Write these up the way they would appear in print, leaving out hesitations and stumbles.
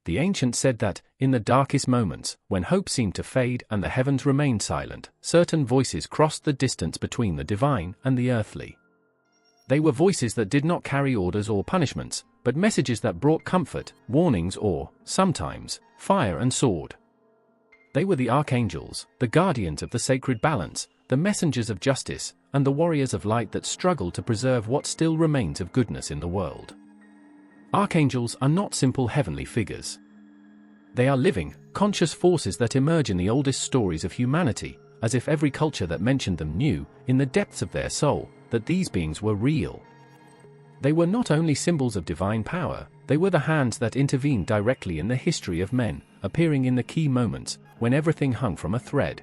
The ancients said that, in the darkest moments, when hope seemed to fade and the heavens remained silent, certain voices crossed the distance between the divine and the earthly. They were voices that did not carry orders or punishments, but messages that brought comfort, warnings or, sometimes, fire and sword. They were the archangels, the guardians of the sacred balance, the messengers of justice, and the warriors of light that struggle to preserve what still remains of goodness in the world. Archangels are not simple heavenly figures. They are living, conscious forces that emerge in the oldest stories of humanity, as if every culture that mentioned them knew, in the depths of their soul, that these beings were real. They were not only symbols of divine power, they were the hands that intervened directly in the history of men, appearing in the key moments, when everything hung from a thread.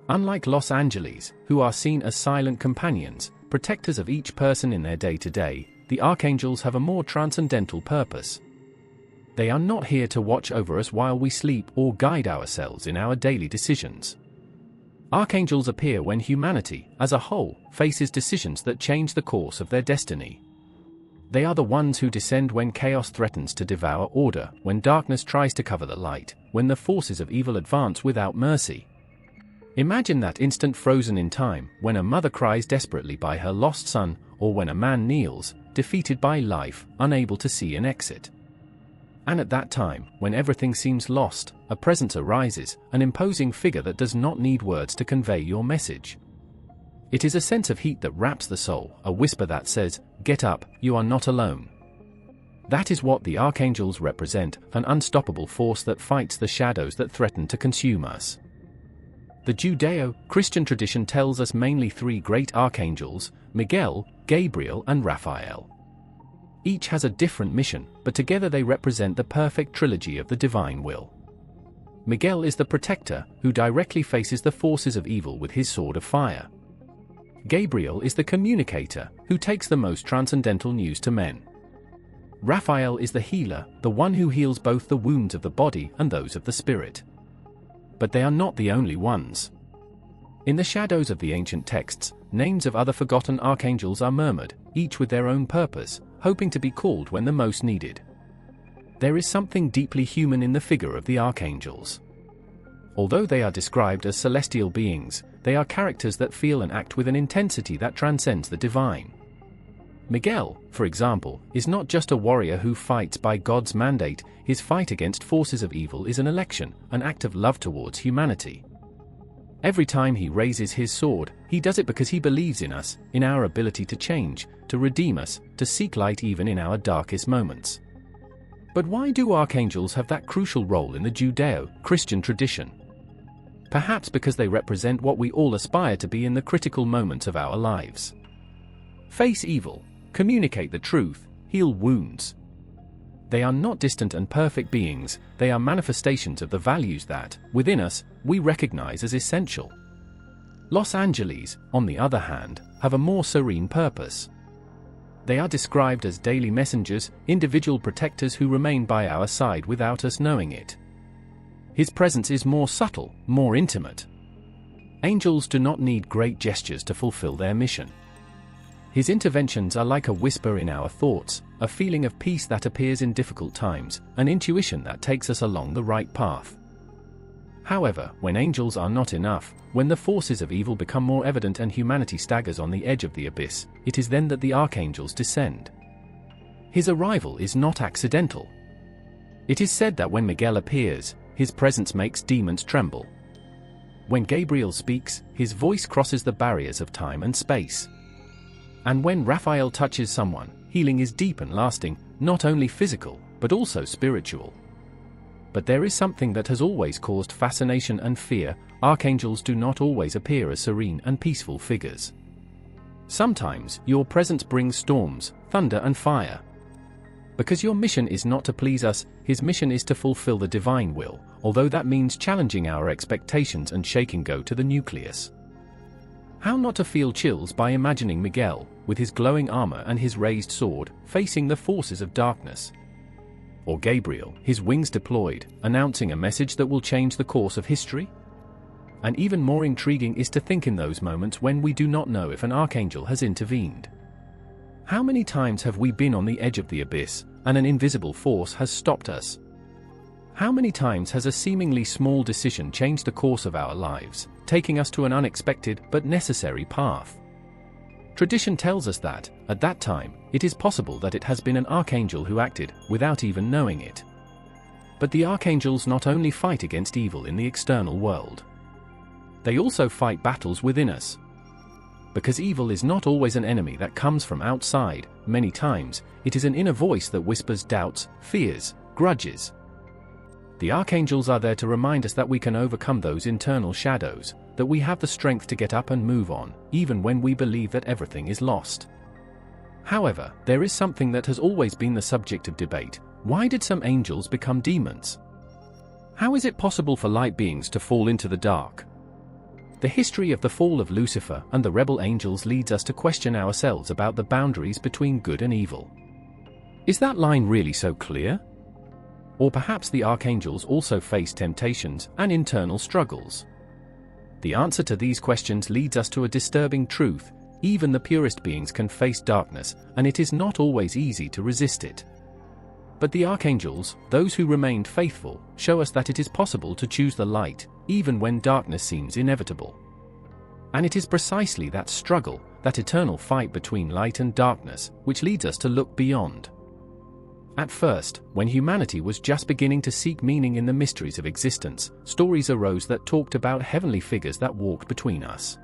Unlike Los Angeles, who are seen as silent companions, protectors of each person in their day-to-day, the archangels have a more transcendental purpose. They are not here to watch over us while we sleep or guide ourselves in our daily decisions. Archangels appear when humanity, as a whole, faces decisions that change the course of their destiny. They are the ones who descend when chaos threatens to devour order, when darkness tries to cover the light, when the forces of evil advance without mercy. Imagine that instant frozen in time, when a mother cries desperately by her lost son, or when a man kneels, defeated by life, unable to see an exit. And at that time, when everything seems lost, a presence arises, an imposing figure that does not need words to convey your message. It is a sense of heat that wraps the soul, a whisper that says, "Get up, you are not alone." That is what the archangels represent, an unstoppable force that fights the shadows that threaten to consume us. The Judeo-Christian tradition tells us mainly three great archangels, Miguel, Gabriel and Raphael. Each has a different mission, but together they represent the perfect trilogy of the divine will. Miguel is the protector, who directly faces the forces of evil with his sword of fire. Gabriel is the communicator, who takes the most transcendental news to men. Raphael is the healer, the one who heals both the wounds of the body and those of the spirit. But they are not the only ones. In the shadows of the ancient texts, names of other forgotten archangels are murmured, each with their own purpose, hoping to be called when the most needed. There is something deeply human in the figure of the archangels. Although they are described as celestial beings, they are characters that feel and act with an intensity that transcends the divine. Miguel, for example, is not just a warrior who fights by God's mandate. His fight against forces of evil is an election, an act of love towards humanity. Every time he raises his sword, he does it because he believes in us, in our ability to change, to redeem us, to seek light even in our darkest moments. But why do archangels have that crucial role in the Judeo-Christian tradition? Perhaps because they represent what we all aspire to be in the critical moments of our lives. Face evil, communicate the truth, heal wounds. They are not distant and perfect beings, they are manifestations of the values that, within us, we recognize as essential. Los Angeles, on the other hand, have a more serene purpose. They are described as daily messengers, individual protectors who remain by our side without us knowing it. His presence is more subtle, more intimate. Angels do not need great gestures to fulfill their mission. His interventions are like a whisper in our thoughts, a feeling of peace that appears in difficult times, an intuition that takes us along the right path. However, when angels are not enough, when the forces of evil become more evident and humanity staggers on the edge of the abyss, it is then that the archangels descend. His arrival is not accidental. It is said that when Miguel appears, his presence makes demons tremble. When Gabriel speaks, his voice crosses the barriers of time and space. And when Raphael touches someone, healing is deep and lasting, not only physical, but also spiritual. But there is something that has always caused fascination and fear. Archangels do not always appear as serene and peaceful figures. Sometimes, your presence brings storms, thunder and fire. Because your mission is not to please us, his mission is to fulfill the divine will, although that means challenging our expectations and shaking go to the nucleus. How not to feel chills by imagining Miguel, with his glowing armor and his raised sword, facing the forces of darkness. Or Gabriel, his wings deployed, announcing a message that will change the course of history? And even more intriguing is to think in those moments when we do not know if an archangel has intervened. How many times have we been on the edge of the abyss, and an invisible force has stopped us? How many times has a seemingly small decision changed the course of our lives, taking us to an unexpected but necessary path? Tradition tells us that, at that time, it is possible that it has been an archangel who acted, without even knowing it. But the archangels not only fight against evil in the external world. They also fight battles within us. Because evil is not always an enemy that comes from outside, many times, it is an inner voice that whispers doubts, fears, grudges. The archangels are there to remind us that we can overcome those internal shadows, that we have the strength to get up and move on, even when we believe that everything is lost. However, there is something that has always been the subject of debate. Why did some angels become demons? How is it possible for light beings to fall into the dark? The history of the fall of Lucifer and the rebel angels leads us to question ourselves about the boundaries between good and evil. Is that line really so clear? Or perhaps the archangels also face temptations and internal struggles? The answer to these questions leads us to a disturbing truth. Even the purest beings can face darkness, and it is not always easy to resist it. But the archangels, those who remained faithful, show us that it is possible to choose the light, even when darkness seems inevitable. And it is precisely that struggle, that eternal fight between light and darkness, which leads us to look beyond. At first, when humanity was just beginning to seek meaning in the mysteries of existence, stories arose that talked about heavenly figures that walked between us.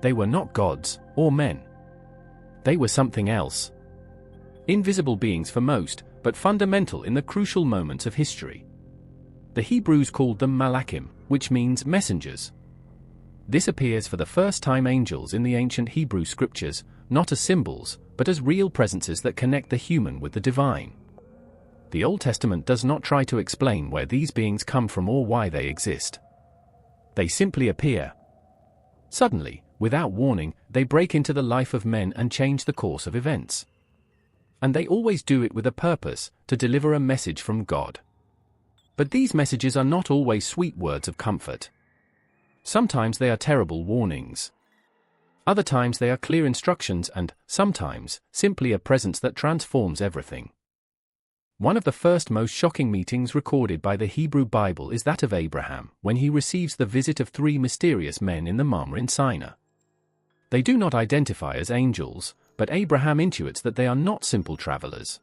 They were not gods or men. They were something else. Invisible beings for most, but fundamental in the crucial moments of history. The Hebrews called them Malachim, which means messengers. This appears for the first time angels in the ancient Hebrew scriptures, not as symbols, but as real presences that connect the human with the divine. The Old Testament does not try to explain where these beings come from or why they exist. They simply appear. Suddenly, without warning, they break into the life of men and change the course of events. And they always do it with a purpose, to deliver a message from God. But these messages are not always sweet words of comfort. Sometimes they are terrible warnings. Other times they are clear instructions and, sometimes, simply a presence that transforms everything. One of the first most shocking meetings recorded by the Hebrew Bible is that of Abraham, when he receives the visit of three mysterious men in the Mamre in Sinai. They do not identify as angels, but Abraham intuits that they are not simple travelers.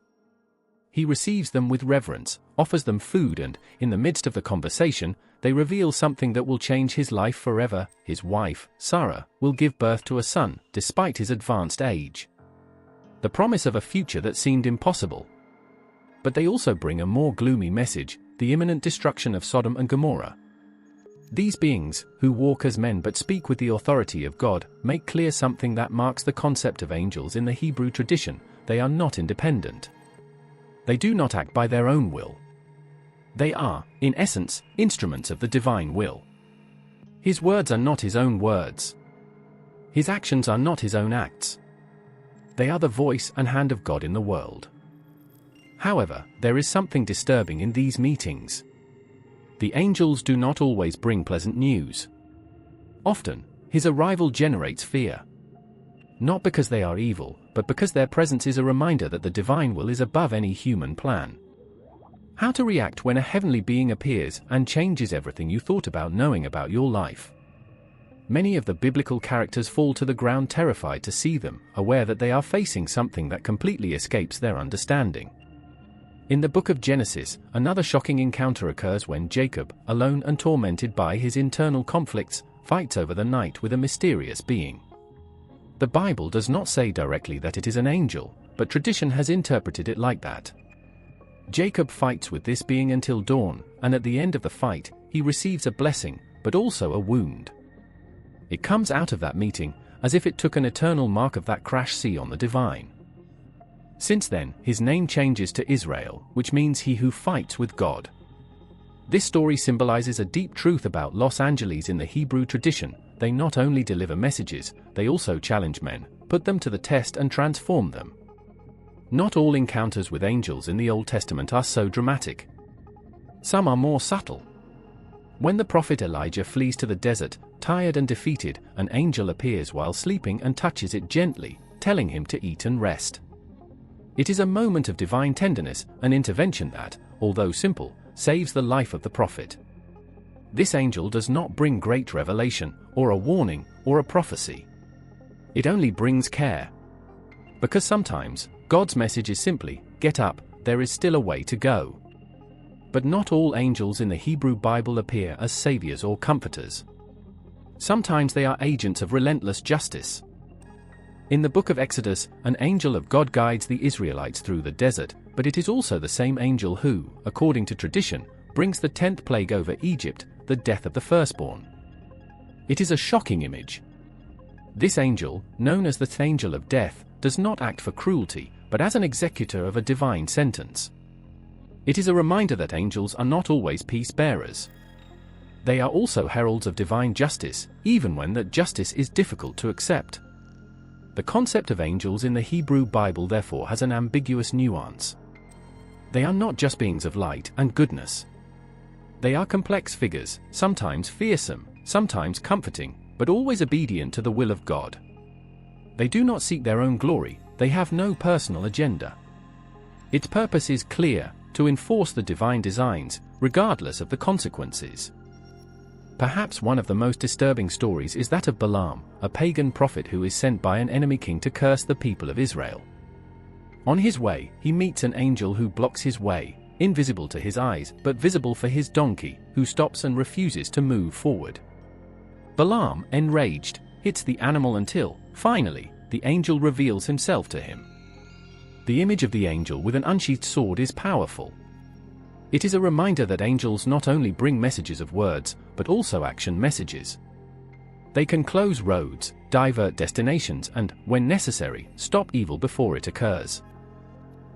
He receives them with reverence, offers them food and, in the midst of the conversation, they reveal something that will change his life forever. His wife, Sarah, will give birth to a son, despite his advanced age. The promise of a future that seemed impossible. But they also bring a more gloomy message, the imminent destruction of Sodom and Gomorrah. These beings, who walk as men but speak with the authority of God, make clear something that marks the concept of angels in the Hebrew tradition: they are not independent. They do not act by their own will. They are, in essence, instruments of the divine will. His words are not his own words. His actions are not his own acts. They are the voice and hand of God in the world. However, there is something disturbing in these meetings. The angels do not always bring pleasant news. Often, his arrival generates fear. Not because they are evil, but because their presence is a reminder that the divine will is above any human plan. How to react when a heavenly being appears and changes everything you thought about knowing about your life. Many of the biblical characters fall to the ground terrified to see them, aware that they are facing something that completely escapes their understanding. In the book of Genesis, another shocking encounter occurs when Jacob, alone and tormented by his internal conflicts, fights over the night with a mysterious being. The Bible does not say directly that it is an angel, but tradition has interpreted it like that. Jacob fights with this being until dawn, and at the end of the fight, he receives a blessing, but also a wound. It comes out of that meeting, as if it took an eternal mark of that crash see on the divine. Since then, his name changes to Israel, which means he who fights with God. This story symbolizes a deep truth about Los Angeles in the Hebrew tradition. They not only deliver messages, they also challenge men, put them to the test and transform them. Not all encounters with angels in the Old Testament are so dramatic. Some are more subtle. When the prophet Elijah flees to the desert, tired and defeated, an angel appears while sleeping and touches it gently, telling him to eat and rest. It is a moment of divine tenderness, an intervention that, although simple, saves the life of the prophet. This angel does not bring great revelation, or a warning, or a prophecy. It only brings care. Because sometimes, God's message is simply, "Get up, there is still a way to go." But not all angels in the Hebrew Bible appear as saviors or comforters. Sometimes they are agents of relentless justice. In the book of Exodus, an angel of God guides the Israelites through the desert, but it is also the same angel who, according to tradition, brings the 10th plague over Egypt, the death of the firstborn. It is a shocking image. This angel, known as the angel of death, does not act for cruelty, but as an executor of a divine sentence. It is a reminder that angels are not always peace-bearers. They are also heralds of divine justice, even when that justice is difficult to accept. The concept of angels in the Hebrew Bible therefore has an ambiguous nuance. They are not just beings of light and goodness. They are complex figures, sometimes fearsome, sometimes comforting, but always obedient to the will of God. They do not seek their own glory, they have no personal agenda. Its purpose is clear: to enforce the divine designs, regardless of the consequences. Perhaps one of the most disturbing stories is that of Balaam, a pagan prophet who is sent by an enemy king to curse the people of Israel. On his way, he meets an angel who blocks his way, invisible to his eyes, but visible for his donkey, who stops and refuses to move forward. Balaam, enraged, hits the animal until, finally, the angel reveals himself to him. The image of the angel with an unsheathed sword is powerful. It is a reminder that angels not only bring messages of words, but also action messages. They can close roads, divert destinations, and, when necessary, stop evil before it occurs.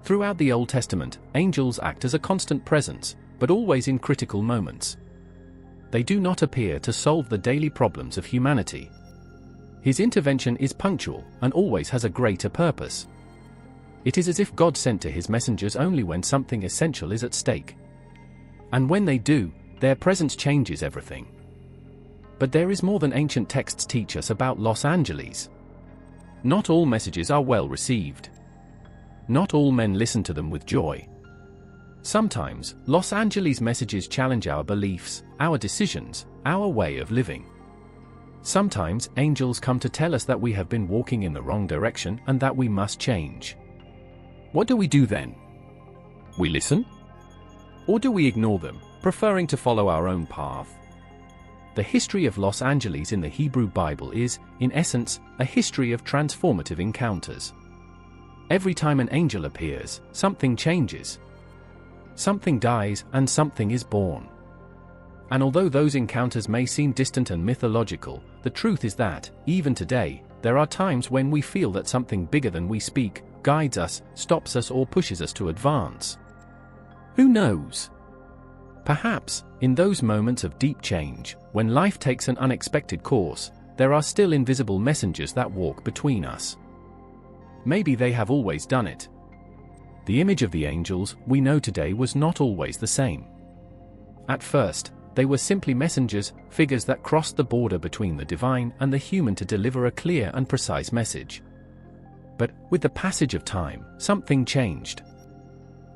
Throughout the Old Testament, angels act as a constant presence, but always in critical moments. They do not appear to solve the daily problems of humanity. His intervention is punctual, and always has a greater purpose. It is as if God sent to his messengers only when something essential is at stake. And when they do, their presence changes everything. But there is more than ancient texts teach us about Los Angeles. Not all messages are well received. Not all men listen to them with joy. Sometimes, Los Angeles messages challenge our beliefs, our decisions, our way of living. Sometimes, angels come to tell us that we have been walking in the wrong direction and that we must change. What do we do then? We listen? Or do we ignore them, preferring to follow our own path? The history of Los Angeles in the Hebrew Bible is, in essence, a history of transformative encounters. Every time an angel appears, something changes. Something dies, and something is born. And although those encounters may seem distant and mythological, the truth is that, even today, there are times when we feel that something bigger than we speak guides us, stops us, or pushes us to advance. Who knows? Perhaps, in those moments of deep change, when life takes an unexpected course, there are still invisible messengers that walk between us. Maybe they have always done it. The image of the angels we know today was not always the same. At first, they were simply messengers, figures that crossed the border between the divine and the human to deliver a clear and precise message. But, with the passage of time, something changed.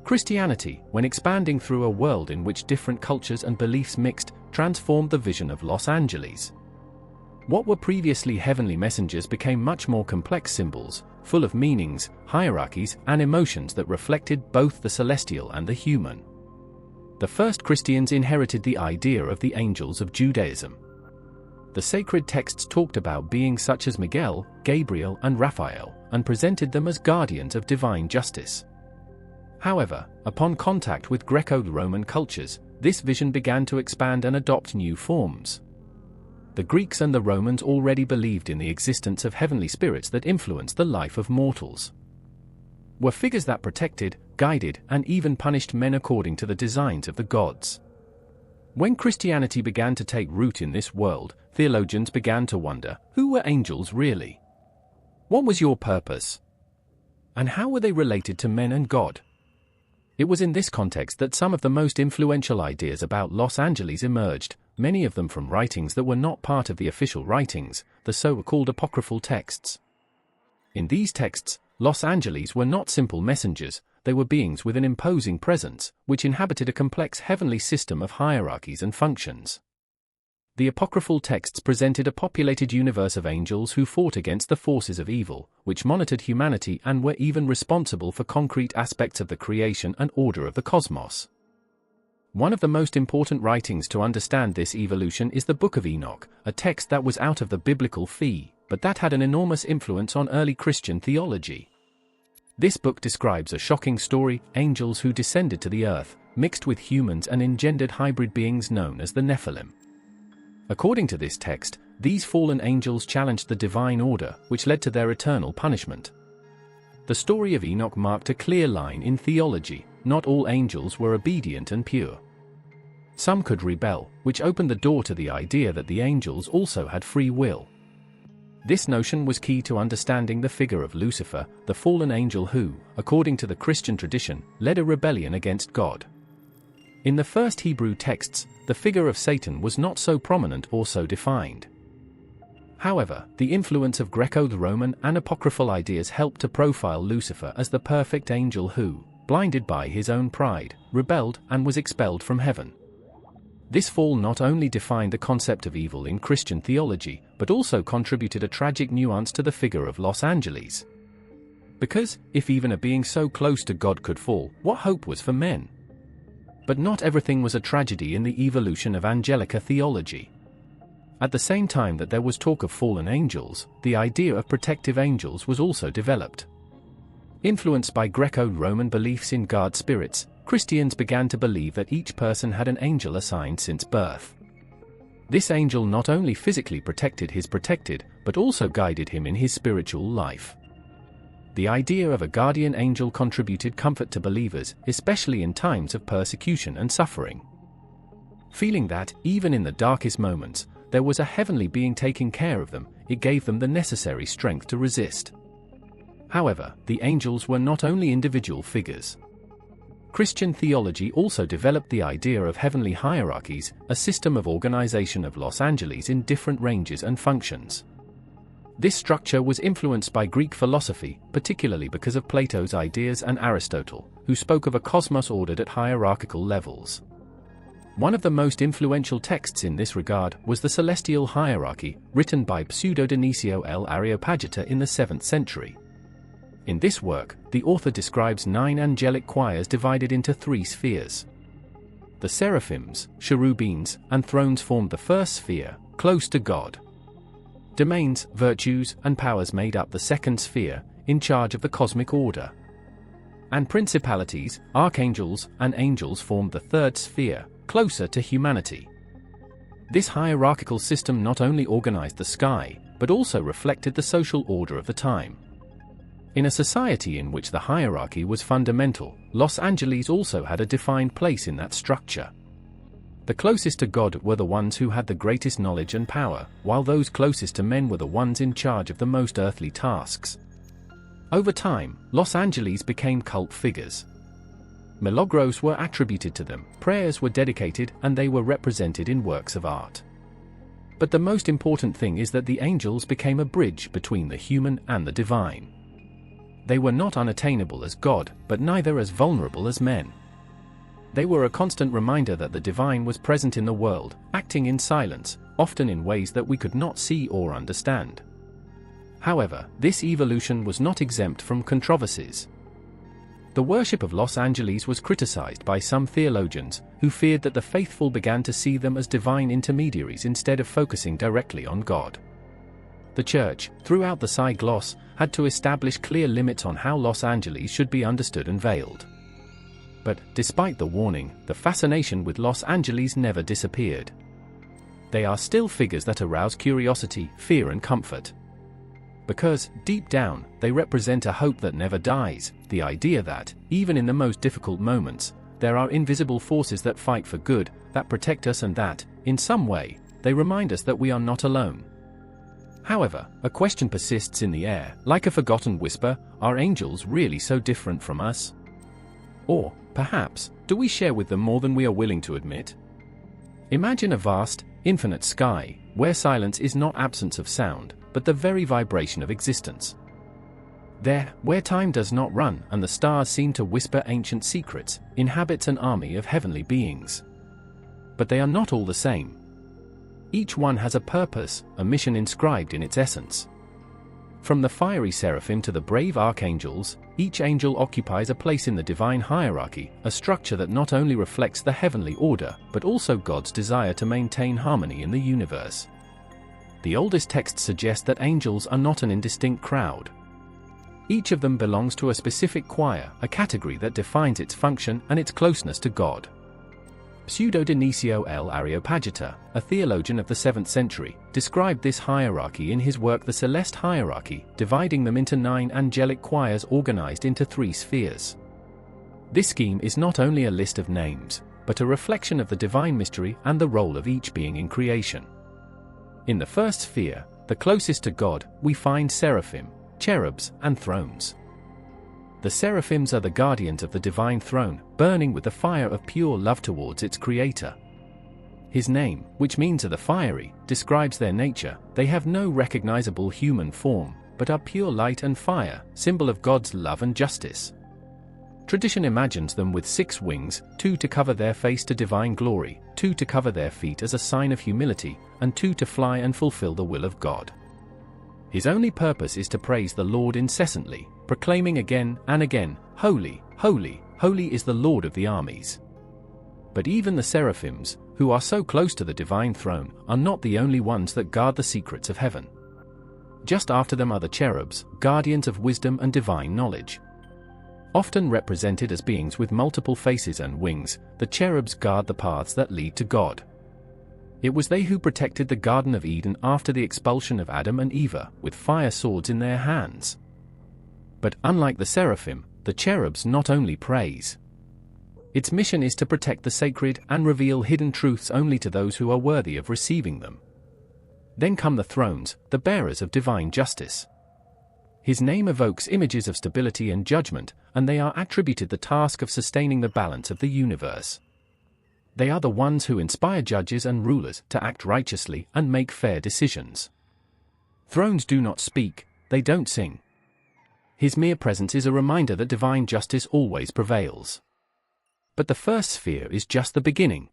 Christianity, when expanding through a world in which different cultures and beliefs mixed, transformed the vision of Los Angeles. What were previously heavenly messengers became much more complex symbols, full of meanings, hierarchies, and emotions that reflected both the celestial and the human. The first Christians inherited the idea of the angels of Judaism. The sacred texts talked about beings such as Miguel, Gabriel, and Raphael, and presented them as guardians of divine justice. However, upon contact with Greco-Roman cultures, this vision began to expand and adopt new forms. The Greeks and the Romans already believed in the existence of heavenly spirits that influenced the life of mortals. Were figures that protected, guided, and even punished men according to the designs of the gods. When Christianity began to take root in this world, theologians began to wonder, who were angels really? What was your purpose? And how were they related to men and God? It was in this context that some of the most influential ideas about Los Angeles emerged, many of them from writings that were not part of the official writings, the so-called apocryphal texts. In these texts, Los Angeles were not simple messengers, they were beings with an imposing presence, which inhabited a complex heavenly system of hierarchies and functions. The apocryphal texts presented a populated universe of angels who fought against the forces of evil, which monitored humanity and were even responsible for concrete aspects of the creation and order of the cosmos. One of the most important writings to understand this evolution is the Book of Enoch, a text that was out of the biblical fee, but that had an enormous influence on early Christian theology. This book describes a shocking story: angels who descended to the earth, mixed with humans and engendered hybrid beings known as the Nephilim. According to this text, these fallen angels challenged the divine order, which led to their eternal punishment. The story of Enoch marked a clear line in theology: not all angels were obedient and pure. Some could rebel, which opened the door to the idea that the angels also had free will. This notion was key to understanding the figure of Lucifer, the fallen angel who, according to the Christian tradition, led a rebellion against God. In the first Hebrew texts, the figure of Satan was not so prominent or so defined. However, the influence of Greco-Roman and apocryphal ideas helped to profile Lucifer as the perfect angel who, blinded by his own pride, rebelled and was expelled from heaven. This fall not only defined the concept of evil in Christian theology, but also contributed a tragic nuance to the figure of Los Angeles. Because, if even a being so close to God could fall, what hope was for men? But not everything was a tragedy in the evolution of Angelica theology. At the same time that there was talk of fallen angels, the idea of protective angels was also developed. Influenced by Greco-Roman beliefs in guard spirits, Christians began to believe that each person had an angel assigned since birth. This angel not only physically protected his protected, but also guided him in his spiritual life. The idea of a guardian angel contributed comfort to believers, especially in times of persecution and suffering. Feeling that, even in the darkest moments, there was a heavenly being taking care of them, it gave them the necessary strength to resist. However, the angels were not only individual figures. Christian theology also developed the idea of heavenly hierarchies, a system of organization of Los Angeles in different ranges and functions. This structure was influenced by Greek philosophy, particularly because of Plato's ideas and Aristotle, who spoke of a cosmos ordered at hierarchical levels. One of the most influential texts in this regard was the Celestial Hierarchy, written by Pseudo-Dionisio L. Areopagita in the 7th century. In this work, the author describes 9 angelic choirs divided into 3 spheres. The seraphims, cherubims, and thrones formed the first sphere, close to God. Domains, virtues, and powers made up the second sphere, in charge of the cosmic order. And principalities, archangels, and angels formed the third sphere, closer to humanity. This hierarchical system not only organized the sky, but also reflected the social order of the time. In a society in which the hierarchy was fundamental, Los Angeles also had a defined place in that structure. The closest to God were the ones who had the greatest knowledge and power, while those closest to men were the ones in charge of the most earthly tasks. Over time, Los Angeles became cult figures. Milagros were attributed to them, prayers were dedicated, and they were represented in works of art. But the most important thing is that the angels became a bridge between the human and the divine. They were not unattainable as God, but neither as vulnerable as men. They were a constant reminder that the divine was present in the world, acting in silence, often in ways that we could not see or understand. However, this evolution was not exempt from controversies. The worship of Los Angeles was criticized by some theologians, who feared that the faithful began to see them as divine intermediaries instead of focusing directly on God. The Church, throughout the Psi Gloss, had to establish clear limits on how Los Angeles should be understood and veiled. But, despite the warning, the fascination with Los Angeles never disappeared. They are still figures that arouse curiosity, fear, and comfort. Because, deep down, they represent a hope that never dies, the idea that, even in the most difficult moments, there are invisible forces that fight for good, that protect us, and that, in some way, they remind us that we are not alone. However, a question persists in the air, like a forgotten whisper: are angels really so different from us? Or, perhaps, do we share with them more than we are willing to admit? Imagine a vast, infinite sky, where silence is not absence of sound, but the very vibration of existence. There, where time does not run and the stars seem to whisper ancient secrets, inhabits an army of heavenly beings. But they are not all the same. Each one has a purpose, a mission inscribed in its essence. From the fiery seraphim to the brave archangels, each angel occupies a place in the divine hierarchy, a structure that not only reflects the heavenly order, but also God's desire to maintain harmony in the universe. The oldest texts suggest that angels are not an indistinct crowd. Each of them belongs to a specific choir, a category that defines its function and its closeness to God. Pseudo-Dionisio L. Areopagita, a theologian of the 7th century, described this hierarchy in his work The Celeste Hierarchy, dividing them into 9 angelic choirs organized into 3 spheres. This scheme is not only a list of names, but a reflection of the divine mystery and the role of each being in creation. In the first sphere, the closest to God, we find seraphim, cherubs, and thrones. The seraphims are the guardians of the divine throne, burning with the fire of pure love towards its creator. His name, which means of the fiery, describes their nature. They have no recognizable human form, but are pure light and fire, symbol of God's love and justice. Tradition imagines them with 6 wings, 2 to cover their face to divine glory, 2 to cover their feet as a sign of humility, and 2 to fly and fulfill the will of God. His only purpose is to praise the Lord incessantly, proclaiming again and again, "Holy, holy, holy is the Lord of the armies." But even the seraphims, who are so close to the divine throne, are not the only ones that guard the secrets of heaven. Just after them are the cherubs, guardians of wisdom and divine knowledge. Often represented as beings with multiple faces and wings, the cherubs guard the paths that lead to God. It was they who protected the Garden of Eden after the expulsion of Adam and Eve, with fire swords in their hands. But unlike the seraphim, the cherubs not only praise. Its mission is to protect the sacred and reveal hidden truths only to those who are worthy of receiving them. Then come the thrones, the bearers of divine justice. His name evokes images of stability and judgment, and they are attributed the task of sustaining the balance of the universe. They are the ones who inspire judges and rulers to act righteously and make fair decisions. Thrones do not speak, they don't sing. His mere presence is a reminder that divine justice always prevails. But the first sphere is just the beginning.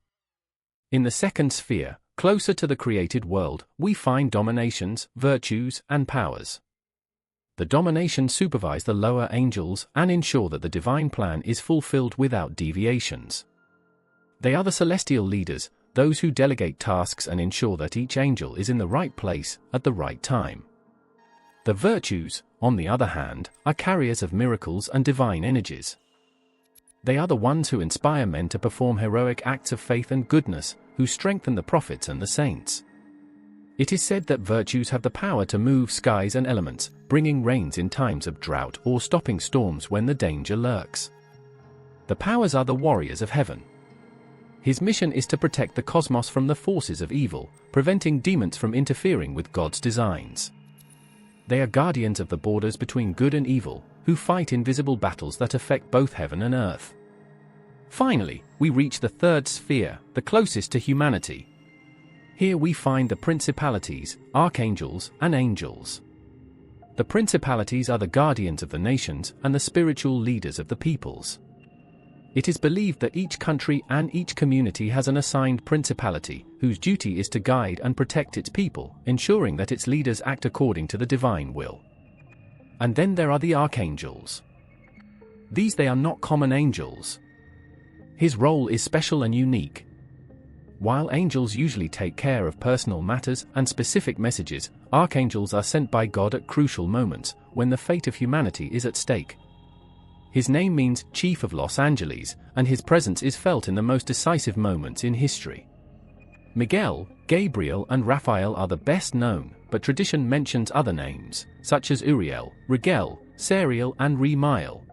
In the second sphere, closer to the created world, we find dominations, virtues, and powers. The dominations supervise the lower angels and ensure that the divine plan is fulfilled without deviations. They are the celestial leaders, those who delegate tasks and ensure that each angel is in the right place at the right time. The virtues, on the other hand, are carriers of miracles and divine energies. They are the ones who inspire men to perform heroic acts of faith and goodness, who strengthen the prophets and the saints. It is said that virtues have the power to move skies and elements, bringing rains in times of drought or stopping storms when the danger lurks. The powers are the warriors of heaven. His mission is to protect the cosmos from the forces of evil, preventing demons from interfering with God's designs. They are guardians of the borders between good and evil, who fight invisible battles that affect both heaven and earth. Finally, we reach the third sphere, the closest to humanity. Here we find the principalities, archangels, and angels. The principalities are the guardians of the nations and the spiritual leaders of the peoples. It is believed that each country and each community has an assigned principality, whose duty is to guide and protect its people, ensuring that its leaders act according to the divine will. And then there are the archangels. They are not common angels. His role is special and unique. While angels usually take care of personal matters and specific messages, archangels are sent by God at crucial moments, when the fate of humanity is at stake. His name means Chief of Los Angeles, and his presence is felt in the most decisive moments in history. Miguel, Gabriel, and Raphael are the best known, but tradition mentions other names, such as Uriel, Rigel, Sariel, and Remael.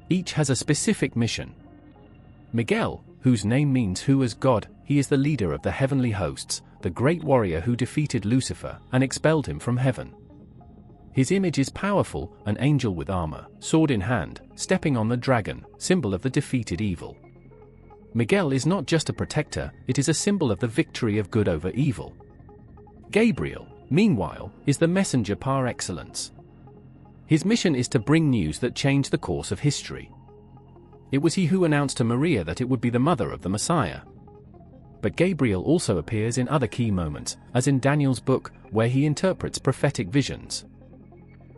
Each has a specific mission. Miguel, whose name means who as God, he is the leader of the heavenly hosts, the great warrior who defeated Lucifer and expelled him from heaven. His image is powerful, an angel with armor, sword in hand, stepping on the dragon, symbol of the defeated evil. Miguel is not just a protector, it is a symbol of the victory of good over evil. Gabriel, meanwhile, is the messenger par excellence. His mission is to bring news that change the course of history. It was he who announced to Maria that it would be the mother of the Messiah. But Gabriel also appears in other key moments, as in Daniel's book, where he interprets prophetic visions.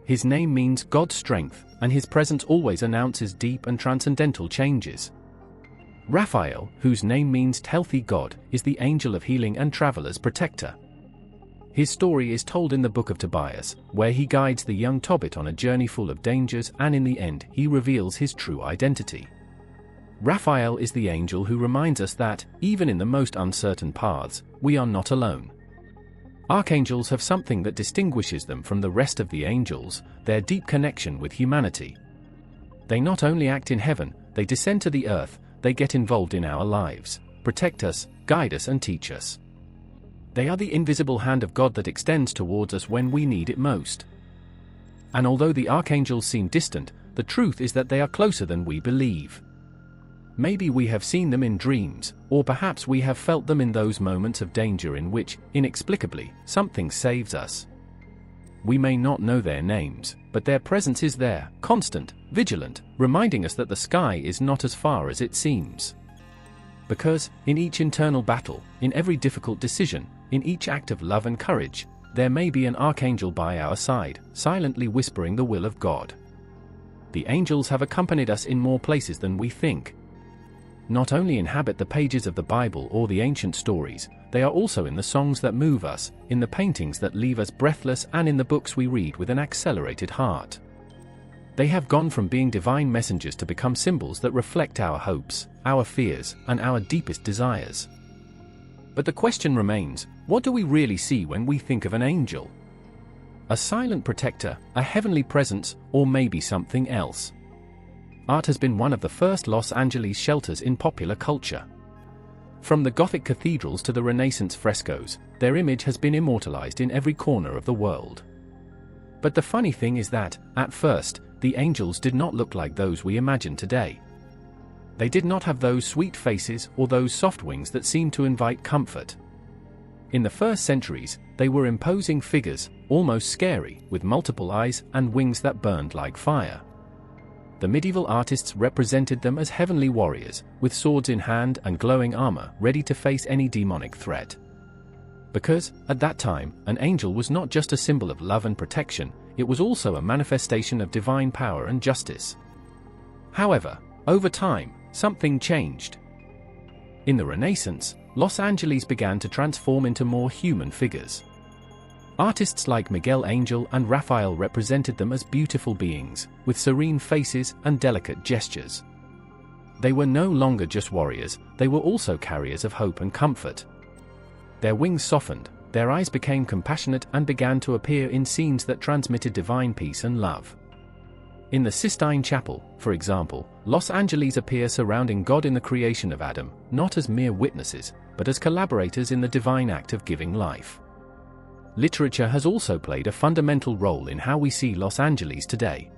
His name means God's strength, and his presence always announces deep and transcendental changes. Raphael, whose name means healthy God, is the angel of healing and travelers' protector. His story is told in the book of Tobias, where he guides the young Tobit on a journey full of dangers, and in the end, he reveals his true identity. Raphael is the angel who reminds us that, even in the most uncertain paths, we are not alone. Archangels have something that distinguishes them from the rest of the angels: their deep connection with humanity. They not only act in heaven, they descend to the earth, they get involved in our lives, protect us, guide us and teach us. They are the invisible hand of God that extends towards us when we need it most. And although the archangels seem distant, the truth is that they are closer than we believe. Maybe we have seen them in dreams, or perhaps we have felt them in those moments of danger in which, inexplicably, something saves us. We may not know their names, but their presence is there, constant, vigilant, reminding us that the sky is not as far as it seems. Because, in each internal battle, in every difficult decision, in each act of love and courage, there may be an archangel by our side, silently whispering the will of God. The angels have accompanied us in more places than we think. Not only inhabit the pages of the Bible or the ancient stories, they are also in the songs that move us, in the paintings that leave us breathless, and in the books we read with an accelerated heart. They have gone from being divine messengers to become symbols that reflect our hopes, our fears, and our deepest desires. But the question remains, what do we really see when we think of an angel? A silent protector, a heavenly presence, or maybe something else? Art has been one of the first Los Angeles shelters in popular culture. From the Gothic cathedrals to the Renaissance frescoes, their image has been immortalized in every corner of the world. But the funny thing is that, at first, the angels did not look like those we imagine today. They did not have those sweet faces or those soft wings that seem to invite comfort. In the first centuries, they were imposing figures, almost scary, with multiple eyes and wings that burned like fire. The medieval artists represented them as heavenly warriors, with swords in hand and glowing armor, ready to face any demonic threat. Because, at that time, an angel was not just a symbol of love and protection, it was also a manifestation of divine power and justice. However, over time, something changed. In the Renaissance, Los Angeles began to transform into more human figures. Artists like Miguel Angel and Raphael represented them as beautiful beings, with serene faces and delicate gestures. They were no longer just warriors, they were also carriers of hope and comfort. Their wings softened, their eyes became compassionate and began to appear in scenes that transmitted divine peace and love. In the Sistine Chapel, for example, Los Angeles appear surrounding God in the creation of Adam, not as mere witnesses, but as collaborators in the divine act of giving life. Literature has also played a fundamental role in how we see Los Angeles today.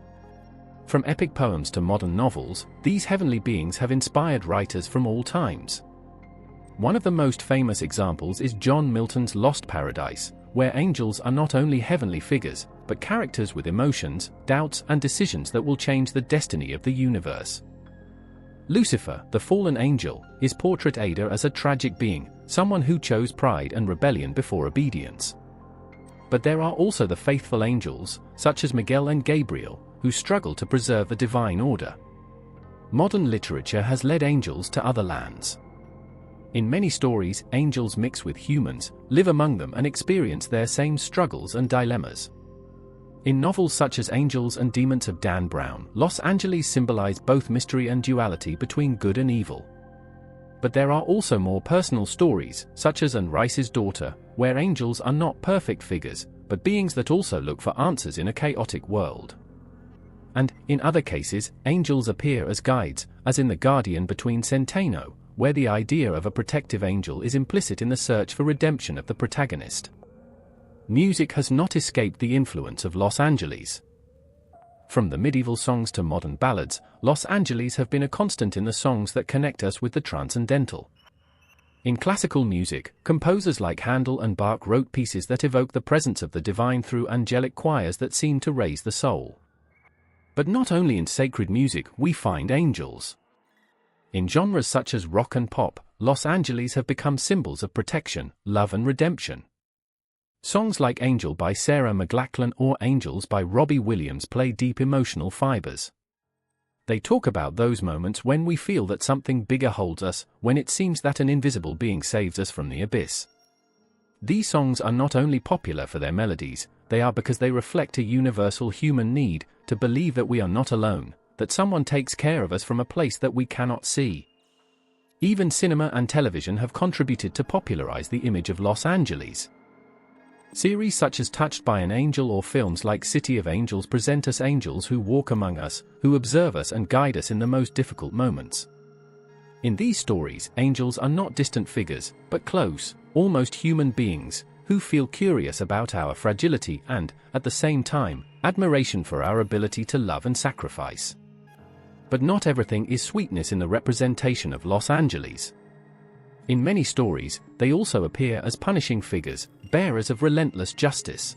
From epic poems to modern novels, these heavenly beings have inspired writers from all times. One of the most famous examples is John Milton's Lost Paradise, where angels are not only heavenly figures, but characters with emotions, doubts, and decisions that will change the destiny of the universe. Lucifer, the fallen angel, is portrayed as a tragic being, someone who chose pride and rebellion before obedience. But there are also the faithful angels, such as Miguel and Gabriel, who struggle to preserve the divine order. Modern literature has led angels to other lands. In many stories, angels mix with humans, live among them and experience their same struggles and dilemmas. In novels such as Angels and Demons of Dan Brown, Los Angeles symbolize both mystery and duality between good and evil. But there are also more personal stories, such as Anne Rice's Daughter, where angels are not perfect figures, but beings that also look for answers in a chaotic world. And, in other cases, angels appear as guides, as in The Guardian between Centeno, where the idea of a protective angel is implicit in the search for redemption of the protagonist. Music has not escaped the influence of Los Angeles. From the medieval songs to modern ballads, Los Angeles have been a constant in the songs that connect us with the transcendental. In classical music, composers like Handel and Bach wrote pieces that evoke the presence of the divine through angelic choirs that seem to raise the soul. But not only in sacred music we find angels. In genres such as rock and pop, Los Angeles have become symbols of protection, love and redemption. Songs like Angel by Sarah McLachlan or Angels by Robbie Williams play deep emotional fibers. They talk about those moments when we feel that something bigger holds us, when it seems that an invisible being saves us from the abyss. These songs are not only popular for their melodies, they are because they reflect a universal human need to believe that we are not alone, that someone takes care of us from a place that we cannot see. Even cinema and television have contributed to popularize the image of Los Angeles. Series such as Touched by an Angel or films like City of Angels present us angels who walk among us, who observe us and guide us in the most difficult moments. In these stories, angels are not distant figures, but close, almost human beings, who feel curious about our fragility and, at the same time, admiration for our ability to love and sacrifice. But not everything is sweetness in the representation of Los Angeles. In many stories, they also appear as punishing figures, bearers of relentless justice.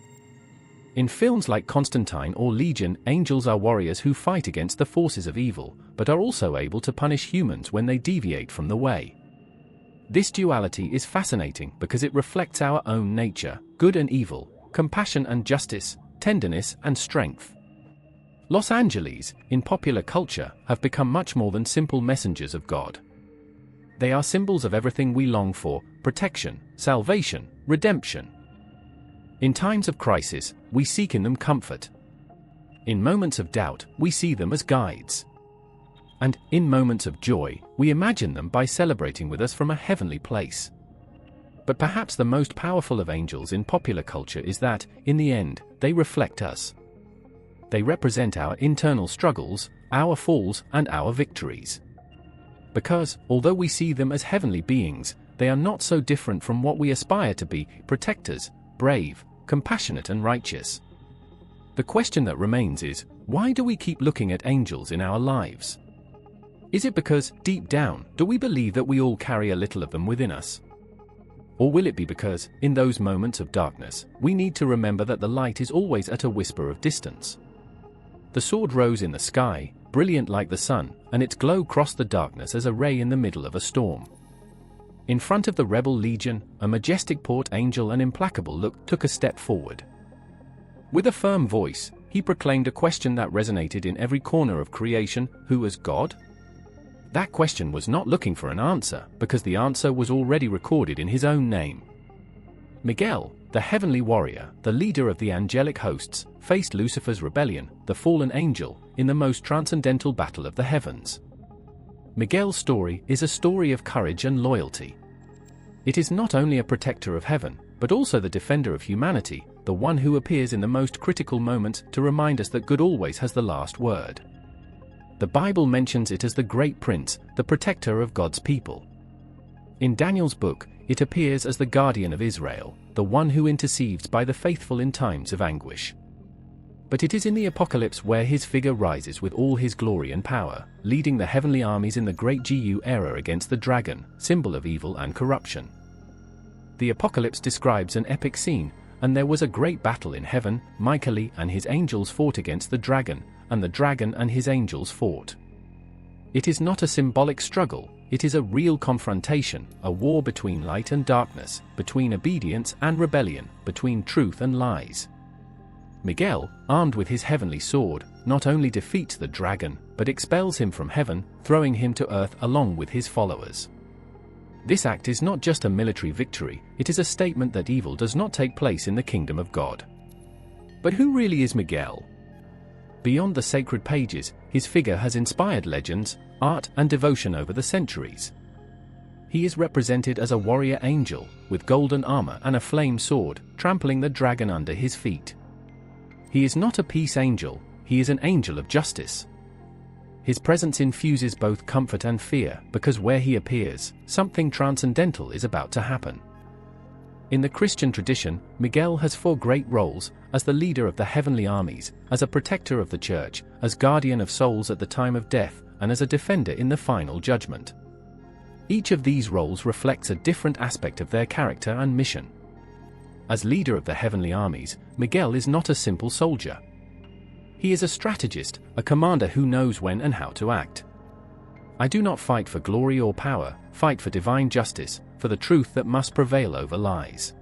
In films like Constantine or Legion, angels are warriors who fight against the forces of evil, but are also able to punish humans when they deviate from the way. This duality is fascinating because it reflects our own nature, good and evil, compassion and justice, tenderness and strength. Los Angeles, in popular culture, have become much more than simple messengers of God. They are symbols of everything we long for: protection, salvation, redemption. In times of crisis, we seek in them comfort. In moments of doubt, we see them as guides. And, in moments of joy, we imagine them by celebrating with us from a heavenly place. But perhaps the most powerful of angels in popular culture is that, in the end, they reflect us. They represent our internal struggles, our falls, and our victories. Because, although we see them as heavenly beings, they are not so different from what we aspire to be: protectors, brave, compassionate and righteous. The question that remains is, why do we keep looking at angels in our lives? Is it because, deep down, do we believe that we all carry a little of them within us? Or will it be because, in those moments of darkness, we need to remember that the light is always at a whisper of distance? The sword rose in the sky, brilliant like the sun, and its glow crossed the darkness as a ray in the middle of a storm. In front of the rebel legion, a majestic port angel and implacable look took a step forward. With a firm voice, he proclaimed a question that resonated in every corner of creation: who is God? That question was not looking for an answer, because the answer was already recorded in his own name. Miguel, the heavenly warrior, the leader of the angelic hosts, faced Lucifer's rebellion, the fallen angel, in the most transcendental battle of the heavens. Miguel's story is a story of courage and loyalty. It is not only a protector of heaven, but also the defender of humanity, the one who appears in the most critical moments to remind us that good always has the last word. The Bible mentions it as the great prince, the protector of God's people. In Daniel's book, it appears as the guardian of Israel, the one who intercedes by the faithful in times of anguish. But it is in the Apocalypse where his figure rises with all his glory and power, leading the heavenly armies in the Great Gu era against the dragon, symbol of evil and corruption. The Apocalypse describes an epic scene, and there was a great battle in heaven. Michael and his angels fought against the dragon, and the dragon and his angels fought. It is not a symbolic struggle, it is a real confrontation, a war between light and darkness, between obedience and rebellion, between truth and lies. Miguel, armed with his heavenly sword, not only defeats the dragon, but expels him from heaven, throwing him to earth along with his followers. This act is not just a military victory, it is a statement that evil does not take place in the kingdom of God. But who really is Miguel? Beyond the sacred pages, his figure has inspired legends, art, and devotion over the centuries. He is represented as a warrior angel, with golden armor and a flame sword, trampling the dragon under his feet. He is not a peace angel, he is an angel of justice. His presence infuses both comfort and fear, because where he appears, something transcendental is about to happen. In the Christian tradition, Miguel has four great roles: as the leader of the heavenly armies, as a protector of the church, as guardian of souls at the time of death, and as a defender in the final judgment. Each of these roles reflects a different aspect of their character and mission. As leader of the heavenly armies, Miguel is not a simple soldier. He is a strategist, a commander who knows when and how to act. I do not fight for glory or power, fight for divine justice, for the truth that must prevail over lies.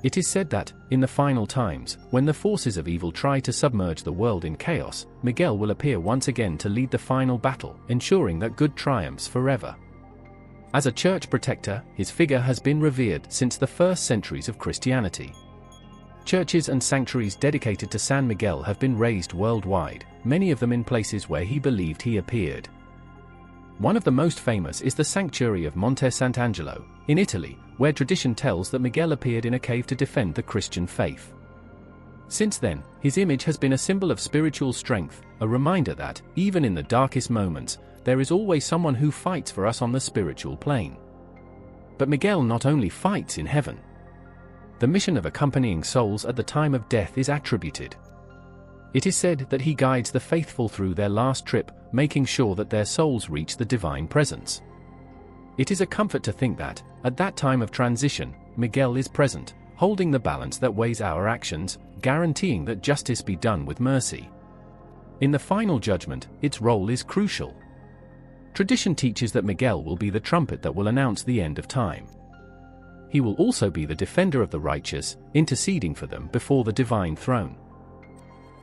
It is said that, in the final times, when the forces of evil try to submerge the world in chaos, Miguel will appear once again to lead the final battle, ensuring that good triumphs forever. As a church protector, his figure has been revered since the first centuries of Christianity. Churches and sanctuaries dedicated to San Miguel have been raised worldwide, many of them in places where he believed he appeared. One of the most famous is the sanctuary of Monte Sant'Angelo, in Italy, where tradition tells that Miguel appeared in a cave to defend the Christian faith. Since then, his image has been a symbol of spiritual strength, a reminder that, even in the darkest moments, there is always someone who fights for us on the spiritual plane. But Miguel not only fights in heaven. The mission of accompanying souls at the time of death is attributed. It is said that he guides the faithful through their last trip, making sure that their souls reach the divine presence. It is a comfort to think that, at that time of transition, Miguel is present, holding the balance that weighs our actions, guaranteeing that justice be done with mercy. In the final judgment, its role is crucial. Tradition teaches that Miguel will be the trumpet that will announce the end of time. He will also be the defender of the righteous, interceding for them before the divine throne.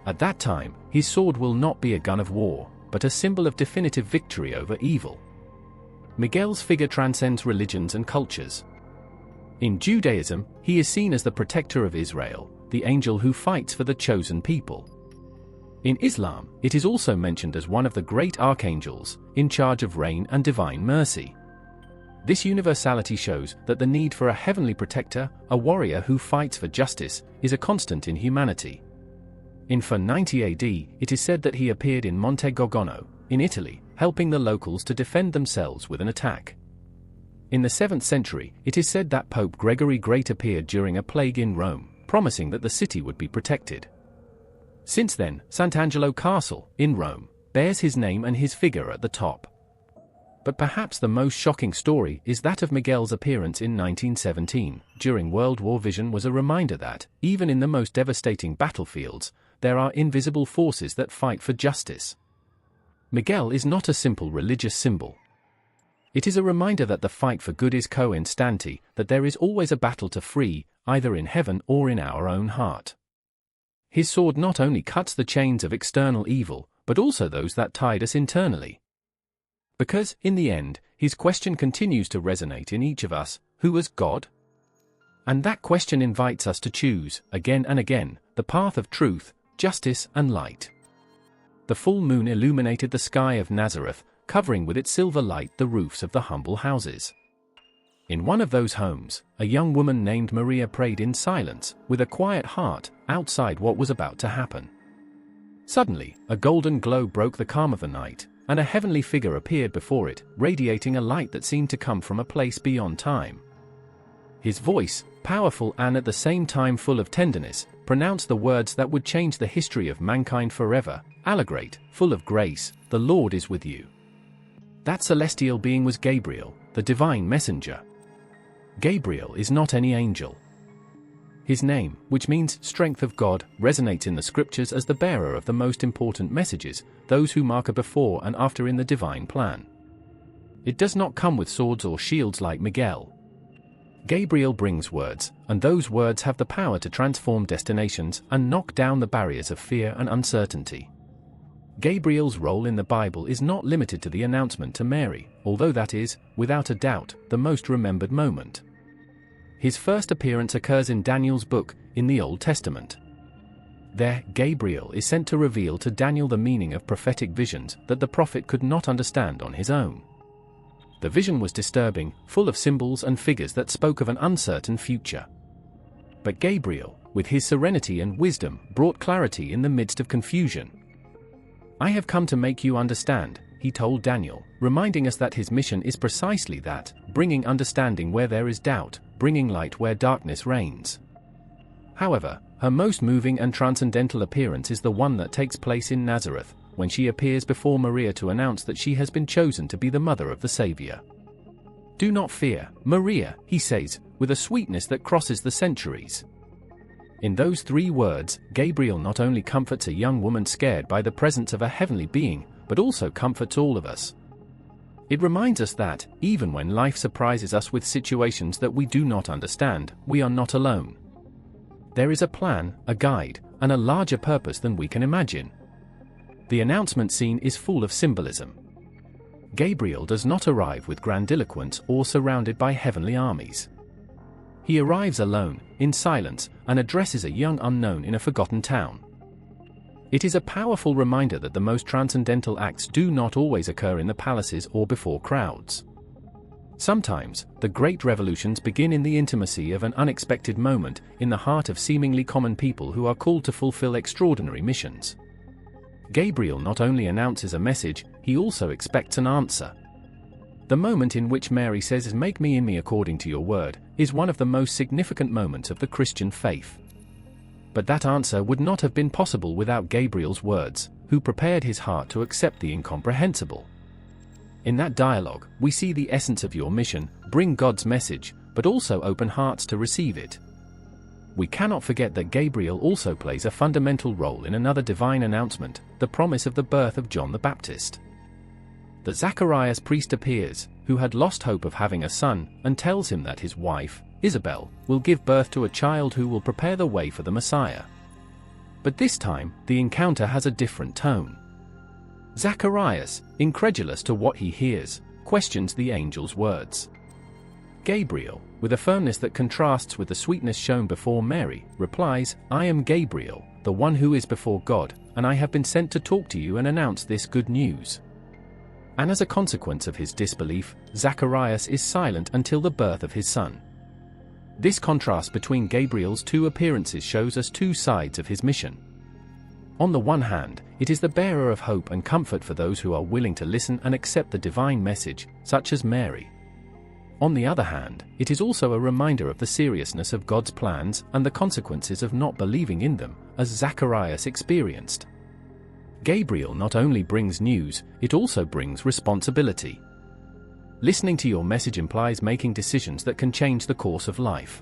At that time, his sword will not be a gun of war, but a symbol of definitive victory over evil. Miguel's figure transcends religions and cultures. In Judaism, he is seen as the protector of Israel, the angel who fights for the chosen people. In Islam, it is also mentioned as one of the great archangels, in charge of rain and divine mercy. This universality shows that the need for a heavenly protector, a warrior who fights for justice, is a constant in humanity. In 490 AD, it is said that he appeared in Monte Gorgono, in Italy, helping the locals to defend themselves with an attack. In the 7th century, it is said that Pope Gregory Great appeared during a plague in Rome, promising that the city would be protected. Since then, Sant'Angelo Castle, in Rome, bears his name and his figure at the top. But perhaps the most shocking story is that of Miguel's appearance in 1917, during World War. Vision was a reminder that, even in the most devastating battlefields, there are invisible forces that fight for justice. Miguel is not a simple religious symbol. It is a reminder that the fight for good is co-instanti, that there is always a battle to free, either in heaven or in our own heart. His sword not only cuts the chains of external evil, but also those that tied us internally. Because, in the end, his question continues to resonate in each of us: who is God? And that question invites us to choose, again and again, the path of truth, justice and light. The full moon illuminated the sky of Nazareth, covering with its silver light the roofs of the humble houses. In one of those homes, a young woman named Maria prayed in silence, with a quiet heart, outside what was about to happen. Suddenly, a golden glow broke the calm of the night, and a heavenly figure appeared before it, radiating a light that seemed to come from a place beyond time. His voice, powerful and at the same time full of tenderness, pronounced the words that would change the history of mankind forever: Allegrate, full of grace, the Lord is with you. That celestial being was Gabriel, the divine messenger. Gabriel is not any angel. His name, which means strength of God, resonates in the scriptures as the bearer of the most important messages, those who mark a before and after in the divine plan. It does not come with swords or shields like Miguel. Gabriel brings words, and those words have the power to transform destinations and knock down the barriers of fear and uncertainty. Gabriel's role in the Bible is not limited to the announcement to Mary, although that is, without a doubt, the most remembered moment. His first appearance occurs in Daniel's book, in the Old Testament. There, Gabriel is sent to reveal to Daniel the meaning of prophetic visions that the prophet could not understand on his own. The vision was disturbing, full of symbols and figures that spoke of an uncertain future. But Gabriel, with his serenity and wisdom, brought clarity in the midst of confusion. "I have come to make you understand," he told Daniel, reminding us that his mission is precisely that, bringing understanding where there is doubt, bringing light where darkness reigns. However, her most moving and transcendental appearance is the one that takes place in Nazareth, when she appears before Maria to announce that she has been chosen to be the mother of the Savior. "Do not fear, Maria," he says, with a sweetness that crosses the centuries. In those 3 words, Gabriel not only comforts a young woman scared by the presence of a heavenly being, but also comforts all of us. It reminds us that, even when life surprises us with situations that we do not understand, we are not alone. There is a plan, a guide, and a larger purpose than we can imagine. The announcement scene is full of symbolism. Gabriel does not arrive with grandiloquence or surrounded by heavenly armies. He arrives alone, in silence, and addresses a young unknown in a forgotten town. It is a powerful reminder that the most transcendental acts do not always occur in the palaces or before crowds. Sometimes, the great revolutions begin in the intimacy of an unexpected moment, in the heart of seemingly common people who are called to fulfill extraordinary missions. Gabriel not only announces a message, he also expects an answer. The moment in which Mary says, "Make me in me according to your word," is one of the most significant moments of the Christian faith. But that answer would not have been possible without Gabriel's words, who prepared his heart to accept the incomprehensible. In that dialogue, we see the essence of your mission: bring God's message, but also open hearts to receive it. We cannot forget that Gabriel also plays a fundamental role in another divine announcement, the promise of the birth of John the Baptist. The Zacharias priest appears, who had lost hope of having a son, and tells him that his wife, Isabel, will give birth to a child who will prepare the way for the Messiah. But this time, the encounter has a different tone. Zacharias, incredulous to what he hears, questions the angel's words. Gabriel, with a firmness that contrasts with the sweetness shown before Mary, replies, "I am Gabriel, the one who is before God, and I have been sent to talk to you and announce this good news." And as a consequence of his disbelief, Zacharias is silent until the birth of his son. This contrast between Gabriel's 2 appearances shows us 2 sides of his mission. On the one hand, it is the bearer of hope and comfort for those who are willing to listen and accept the divine message, such as Mary. On the other hand, it is also a reminder of the seriousness of God's plans and the consequences of not believing in them, as Zacharias experienced. Gabriel not only brings news, it also brings responsibility. Listening to your message implies making decisions that can change the course of life.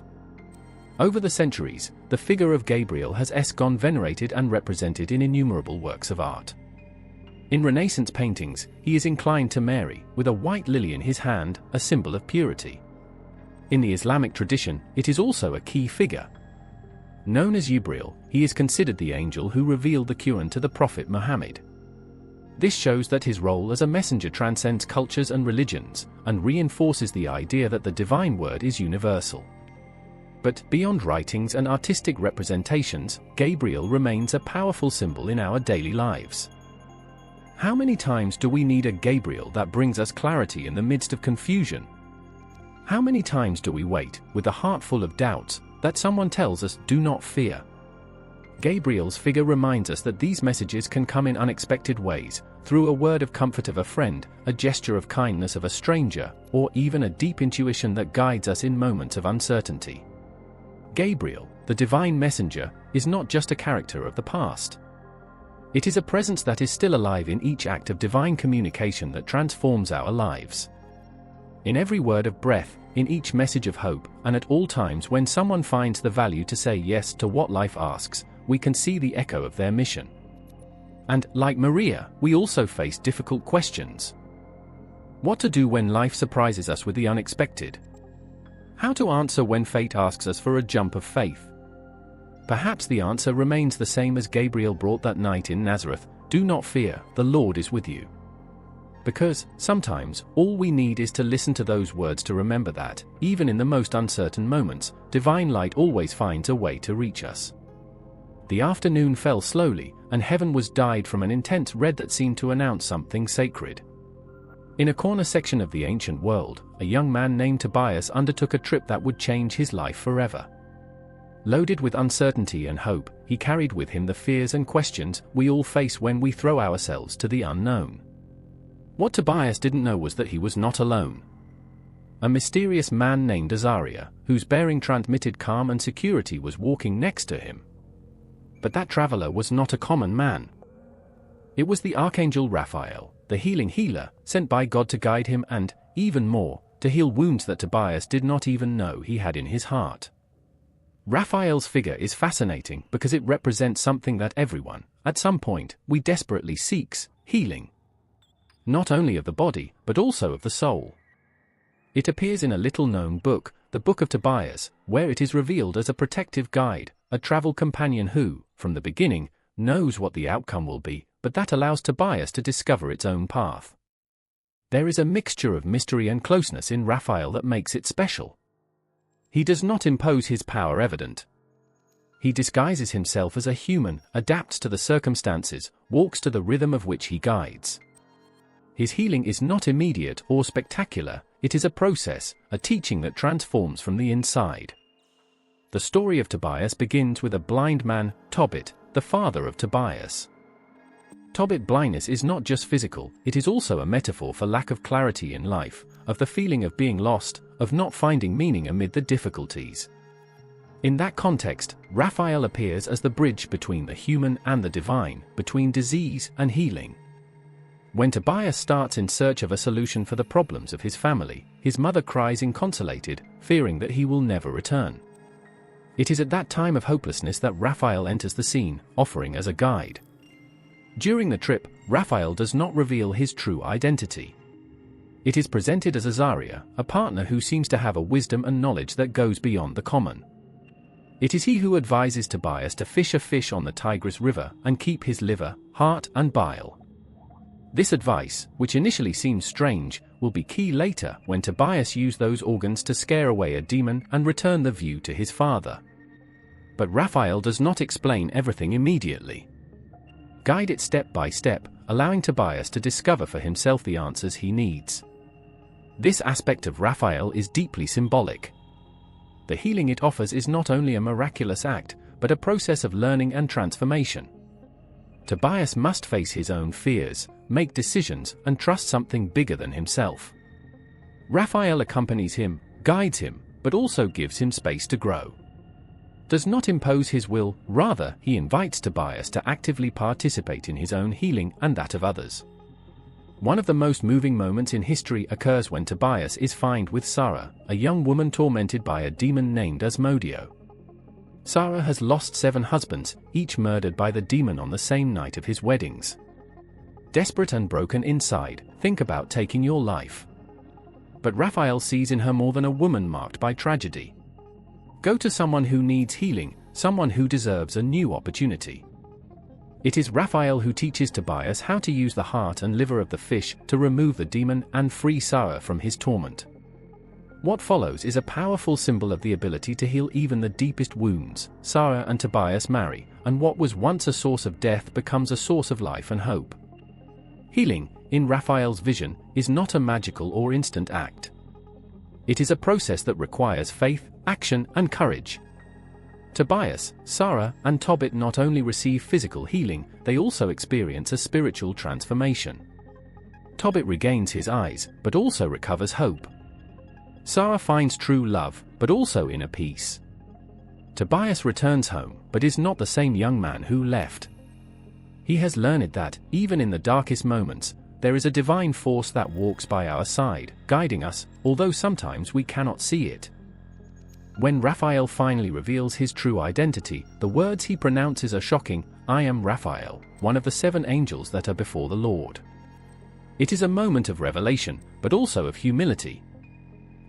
Over the centuries, the figure of Gabriel has gone venerated and represented in innumerable works of art. In Renaissance paintings, he is inclined to Mary, with a white lily in his hand, a symbol of purity. In the Islamic tradition, it is also a key figure. Known as Uriel, he is considered the angel who revealed the Quran to the Prophet Muhammad. This shows that his role as a messenger transcends cultures and religions, and reinforces the idea that the divine word is universal. But beyond writings and artistic representations, Gabriel remains a powerful symbol in our daily lives. How many times do we need a Gabriel that brings us clarity in the midst of confusion? How many times do we wait, with a heart full of doubts, that someone tells us, "Do not fear"? Gabriel's figure reminds us that these messages can come in unexpected ways, through a word of comfort of a friend, a gesture of kindness of a stranger, or even a deep intuition that guides us in moments of uncertainty. Gabriel, the divine messenger, is not just a character of the past. It is a presence that is still alive in each act of divine communication that transforms our lives. In every word of breath, in each message of hope, and at all times when someone finds the value to say yes to what life asks, we can see the echo of their mission. And, like Maria, we also face difficult questions. What to do when life surprises us with the unexpected? How to answer when fate asks us for a jump of faith? Perhaps the answer remains the same as Gabriel brought that night in Nazareth: do not fear, the Lord is with you. Because, sometimes, all we need is to listen to those words to remember that, even in the most uncertain moments, divine light always finds a way to reach us. The afternoon fell slowly, and heaven was dyed from an intense red that seemed to announce something sacred. In a corner section of the ancient world, a young man named Tobias undertook a trip that would change his life forever. Loaded with uncertainty and hope, he carried with him the fears and questions we all face when we throw ourselves to the unknown. What Tobias didn't know was that he was not alone. A mysterious man named Azariah, whose bearing transmitted calm and security, was walking next to him. But that traveler was not a common man. It was the Archangel Raphael, the healing healer, sent by God to guide him and, even more, to heal wounds that Tobias did not even know he had in his heart. Raphael's figure is fascinating because it represents something that everyone, at some point, we desperately seeks: healing. Not only of the body, but also of the soul. It appears in a little-known book, the Book of Tobias, where it is revealed as a protective guide, a travel companion who, from the beginning, knows what the outcome will be, but that allows Tobias to discover its own path. There is a mixture of mystery and closeness in Raphael that makes it special. He does not impose his power evident. He disguises himself as a human, adapts to the circumstances, walks to the rhythm of which he guides. His healing is not immediate or spectacular, it is a process, a teaching that transforms from the inside. The story of Tobias begins with a blind man, Tobit, the father of Tobias. Tobit blindness is not just physical, it is also a metaphor for lack of clarity in life, of the feeling of being lost, of not finding meaning amid the difficulties. In that context, Raphael appears as the bridge between the human and the divine, between disease and healing. When Tobias starts in search of a solution for the problems of his family, his mother cries inconsolated, fearing that he will never return. It is at that time of hopelessness that Raphael enters the scene, offering as a guide. During the trip, Raphael does not reveal his true identity. It is presented as Azariah, a partner who seems to have a wisdom and knowledge that goes beyond the common. It is he who advises Tobias to fish a fish on the Tigris River and keep his liver, heart, and bile. This advice, which initially seems strange, will be key later when Tobias used those organs to scare away a demon and return the view to his father. But Raphael does not explain everything immediately. Guide it step by step, allowing Tobias to discover for himself the answers he needs. This aspect of Raphael is deeply symbolic. The healing it offers is not only a miraculous act, but a process of learning and transformation. Tobias must face his own fears, make decisions, and trust something bigger than himself. Raphael accompanies him, guides him, but also gives him space to grow. Does not impose his will, rather, he invites Tobias to actively participate in his own healing and that of others. One of the most moving moments in history occurs when Tobias is found with Sarah, a young woman tormented by a demon named Asmodio. Sarah has lost 7 husbands, each murdered by the demon on the same night of his weddings. Desperate and broken inside, think about taking your life. But Raphael sees in her more than a woman marked by tragedy. Go to someone who needs healing, someone who deserves a new opportunity. It is Raphael who teaches Tobias how to use the heart and liver of the fish to remove the demon and free Sarah from his torment. What follows is a powerful symbol of the ability to heal even the deepest wounds. Sarah and Tobias marry, and what was once a source of death becomes a source of life and hope. Healing, in Raphael's vision, is not a magical or instant act. It is a process that requires faith, action, and courage. Tobias, Sarah, and Tobit not only receive physical healing, they also experience a spiritual transformation. Tobit regains his eyes, but also recovers hope. Sarah finds true love, but also inner peace. Tobias returns home, but is not the same young man who left. He has learned that, even in the darkest moments, there is a divine force that walks by our side, guiding us, although sometimes we cannot see it. When Raphael finally reveals his true identity, the words he pronounces are shocking: "I am Raphael, one of the 7 angels that are before the Lord." It is a moment of revelation, but also of humility.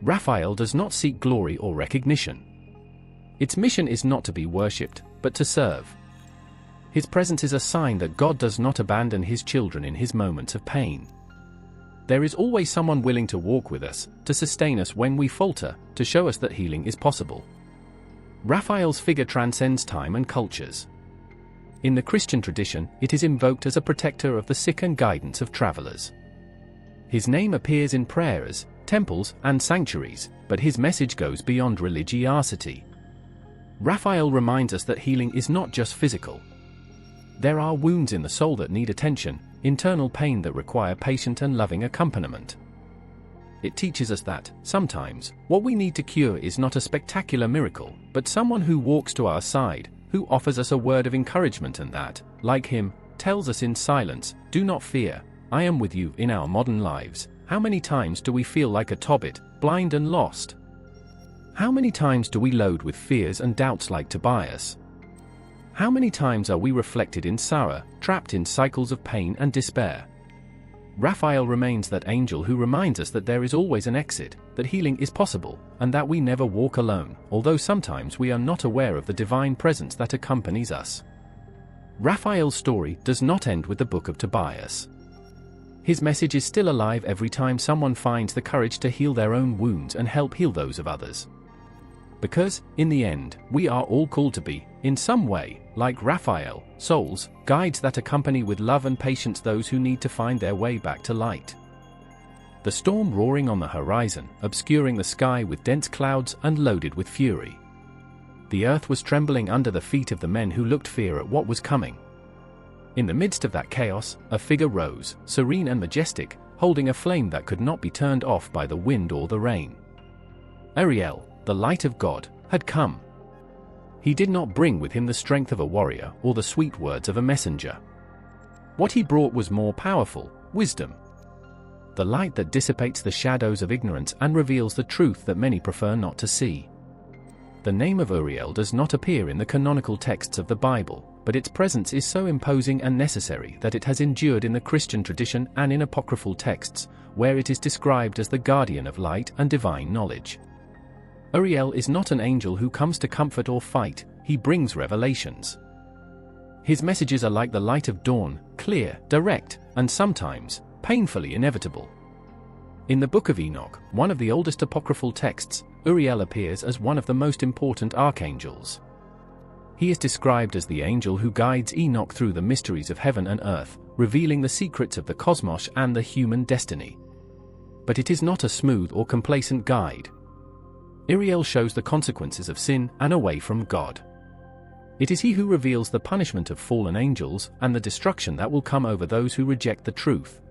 Raphael does not seek glory or recognition. Its mission is not to be worshipped, but to serve. His presence is a sign that God does not abandon his children in his moments of pain. There is always someone willing to walk with us, to sustain us when we falter, to show us that healing is possible. Raphael's figure transcends time and cultures. In the Christian tradition, it is invoked as a protector of the sick and guidance of travelers. His name appears in prayers, temples, and sanctuaries, but his message goes beyond religiosity. Raphael reminds us that healing is not just physical. There are wounds in the soul that need attention, internal pain that require patient and loving accompaniment. It teaches us that, sometimes, what we need to cure is not a spectacular miracle, but someone who walks to our side, who offers us a word of encouragement and that, like him, tells us in silence, "Do not fear, I am with you." In our modern lives, how many times do we feel like a Tobit, blind and lost? How How many times do we load with fears and doubts like Tobias? How many times are we reflected in sorrow, trapped in cycles of pain and despair? Raphael remains that angel who reminds us that there is always an exit, that healing is possible, and that we never walk alone, although sometimes we are not aware of the divine presence that accompanies us. Raphael's story does not end with the book of Tobias. His message is still alive every time someone finds the courage to heal their own wounds and help heal those of others. Because, in the end, we are all called to be, in some way, like Raphael, souls, guides that accompany with love and patience those who need to find their way back to light. The storm roaring on the horizon, obscuring the sky with dense clouds and loaded with fury. The earth was trembling under the feet of the men who looked fear at what was coming. In the midst of that chaos, a figure rose, serene and majestic, holding a flame that could not be turned off by the wind or the rain. Uriel, the light of God, had come. He did not bring with him the strength of a warrior or the sweet words of a messenger. What he brought was more powerful, wisdom. The light that dissipates the shadows of ignorance and reveals the truth that many prefer not to see. The name of Uriel does not appear in the canonical texts of the Bible, but its presence is so imposing and necessary that it has endured in the Christian tradition and in apocryphal texts, where it is described as the guardian of light and divine knowledge. Uriel is not an angel who comes to comfort or fight, he brings revelations. His messages are like the light of dawn, clear, direct, and sometimes, painfully inevitable. In the Book of Enoch, one of the oldest apocryphal texts, Uriel appears as one of the most important archangels. He is described as the angel who guides Enoch through the mysteries of heaven and earth, revealing the secrets of the cosmos and the human destiny. But it is not a smooth or complacent guide. Uriel shows the consequences of sin and away from God. It is he who reveals the punishment of fallen angels and the destruction that will come over those who reject the truth.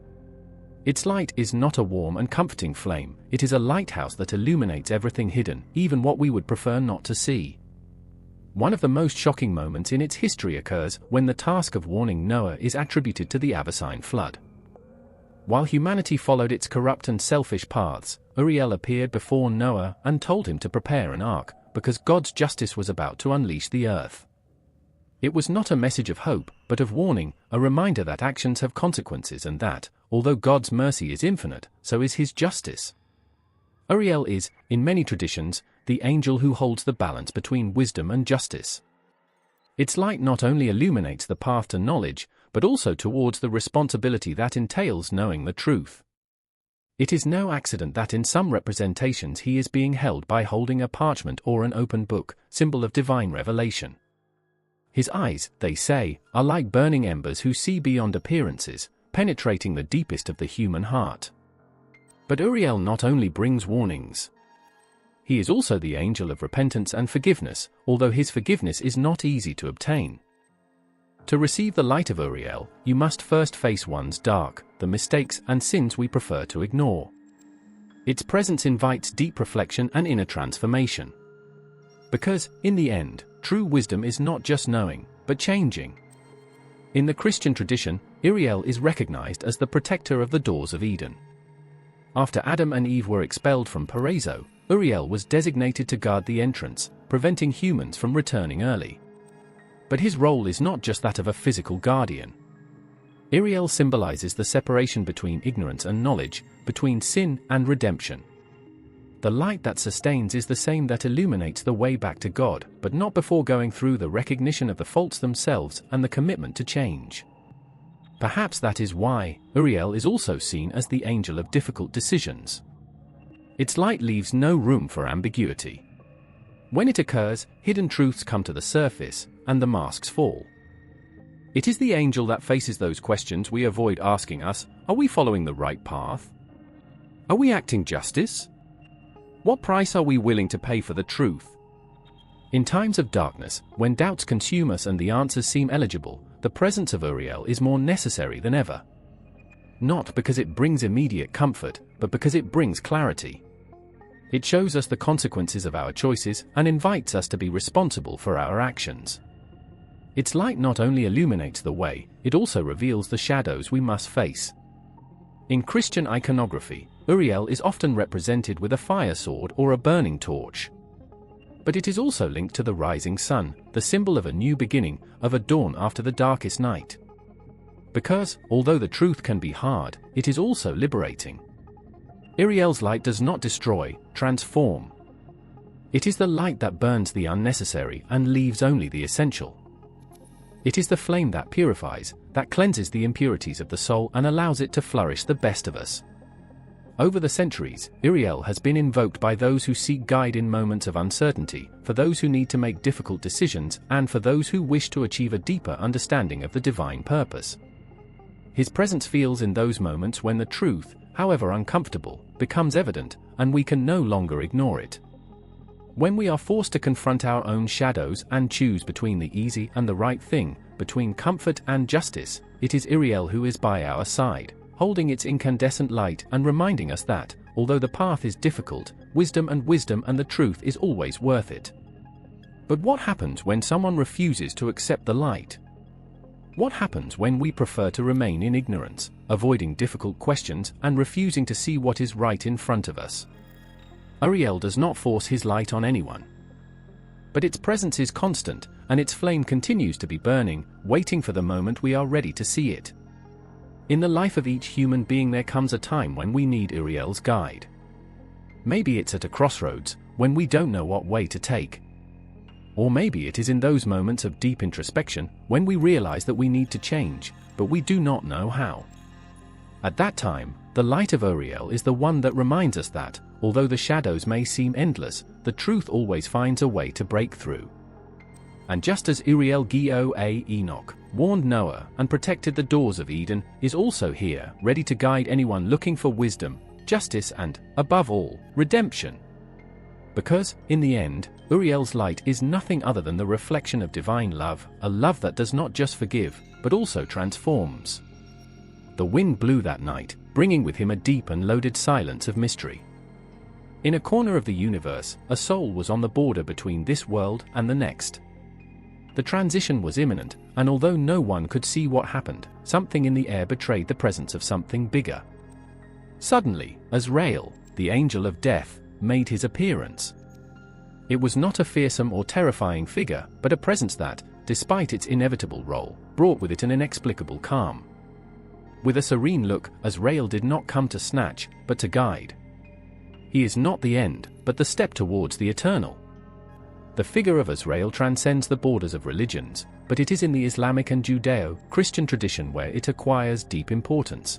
Its light is not a warm and comforting flame, it is a lighthouse that illuminates everything hidden, even what we would prefer not to see. One of the most shocking moments in its history occurs when the task of warning Noah is attributed to the Abyssine flood. While humanity followed its corrupt and selfish paths, Uriel appeared before Noah and told him to prepare an ark, because God's justice was about to unleash the earth. It was not a message of hope, but of warning, a reminder that actions have consequences and that, although God's mercy is infinite, so is his justice. Uriel is, in many traditions, the angel who holds the balance between wisdom and justice. Its light not only illuminates the path to knowledge, but also towards the responsibility that entails knowing the truth. It is no accident that in some representations he is being held by holding a parchment or an open book, symbol of divine revelation. His eyes, they say, are like burning embers who see beyond appearances, penetrating the deepest of the human heart. But Uriel not only brings warnings. He is also the angel of repentance and forgiveness, although his forgiveness is not easy to obtain. To receive the light of Uriel, you must first face one's dark, the mistakes and sins we prefer to ignore. Its presence invites deep reflection and inner transformation. Because, in the end, true wisdom is not just knowing, but changing. In the Christian tradition, Uriel is recognized as the protector of the doors of Eden. After Adam and Eve were expelled from Paraiso, Uriel was designated to guard the entrance, preventing humans from returning early. But his role is not just that of a physical guardian. Uriel symbolizes the separation between ignorance and knowledge, between sin and redemption. The light that sustains is the same that illuminates the way back to God, but not before going through the recognition of the faults themselves and the commitment to change. Perhaps that is why Uriel is also seen as the angel of difficult decisions. Its light leaves no room for ambiguity. When it occurs, hidden truths come to the surface, and the masks fall. It is the angel that faces those questions we avoid asking us: are we following the right path? Are we acting justice? What price are we willing to pay for the truth? In times of darkness, when doubts consume us and the answers seem eligible, the presence of Uriel is more necessary than ever. Not because it brings immediate comfort, but because it brings clarity. It shows us the consequences of our choices and invites us to be responsible for our actions. Its light not only illuminates the way, it also reveals the shadows we must face. In Christian iconography, Uriel is often represented with a fire sword or a burning torch. But it is also linked to the rising sun, the symbol of a new beginning, of a dawn after the darkest night. Because, although the truth can be hard, it is also liberating. Uriel's light does not destroy, transform. It is the light that burns the unnecessary and leaves only the essential. It is the flame that purifies, that cleanses the impurities of the soul and allows it to flourish the best of us. Over the centuries, Uriel has been invoked by those who seek guide in moments of uncertainty, for those who need to make difficult decisions, and for those who wish to achieve a deeper understanding of the divine purpose. His presence feels in those moments when the truth, however uncomfortable, becomes evident, and we can no longer ignore it. When we are forced to confront our own shadows and choose between the easy and the right thing, between comfort and justice, it is Uriel who is by our side, holding its incandescent light and reminding us that, although the path is difficult, wisdom and the truth is always worth it. But what happens when someone refuses to accept the light? What happens when we prefer to remain in ignorance, avoiding difficult questions and refusing to see what is right in front of us? Uriel does not force his light on anyone. But its presence is constant, and its flame continues to be burning, waiting for the moment we are ready to see it. In the life of each human being there comes a time when we need Uriel's guide. Maybe it's at a crossroads, when we don't know what way to take. Or maybe it is in those moments of deep introspection, when we realize that we need to change, but we do not know how. At that time, the light of Uriel is the one that reminds us that, although the shadows may seem endless, the truth always finds a way to break through. And just as Uriel Goa Enoch warned Noah and protected the doors of Eden, is also here, ready to guide anyone looking for wisdom, justice and, above all, redemption. Because, in the end, Uriel's light is nothing other than the reflection of divine love, a love that does not just forgive, but also transforms. The wind blew that night, bringing with him a deep and loaded silence of mystery. In a corner of the universe, a soul was on the border between this world and the next. The transition was imminent, and although no one could see what happened, something in the air betrayed the presence of something bigger. Suddenly, Azrael, the angel of death, made his appearance. It was not a fearsome or terrifying figure, but a presence that, despite its inevitable role, brought with it an inexplicable calm. With a serene look, Azrael did not come to snatch, but to guide. He is not the end, but the step towards the eternal. The figure of Azrael transcends the borders of religions, but it is in the Islamic and Judeo-Christian tradition where it acquires deep importance.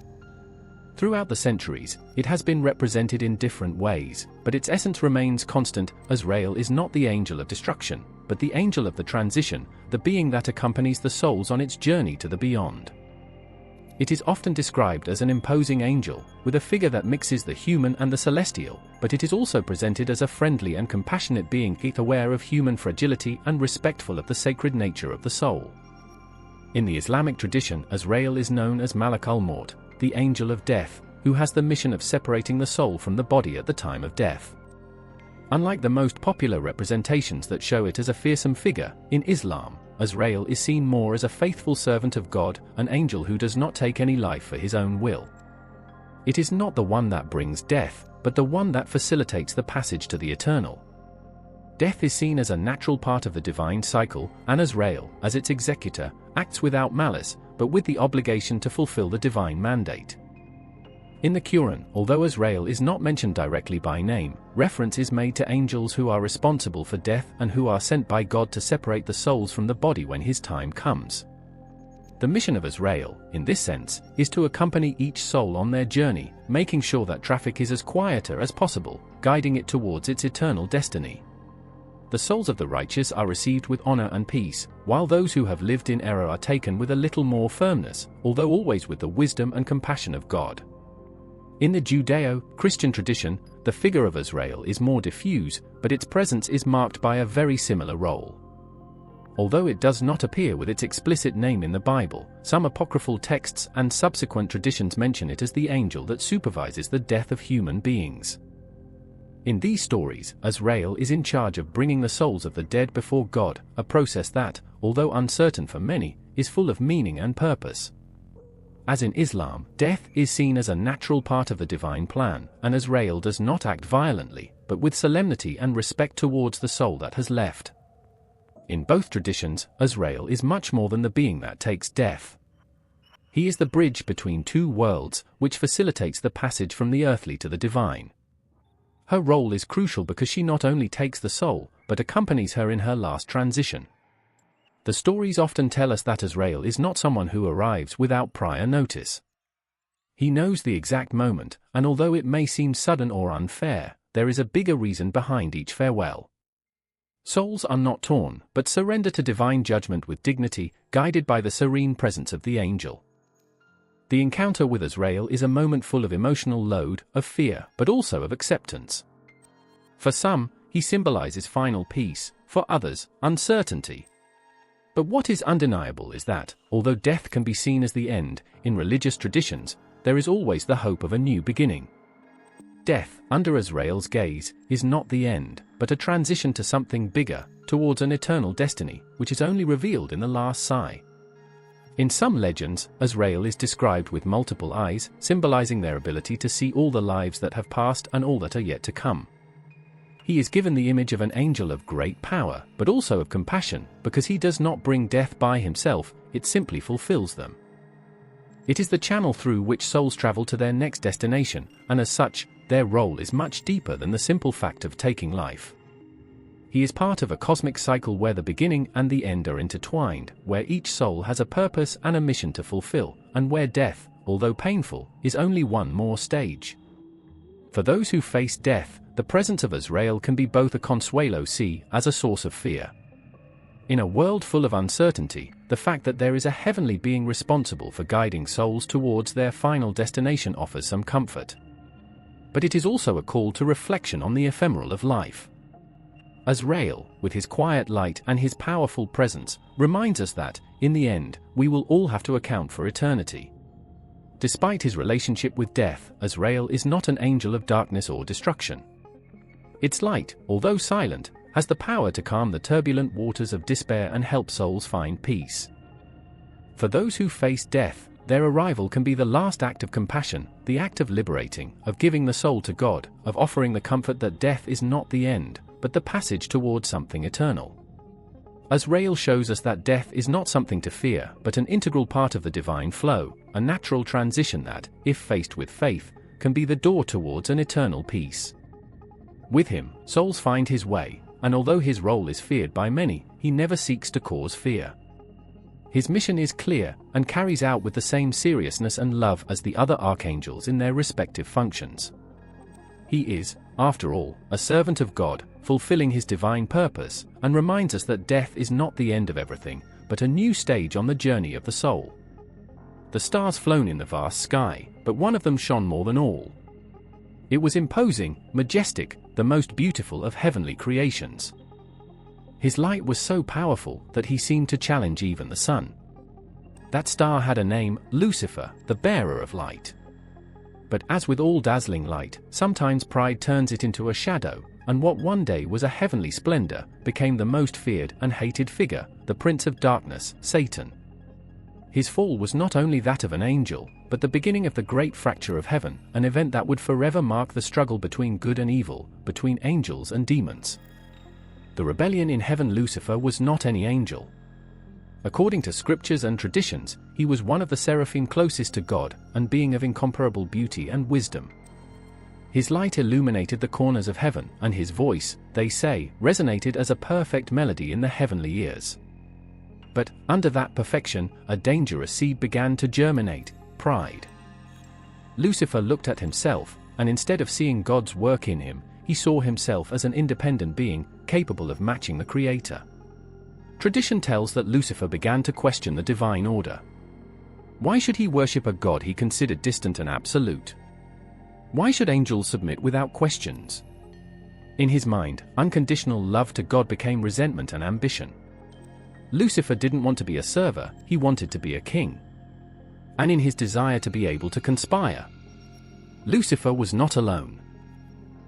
Throughout the centuries, it has been represented in different ways, but its essence remains constant. Azrael is not the angel of destruction, but the angel of the transition, the being that accompanies the souls on its journey to the beyond. It is often described as an imposing angel, with a figure that mixes the human and the celestial, but it is also presented as a friendly and compassionate being, aware of human fragility and respectful of the sacred nature of the soul. In the Islamic tradition, Azrael is known as Malak al-Maut, the angel of death, who has the mission of separating the soul from the body at the time of death. Unlike the most popular representations that show it as a fearsome figure, in Islam, Azrael is seen more as a faithful servant of God, an angel who does not take any life for his own will. It is not the one that brings death, but the one that facilitates the passage to the eternal. Death is seen as a natural part of the divine cycle, and Azrael, as its executor, acts without malice, but with the obligation to fulfill the divine mandate. In the Quran, although Azrael is not mentioned directly by name, reference is made to angels who are responsible for death and who are sent by God to separate the souls from the body when his time comes. The mission of Azrael, in this sense, is to accompany each soul on their journey, making sure that traffic is as quieter as possible, guiding it towards its eternal destiny. The souls of the righteous are received with honor and peace, while those who have lived in error are taken with a little more firmness, although always with the wisdom and compassion of God. In the Judeo-Christian tradition, the figure of Azrael is more diffuse, but its presence is marked by a very similar role. Although it does not appear with its explicit name in the Bible, some apocryphal texts and subsequent traditions mention it as the angel that supervises the death of human beings. In these stories, Azrael is in charge of bringing the souls of the dead before God, a process that, although uncertain for many, is full of meaning and purpose. As in Islam, death is seen as a natural part of the divine plan, and Azrael does not act violently, but with solemnity and respect towards the soul that has left. In both traditions, Azrael is much more than the being that takes death. He is the bridge between two worlds, which facilitates the passage from the earthly to the divine. Her role is crucial because she not only takes the soul, but accompanies her in her last transition. The stories often tell us that Azrael is not someone who arrives without prior notice. He knows the exact moment, and although it may seem sudden or unfair, there is a bigger reason behind each farewell. Souls are not torn, but surrender to divine judgment with dignity, guided by the serene presence of the angel. The encounter with Azrael is a moment full of emotional load, of fear, but also of acceptance. For some, he symbolizes final peace; for others, uncertainty. But what is undeniable is that, although death can be seen as the end, in religious traditions, there is always the hope of a new beginning. Death, under Azrael's gaze, is not the end, but a transition to something bigger, towards an eternal destiny, which is only revealed in the last sigh. In some legends, Azrael is described with multiple eyes, symbolizing their ability to see all the lives that have passed and all that are yet to come. He is given the image of an angel of great power, but also of compassion, because he does not bring death by himself, it simply fulfills them. It is the channel through which souls travel to their next destination, and as such, their role is much deeper than the simple fact of taking life. He is part of a cosmic cycle where the beginning and the end are intertwined, where each soul has a purpose and a mission to fulfill, and where death, although painful, is only one more stage. For those who face death, the presence of Azrael can be both a consuelo as a source of fear. In a world full of uncertainty, the fact that there is a heavenly being responsible for guiding souls towards their final destination offers some comfort. But it is also a call to reflection on the ephemeral of life. Azrael, with his quiet light and his powerful presence, reminds us that, in the end, we will all have to account for eternity. Despite his relationship with death, Azrael is not an angel of darkness or destruction. Its light, although silent, has the power to calm the turbulent waters of despair and help souls find peace. For those who face death, their arrival can be the last act of compassion, the act of liberating, of giving the soul to God, of offering the comfort that death is not the end, but the passage towards something eternal. Azrael shows us that death is not something to fear, but an integral part of the divine flow, a natural transition that, if faced with faith, can be the door towards an eternal peace. With him, souls find his way, and although his role is feared by many, he never seeks to cause fear. His mission is clear, and carries out with the same seriousness and love as the other archangels in their respective functions. He is, after all, a servant of God, fulfilling his divine purpose, and reminds us that death is not the end of everything, but a new stage on the journey of the soul. The stars flown in the vast sky, but one of them shone more than all. It was imposing, majestic, the most beautiful of heavenly creations. His light was so powerful that he seemed to challenge even the sun. That star had a name, Lucifer, the bearer of light. But as with all dazzling light, sometimes pride turns it into a shadow, and what one day was a heavenly splendor became the most feared and hated figure, the prince of darkness, Satan. His fall was not only that of an angel, but the beginning of the great fracture of heaven, an event that would forever mark the struggle between good and evil, between angels and demons. The rebellion in heaven. Lucifer was not any angel. According to scriptures and traditions, he was one of the seraphim closest to God, and being of incomparable beauty and wisdom. His light illuminated the corners of heaven, and his voice, they say, resonated as a perfect melody in the heavenly ears. But, under that perfection, a dangerous seed began to germinate: pride. Lucifer looked at himself, and instead of seeing God's work in him, he saw himself as an independent being, capable of matching the Creator. Tradition tells that Lucifer began to question the divine order. Why should he worship a god he considered distant and absolute? Why should angels submit without questions? In his mind, unconditional love to God became resentment and ambition. Lucifer didn't want to be a server, he wanted to be a king. And in his desire to be able to conspire, Lucifer was not alone.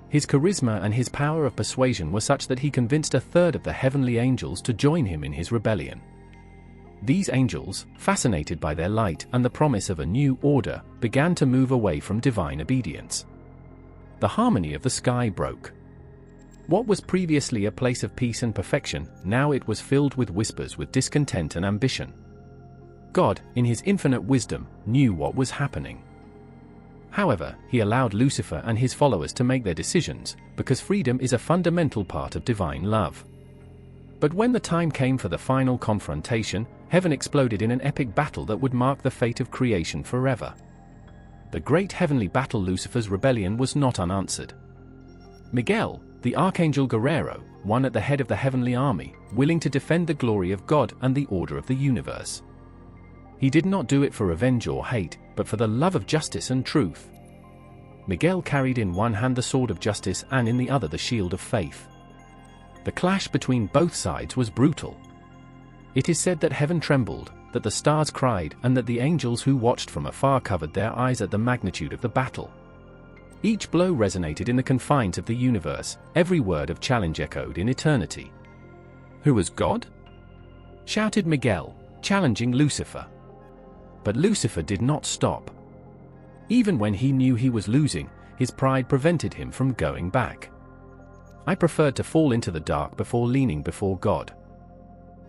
His charisma and his power of persuasion were such that he convinced a third of the heavenly angels to join him in his rebellion. These angels, fascinated by their light and the promise of a new order, began to move away from divine obedience. The harmony of the sky broke. What was previously a place of peace and perfection, now it was filled with whispers with discontent and ambition. God, in his infinite wisdom, knew what was happening. However, he allowed Lucifer and his followers to make their decisions, because freedom is a fundamental part of divine love. But when the time came for the final confrontation, heaven exploded in an epic battle that would mark the fate of creation forever. The great heavenly battle, Lucifer's rebellion, was not unanswered. Miguel, the Archangel Guerrero, won at the head of the heavenly army, willing to defend the glory of God and the order of the universe. He did not do it for revenge or hate, but for the love of justice and truth. Miguel carried in one hand the sword of justice and in the other the shield of faith. The clash between both sides was brutal. It is said that heaven trembled, that the stars cried, and that the angels who watched from afar covered their eyes at the magnitude of the battle. Each blow resonated in the confines of the universe, every word of challenge echoed in eternity. "Who was God?" shouted Miguel, challenging Lucifer. But Lucifer did not stop. Even when he knew he was losing, his pride prevented him from going back. "I preferred to fall into the dark before leaning before God."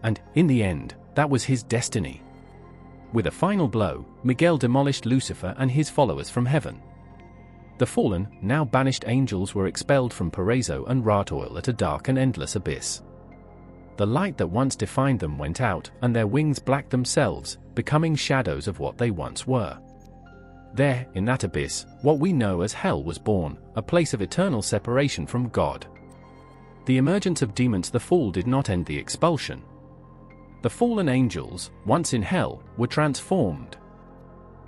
And, in the end, that was his destiny. With a final blow, Miguel demolished Lucifer and his followers from heaven. The fallen, now banished angels were expelled from Paraíso and Raphael at a dark and endless abyss. The light that once defined them went out, and their wings blacked themselves, becoming shadows of what they once were. There, in that abyss, what we know as hell was born, a place of eternal separation from God. The emergence of demons, the fall, did not end the expulsion. The fallen angels, once in hell, were transformed.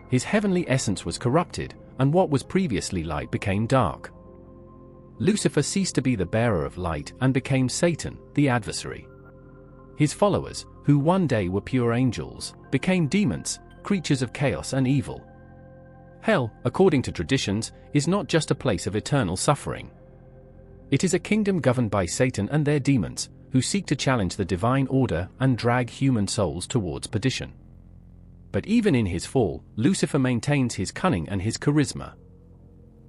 His heavenly essence was corrupted, and what was previously light became dark. Lucifer ceased to be the bearer of light and became Satan, the adversary. His followers, who one day were pure angels, became demons, creatures of chaos and evil. Hell, according to traditions, is not just a place of eternal suffering. It is a kingdom governed by Satan and their demons, who seek to challenge the divine order and drag human souls towards perdition. But even in his fall, Lucifer maintains his cunning and his charisma.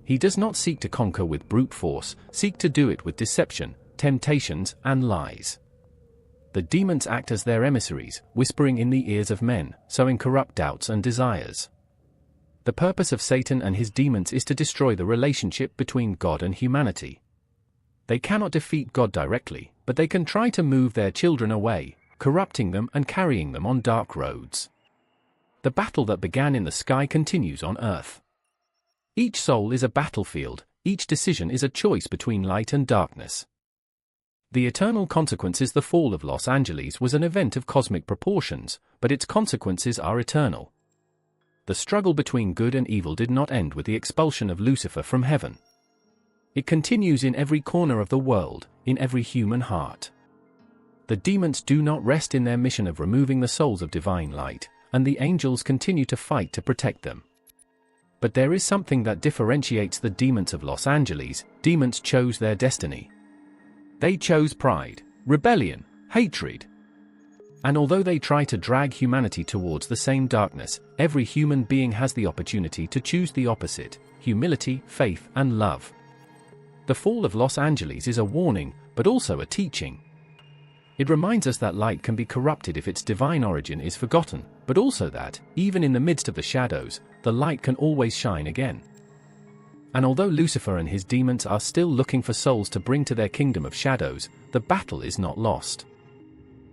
He does not seek to conquer with brute force, seek to do it with deception, temptations, and lies. The demons act as their emissaries, whispering in the ears of men, sowing corrupt doubts and desires. The purpose of Satan and his demons is to destroy the relationship between God and humanity. They cannot defeat God directly, but they can try to move their children away, corrupting them and carrying them on dark roads. The battle that began in the sky continues on earth. Each soul is a battlefield, each decision is a choice between light and darkness. The eternal consequences. The fall of Los Angeles was an event of cosmic proportions, but its consequences are eternal. The struggle between good and evil did not end with the expulsion of Lucifer from heaven. It continues in every corner of the world, in every human heart. The demons do not rest in their mission of removing the souls of divine light, and the angels continue to fight to protect them. But there is something that differentiates the demons of Los Angeles. Demons chose their destiny. They chose pride, rebellion, hatred. And although they try to drag humanity towards the same darkness, every human being has the opportunity to choose the opposite: humility, faith, and love. The fall of Los Angeles is a warning, but also a teaching. It reminds us that light can be corrupted if its divine origin is forgotten, but also that, even in the midst of the shadows, the light can always shine again. And although Lucifer and his demons are still looking for souls to bring to their kingdom of shadows, the battle is not lost.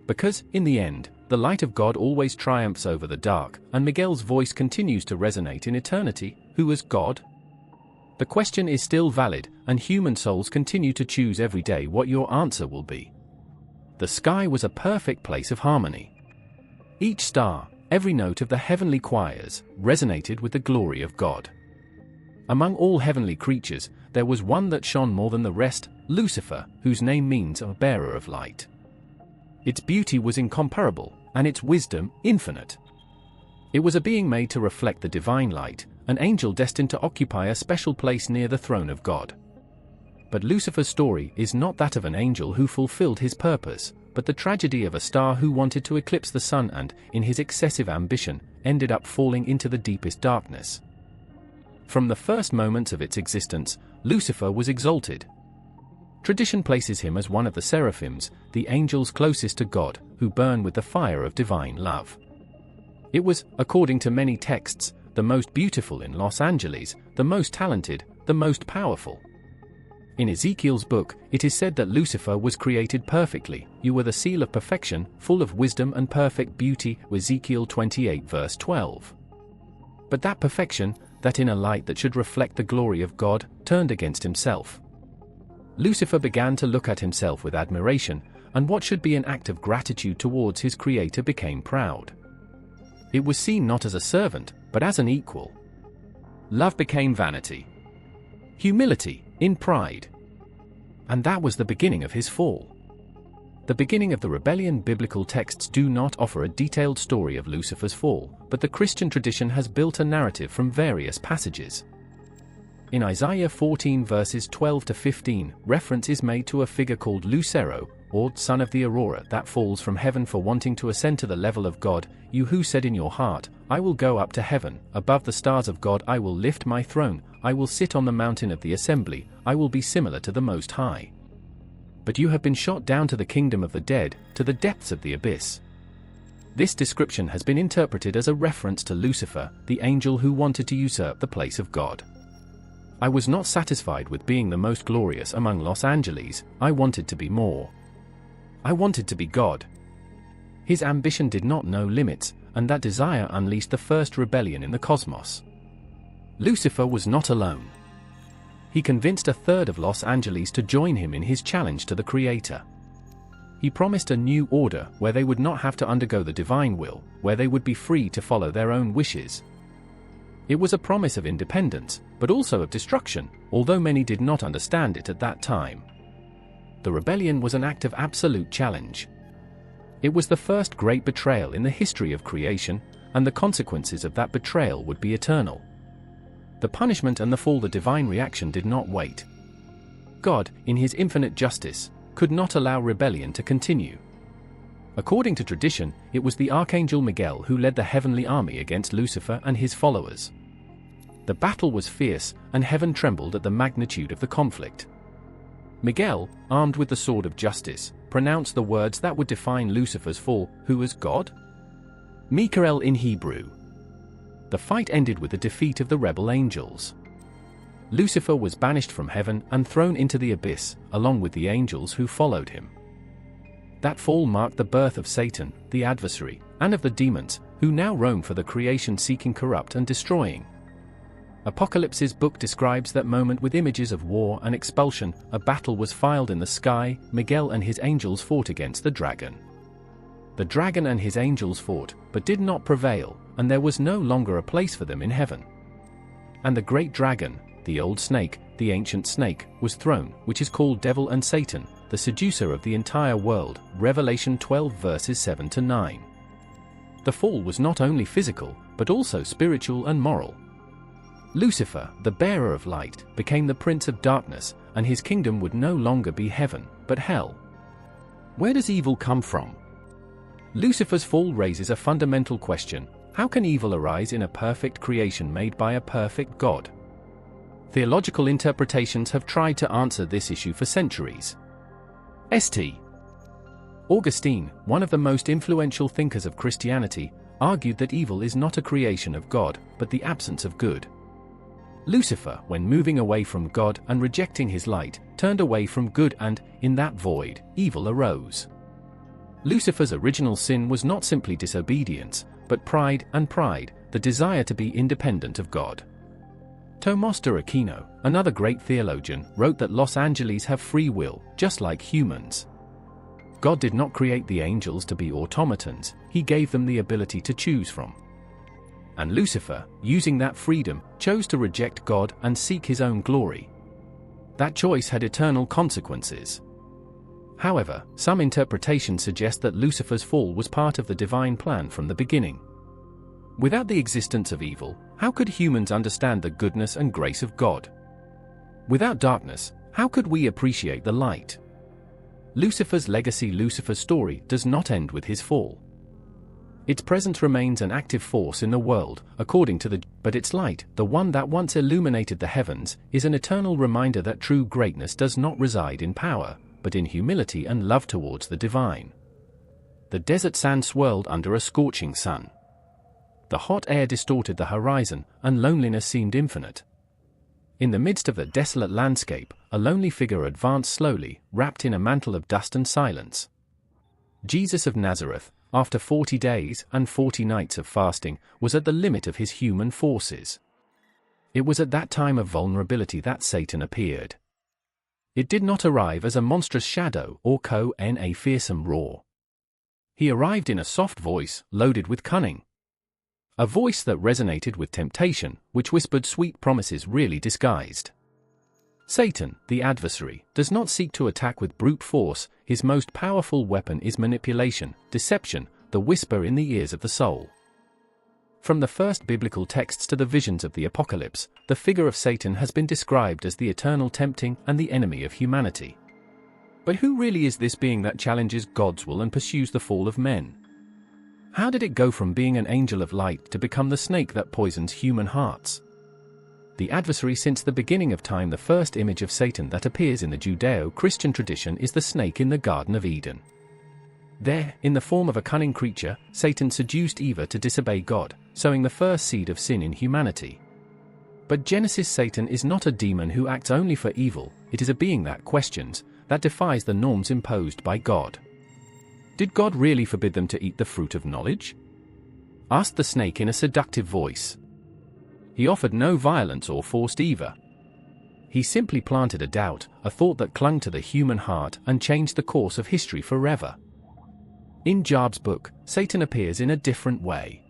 Because, in the end, the light of God always triumphs over the dark, and Miguel's voice continues to resonate in eternity. Who is God? The question is still valid, and human souls continue to choose every day what your answer will be. The sky was a perfect place of harmony. Each star, every note of the heavenly choirs, resonated with the glory of God. Among all heavenly creatures, there was one that shone more than the rest: Lucifer, whose name means a bearer of light. Its beauty was incomparable, and its wisdom infinite. It was a being made to reflect the divine light, an angel destined to occupy a special place near the throne of God. But Lucifer's story is not that of an angel who fulfilled his purpose, but the tragedy of a star who wanted to eclipse the sun and, in his excessive ambition, ended up falling into the deepest darkness. From the first moments of its existence, Lucifer was exalted. Tradition places him as one of the seraphims, the angels closest to God, who burn with the fire of divine love. It was, according to many texts, the most beautiful in Los Angeles, the most talented, the most powerful. In Ezekiel's book, it is said that Lucifer was created perfectly. You were the seal of perfection, full of wisdom and perfect beauty, Ezekiel 28 verse 12. But that perfection, that inner light that should reflect the glory of God, turned against himself. Lucifer began to look at himself with admiration, and what should be an act of gratitude towards his creator became proud. It was seen not as a servant, but as an equal. Love became vanity. Humility, in pride. And that was the beginning of his fall. The beginning of the rebellion. Biblical texts do not offer a detailed story of Lucifer's fall, but the Christian tradition has built a narrative from various passages. In Isaiah 14 verses 12 to 15, reference is made to a figure called Lucero, or son of the aurora, that falls from heaven for wanting to ascend to the level of God. You who said in your heart, I will go up to heaven, above the stars of God I will lift my throne, I will sit on the mountain of the assembly, I will be similar to the Most High. But you have been shot down to the kingdom of the dead, to the depths of the abyss. This description has been interpreted as a reference to Lucifer, the angel who wanted to usurp the place of God. I was not satisfied with being the most glorious among Los Angeles, I wanted to be more. I wanted to be God. His ambition did not know limits, and that desire unleashed the first rebellion in the cosmos. Lucifer was not alone. He convinced a third of Los Angeles to join him in his challenge to the Creator. He promised a new order where they would not have to undergo the divine will, where they would be free to follow their own wishes. It was a promise of independence, but also of destruction, although many did not understand it at that time. The rebellion was an act of absolute challenge. It was the first great betrayal in the history of creation, and the consequences of that betrayal would be eternal. The punishment and the fall, the divine reaction, did not wait. God, in his infinite justice, could not allow rebellion to continue. According to tradition, it was the Archangel Miguel who led the heavenly army against Lucifer and his followers. The battle was fierce, and heaven trembled at the magnitude of the conflict. Miguel, armed with the sword of justice, pronounced the words that would define Lucifer's fall, who is God? Mikael in Hebrew. The fight ended with the defeat of the rebel angels. Lucifer was banished from heaven and thrown into the abyss, along with the angels who followed him. That fall marked the birth of Satan, the adversary, and of the demons, who now roam for the creation seeking corrupt and destroying. Apocalypse's book describes that moment with images of war and expulsion. A battle was filed in the sky. Miguel and his angels fought against the dragon. The dragon and his angels fought, but did not prevail, and there was no longer a place for them in heaven. And the great dragon, the old snake, the ancient snake, was thrown, which is called Devil and Satan, the seducer of the entire world. Revelation 12 verses 7 to 9. The fall was not only physical, but also spiritual and moral. Lucifer, the bearer of light, became the prince of darkness, and his kingdom would no longer be heaven, but hell. Where does evil come from? Lucifer's fall raises a fundamental question: how can evil arise in a perfect creation made by a perfect God? Theological interpretations have tried to answer this issue for centuries. St. Augustine, one of the most influential thinkers of Christianity, argued that evil is not a creation of God, but the absence of good. Lucifer, when moving away from God and rejecting his light, turned away from good, and, in that void, evil arose. Lucifer's original sin was not simply disobedience, but pride, the desire to be independent of God. Tomás de Aquino, another great theologian, wrote that Los Angeles have free will, just like humans. God did not create the angels to be automatons, he gave them the ability to choose from. And Lucifer, using that freedom, chose to reject God and seek his own glory. That choice had eternal consequences. However, some interpretations suggest that Lucifer's fall was part of the divine plan from the beginning. Without the existence of evil, how could humans understand the goodness and grace of God? Without darkness, how could we appreciate the light? Lucifer's legacy. Lucifer's story does not end with his fall. Its presence remains an active force in the world, but its light, the one that once illuminated the heavens, is an eternal reminder that true greatness does not reside in power, but in humility and love towards the divine. The desert sand swirled under a scorching sun. The hot air distorted the horizon, and loneliness seemed infinite. In the midst of the desolate landscape, a lonely figure advanced slowly, wrapped in a mantle of dust and silence. Jesus of Nazareth, after 40 days and 40 nights of fasting, was at the limit of his human forces. It was at that time of vulnerability that Satan appeared. It did not arrive as a monstrous shadow or in a fearsome roar. He arrived in a soft voice, loaded with cunning. A voice that resonated with temptation, which whispered sweet promises really disguised. Satan, the adversary, does not seek to attack with brute force. His most powerful weapon is manipulation, deception, the whisper in the ears of the soul. From the first biblical texts to the visions of the apocalypse, the figure of Satan has been described as the eternal tempting and the enemy of humanity. But who really is this being that challenges God's will and pursues the fall of men? How did it go from being an angel of light to become the snake that poisons human hearts? The adversary since the beginning of time. The first image of Satan that appears in the Judeo-Christian tradition is the snake in the Garden of Eden. There, in the form of a cunning creature, Satan seduced Eve to disobey God, sowing the first seed of sin in humanity. But Genesis Satan is not a demon who acts only for evil, it is a being that questions, that defies the norms imposed by God. Did God really forbid them to eat the fruit of knowledge? Asked the snake in a seductive voice. He offered no violence or forced Eve. He simply planted a doubt, a thought that clung to the human heart and changed the course of history forever. In Job's book, Satan appears in a different way.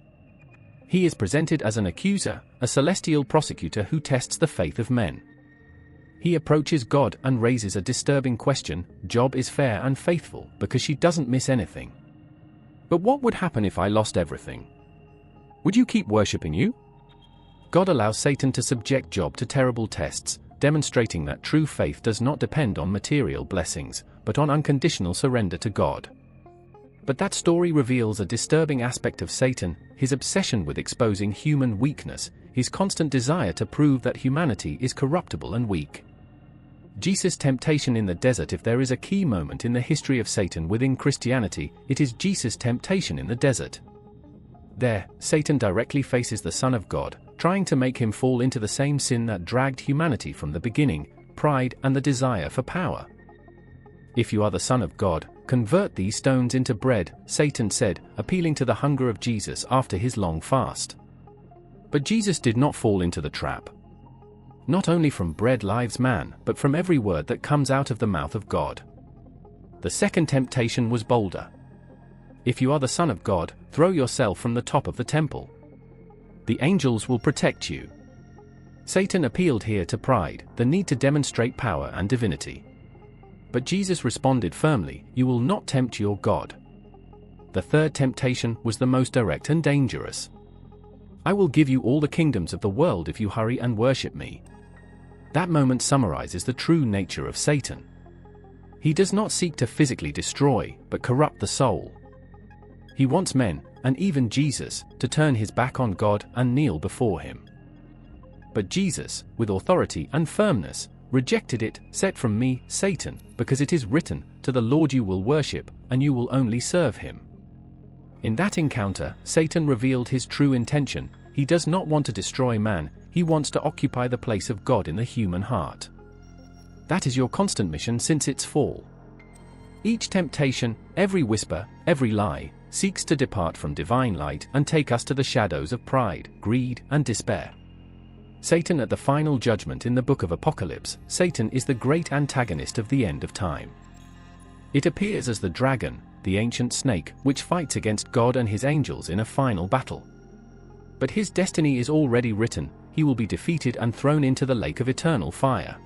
He is presented as an accuser, a celestial prosecutor who tests the faith of men. He approaches God and raises a disturbing question: Job is fair and faithful because she doesn't miss anything. But what would happen if I lost everything? Would you keep worshipping you? God allows Satan to subject Job to terrible tests, demonstrating that true faith does not depend on material blessings, but on unconditional surrender to God. But that story reveals a disturbing aspect of Satan, his obsession with exposing human weakness, his constant desire to prove that humanity is corruptible and weak. Jesus' temptation in the desert. If there is a key moment in the history of Satan within Christianity, it is Jesus' temptation in the desert. There, Satan directly faces the Son of God, trying to make him fall into the same sin that dragged humanity from the beginning: pride and the desire for power. If you are the Son of God, convert these stones into bread, Satan said, appealing to the hunger of Jesus after his long fast. But Jesus did not fall into the trap. Not only from bread lives man, but from every word that comes out of the mouth of God. The second temptation was bolder. If you are the Son of God, throw yourself from the top of the temple. The angels will protect you. Satan appealed here to pride, the need to demonstrate power and divinity. But Jesus responded firmly, "You will not tempt your God." The third temptation was the most direct and dangerous. "I will give you all the kingdoms of the world if you hurry and worship me." That moment summarizes the true nature of Satan. He does not seek to physically destroy, but corrupt the soul. He wants men, and even Jesus, to turn his back on God and kneel before him. But Jesus, with authority and firmness, rejected it. "Set from me, Satan, because it is written, to the Lord you will worship, and you will only serve him." In that encounter, Satan revealed his true intention. He does not want to destroy man, he wants to occupy the place of God in the human heart. That is your constant mission since its fall. Each temptation, every whisper, every lie, seeks to depart from divine light and take us to the shadows of pride, greed, and despair. Satan at the final judgment. In the book of Apocalypse, Satan is the great antagonist of the end of time. It appears as the dragon, the ancient snake, which fights against God and his angels in a final battle. But his destiny is already written. He will be defeated and thrown into the lake of eternal fire.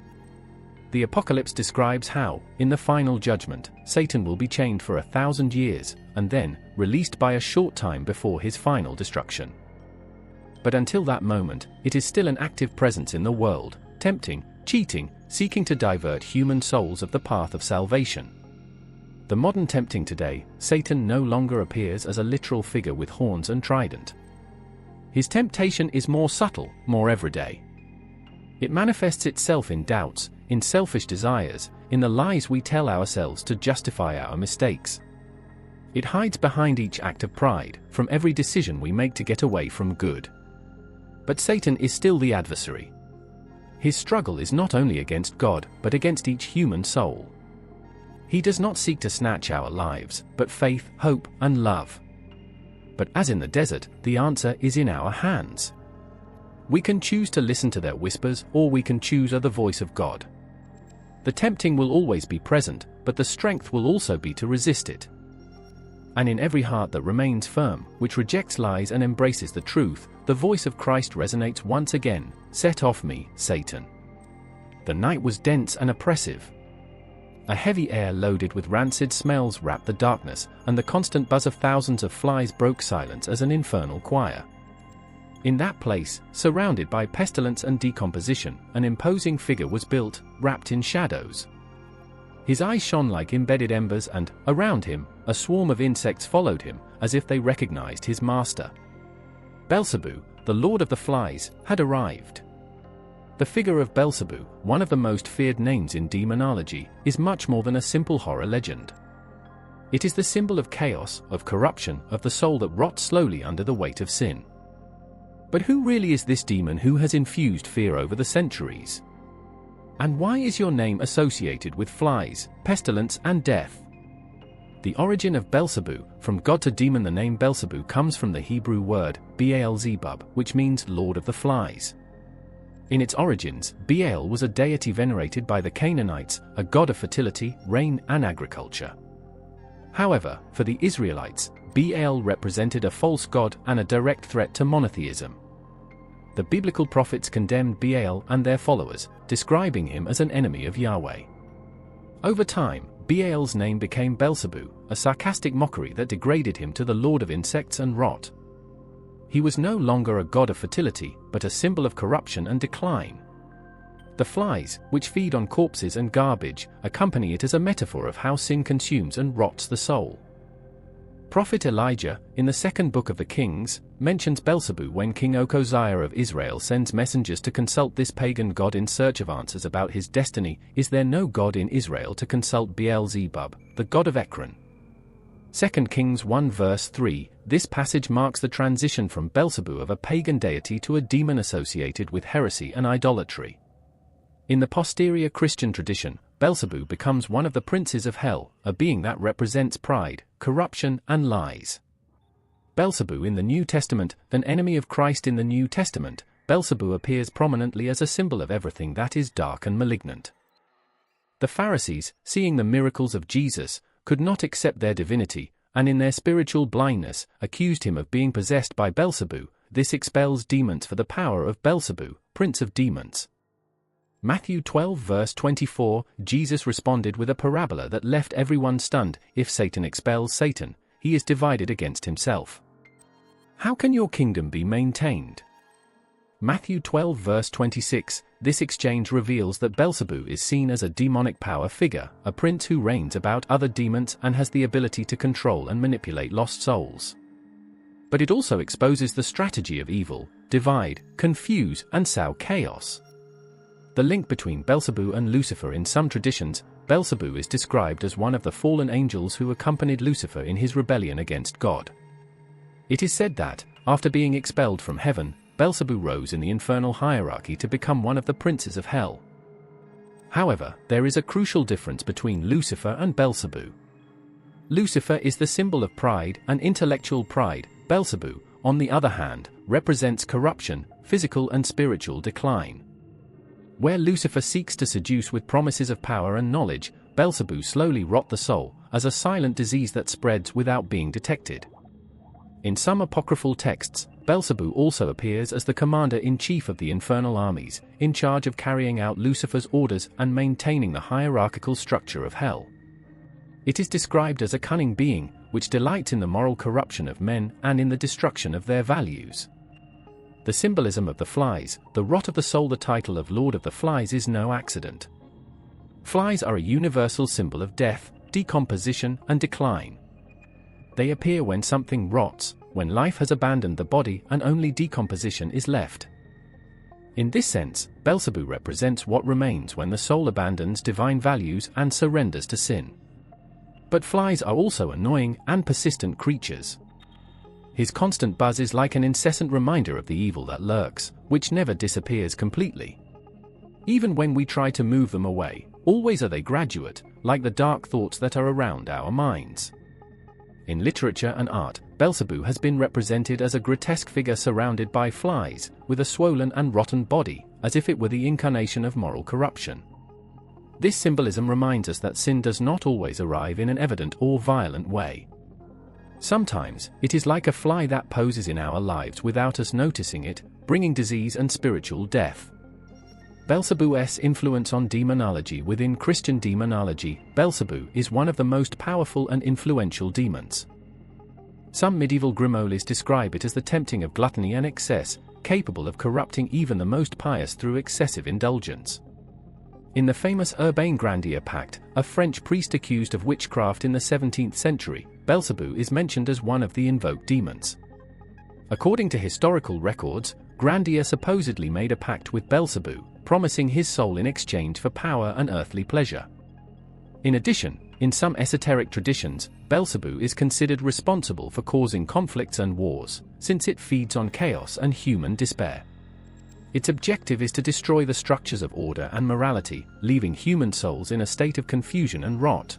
The Apocalypse describes how, in the final judgment, Satan will be chained for 1,000 years, and then, released by a short time before his final destruction. But until that moment, it is still an active presence in the world, tempting, cheating, seeking to divert human souls of the path of salvation. The modern tempting today, Satan no longer appears as a literal figure with horns and trident. His temptation is more subtle, more everyday. It manifests itself in doubts, in selfish desires, in the lies we tell ourselves to justify our mistakes. It hides behind each act of pride, from every decision we make to get away from good. But Satan is still the adversary. His struggle is not only against God, but against each human soul. He does not seek to snatch our lives, but faith, hope, and love. But as in the desert, the answer is in our hands. We can choose to listen to their whispers, or we can choose the voice of God. The tempting will always be present, but the strength will also be to resist it. And in every heart that remains firm, which rejects lies and embraces the truth, the voice of Christ resonates once again, "Set off me, Satan." The night was dense and oppressive. A heavy air loaded with rancid smells wrapped the darkness, and the constant buzz of thousands of flies broke silence as an infernal choir. In that place, surrounded by pestilence and decomposition, an imposing figure was built, wrapped in shadows. His eyes shone like embedded embers and, around him, a swarm of insects followed him, as if they recognized his master. Beelzebub, the lord of the flies, had arrived. The figure of Beelzebub, one of the most feared names in demonology, is much more than a simple horror legend. It is the symbol of chaos, of corruption, of the soul that rots slowly under the weight of sin. But who really is this demon who has infused fear over the centuries? And why is your name associated with flies, pestilence, and death? The origin of Beelzebub, from God to demon. The name Beelzebub comes from the Hebrew word, Beelzebub, which means Lord of the Flies. In its origins, Beel was a deity venerated by the Canaanites, a god of fertility, rain, and agriculture. However, for the Israelites, Beel represented a false god and a direct threat to monotheism. The biblical prophets condemned Beel and their followers, describing him as an enemy of Yahweh. Over time, Beel's name became Beelzebub, a sarcastic mockery that degraded him to the lord of insects and rot. He was no longer a god of fertility, but a symbol of corruption and decline. The flies, which feed on corpses and garbage, accompany it as a metaphor of how sin consumes and rots the soul. Prophet Elijah, in the second book of the Kings, mentions Beelzebub when King Okoziah of Israel sends messengers to consult this pagan god in search of answers about his destiny. Is there no god in Israel to consult Beelzebub, the god of Ekron? 2 Kings 1 verse 3, this passage marks the transition from Beelzebub of a pagan deity to a demon associated with heresy and idolatry. In the posterior Christian tradition, Beelzebub becomes one of the princes of hell, a being that represents pride, corruption, and lies. Beelzebub in the New Testament, an enemy of Christ. In the New Testament, Beelzebub appears prominently as a symbol of everything that is dark and malignant. The Pharisees, seeing the miracles of Jesus, could not accept their divinity, and in their spiritual blindness, accused him of being possessed by Beelzebub. This expels demons for the power of Beelzebub, prince of demons. Matthew 12 verse 24, Jesus responded with a parabola that left everyone stunned. If Satan expels Satan, he is divided against himself. How can your kingdom be maintained? Matthew 12 verse 26, this exchange reveals that Beelzebub is seen as a demonic power figure, a prince who reigns about other demons and has the ability to control and manipulate lost souls. But it also exposes the strategy of evil, divide, confuse, and sow chaos. The link between Beelzebub and Lucifer. In some traditions, Beelzebub is described as one of the fallen angels who accompanied Lucifer in his rebellion against God. It is said that, after being expelled from heaven, Beelzebub rose in the infernal hierarchy to become one of the princes of hell. However, there is a crucial difference between Lucifer and Beelzebub. Lucifer is the symbol of pride and intellectual pride. Beelzebub, on the other hand, represents corruption, physical and spiritual decline. Where Lucifer seeks to seduce with promises of power and knowledge, Beelzebub slowly rots the soul, as a silent disease that spreads without being detected. In some apocryphal texts, Beelzebub also appears as the commander-in-chief of the infernal armies, in charge of carrying out Lucifer's orders and maintaining the hierarchical structure of hell. It is described as a cunning being, which delights in the moral corruption of men and in the destruction of their values. The symbolism of the flies, the rot of the soul. The title of Lord of the Flies is no accident. Flies are a universal symbol of death, decomposition, and decline. They appear when something rots, when life has abandoned the body and only decomposition is left. In this sense, Beelzebub represents what remains when the soul abandons divine values and surrenders to sin. But flies are also annoying and persistent creatures. His constant buzz is like an incessant reminder of the evil that lurks, which never disappears completely. Even when we try to move them away, always are they graduate, like the dark thoughts that are around our minds. In literature and art, Beelzebub has been represented as a grotesque figure surrounded by flies, with a swollen and rotten body, as if it were the incarnation of moral corruption. This symbolism reminds us that sin does not always arrive in an evident or violent way. Sometimes, it is like a fly that poses in our lives without us noticing it, bringing disease and spiritual death. Beelzebub's influence on demonology. Within Christian demonology, Beelzebub is one of the most powerful and influential demons. Some medieval grimoires describe it as the tempting of gluttony and excess, capable of corrupting even the most pious through excessive indulgence. In the famous Urbain Grandier Pact, a French priest accused of witchcraft in the 17th century, Beelzebub is mentioned as one of the invoked demons. According to historical records, Grandier supposedly made a pact with Beelzebub, promising his soul in exchange for power and earthly pleasure. In addition, in some esoteric traditions, Beelzebub is considered responsible for causing conflicts and wars, since it feeds on chaos and human despair. Its objective is to destroy the structures of order and morality, leaving human souls in a state of confusion and rot.